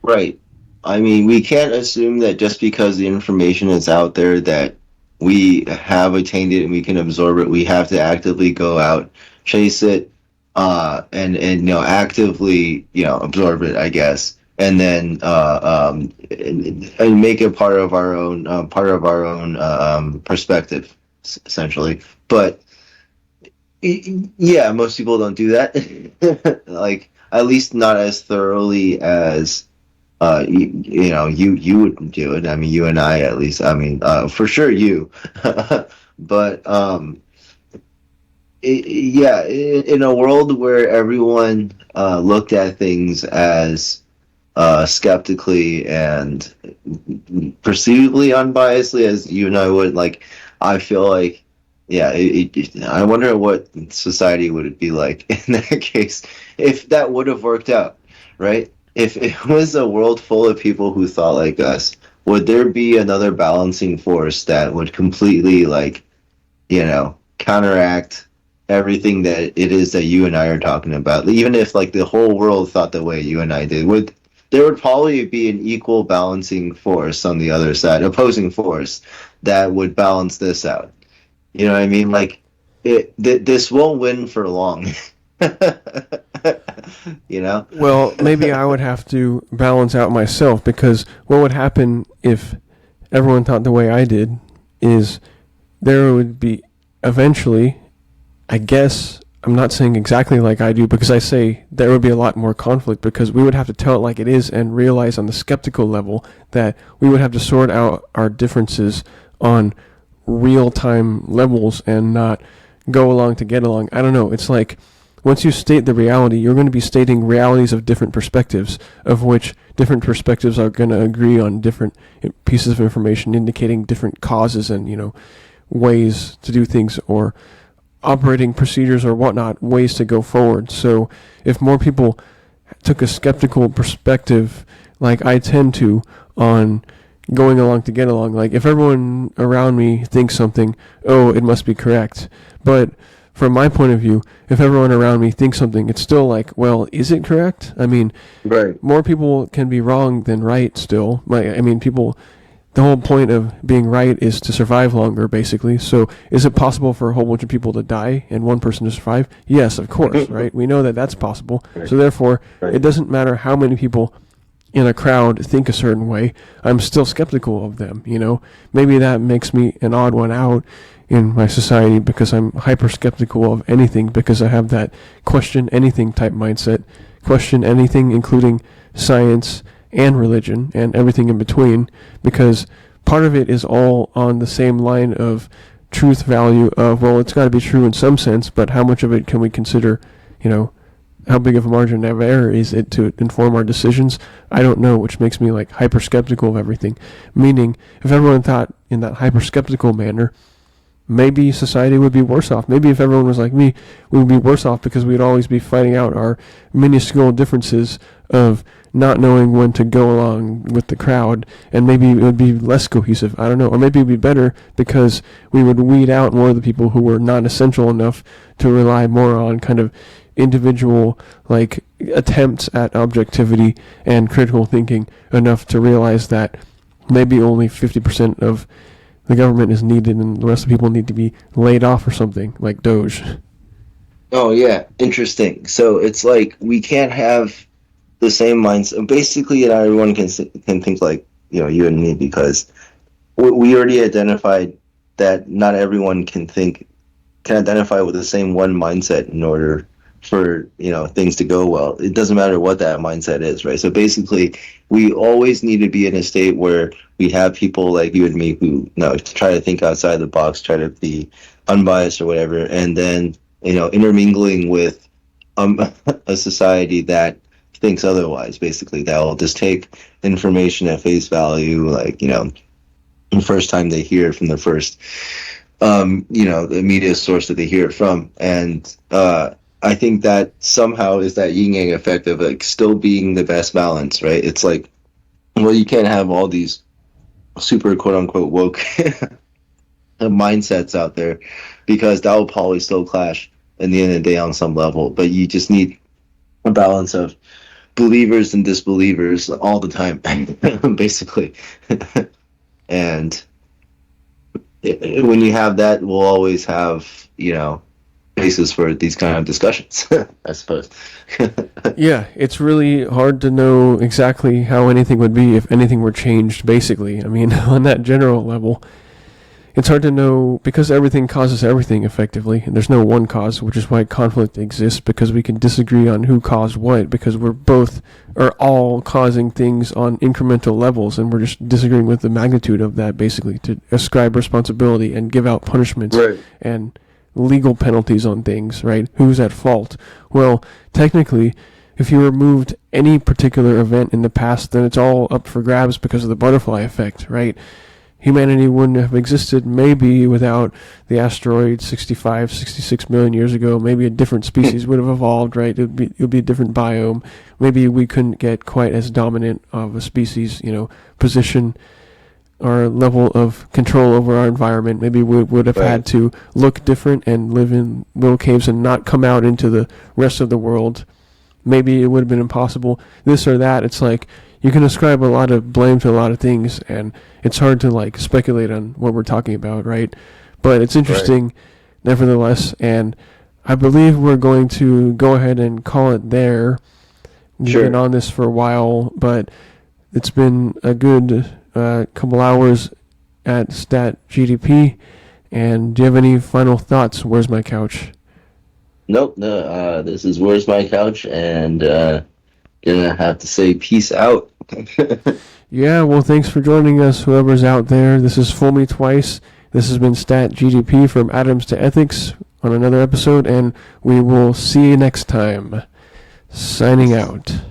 Speaker 2: right. I mean, we can't assume that just because the information is out there that we have attained it and we can absorb it. We have to actively go out, chase it, and actively absorb it, I guess, and then and make it part of our own perspective, essentially. But yeah, most people don't do that. Like at least not as thoroughly as you wouldn't do it. I mean, you and I at least. I mean, for sure you. But yeah, in a world where everyone looked at things as skeptically and perceivably unbiasedly as you and I would, like, I feel like, yeah, I wonder what society would it be like in that case if that would have worked out, right? If it was a world full of people who thought like us, would there be another balancing force that would completely, like, counteract everything that it is that you and I are talking about? Even if, like, the whole world thought the way you and I did, there would probably be an equal balancing force on the other side, opposing force, that would balance this out. You know what I mean? Like, this won't win for long.
Speaker 1: Well, maybe I would have to balance out myself, because what would happen if everyone thought the way I did is there would be eventually, I guess, I'm not saying exactly like I do, because I say there would be a lot more conflict, because we would have to tell it like it is and realize on the skeptical level that we would have to sort out our differences on real-time levels and not go along to get along. I don't know. It's like once you state the reality, you're going to be stating realities of different perspectives, of which different perspectives are going to agree on different pieces of information indicating different causes and, ways to do things, or operating procedures or whatnot, ways to go forward. So if more people took a skeptical perspective, like I tend to, on going along to get along, like if everyone around me thinks something, oh, it must be correct. But from my point of view, if everyone around me thinks something, it's still like, well, is it correct? I mean,
Speaker 2: right.
Speaker 1: More people can be wrong than right still. People, the whole point of being right is to survive longer, basically. So is it possible for a whole bunch of people to die and one person to survive? Yes, of course, right? We know that that's possible.
Speaker 2: Right.
Speaker 1: So therefore,
Speaker 2: Right.
Speaker 1: It doesn't matter how many people in a crowd think a certain way. I'm still skeptical of them, Maybe that makes me an odd one out in my society, because I'm hyper skeptical of anything, because I have that question anything type mindset, question anything, including science and religion and everything in between, because part of it is all on the same line of truth value of, well, it's got to be true in some sense, but how much of it can we consider, how big of a margin of error is it to inform our decisions? I don't know, which makes me like hyper skeptical of everything. Meaning, if everyone thought in that hyper skeptical manner, maybe society would be worse off. Maybe if everyone was like me, we would be worse off, because we'd always be fighting out our minuscule differences of not knowing when to go along with the crowd, and maybe it would be less cohesive. I don't know. Or maybe it would be better, because we would weed out more of the people who were not essential enough to rely more on kind of individual like attempts at objectivity and critical thinking, enough to realize that maybe only 50% of the government is needed and the rest of the people need to be laid off or something, like Doge.
Speaker 2: Oh yeah, interesting. So it's like we can't have the same mindset. Basically, everyone can think like you and me, because we already identified that not everyone can identify with the same one mindset in order for things to go well. It doesn't matter what that mindset is, right? So basically, we always need to be in a state where we have people like you and me who try to think outside the box, try to be unbiased or whatever, and then intermingling with a society that thinks otherwise. Basically, that will just take information at face value, like the first time they hear it from the first the media source that they hear it from. And I think that somehow is that yin-yang effect of like still being the best balance, right? It's like, well, you can't have all these super quote-unquote woke mindsets out there, because that will probably still clash in the end of the day on some level. But you just need a balance of believers and disbelievers all the time, basically. And when you have that, we'll always have, basis for these kind of discussions, I suppose.
Speaker 1: Yeah, it's really hard to know exactly how anything would be if anything were changed, basically. I mean, on that general level, it's hard to know, because everything causes everything, effectively, and there's no one cause, which is why conflict exists, because we can disagree on who caused what, because are all causing things on incremental levels, and we're just disagreeing with the magnitude of that, basically, to ascribe responsibility and give out punishments,
Speaker 2: right,
Speaker 1: and legal penalties on things, right? Who's at fault? Well, technically, if you removed any particular event in the past, then it's all up for grabs because of the butterfly effect, right? Humanity wouldn't have existed maybe without the asteroid 65, 66 million years ago. Maybe a different species would have evolved, right? It would be a different biome. Maybe we couldn't get quite as dominant of a species, position our level of control over our environment. Maybe we would have had to look different and live in little caves and not come out into the rest of the world. Maybe it would have been impossible. This or that. It's like you can ascribe a lot of blame to a lot of things, and it's hard to like speculate on what we're talking about, right? But it's interesting, nevertheless, and I believe we're going to go ahead and call it there. We've been on this for a while, but it's been a good couple hours at StatGDP. And do you have any final thoughts? Where's my couch?
Speaker 2: Nope. No. This is Where's My Couch, and gonna have to say peace out.
Speaker 1: Yeah. Well, thanks for joining us, whoever's out there. This is Fool Me Twice. This has been StatGDP from Atoms to Ethics on another episode, and we will see you next time. Signing out.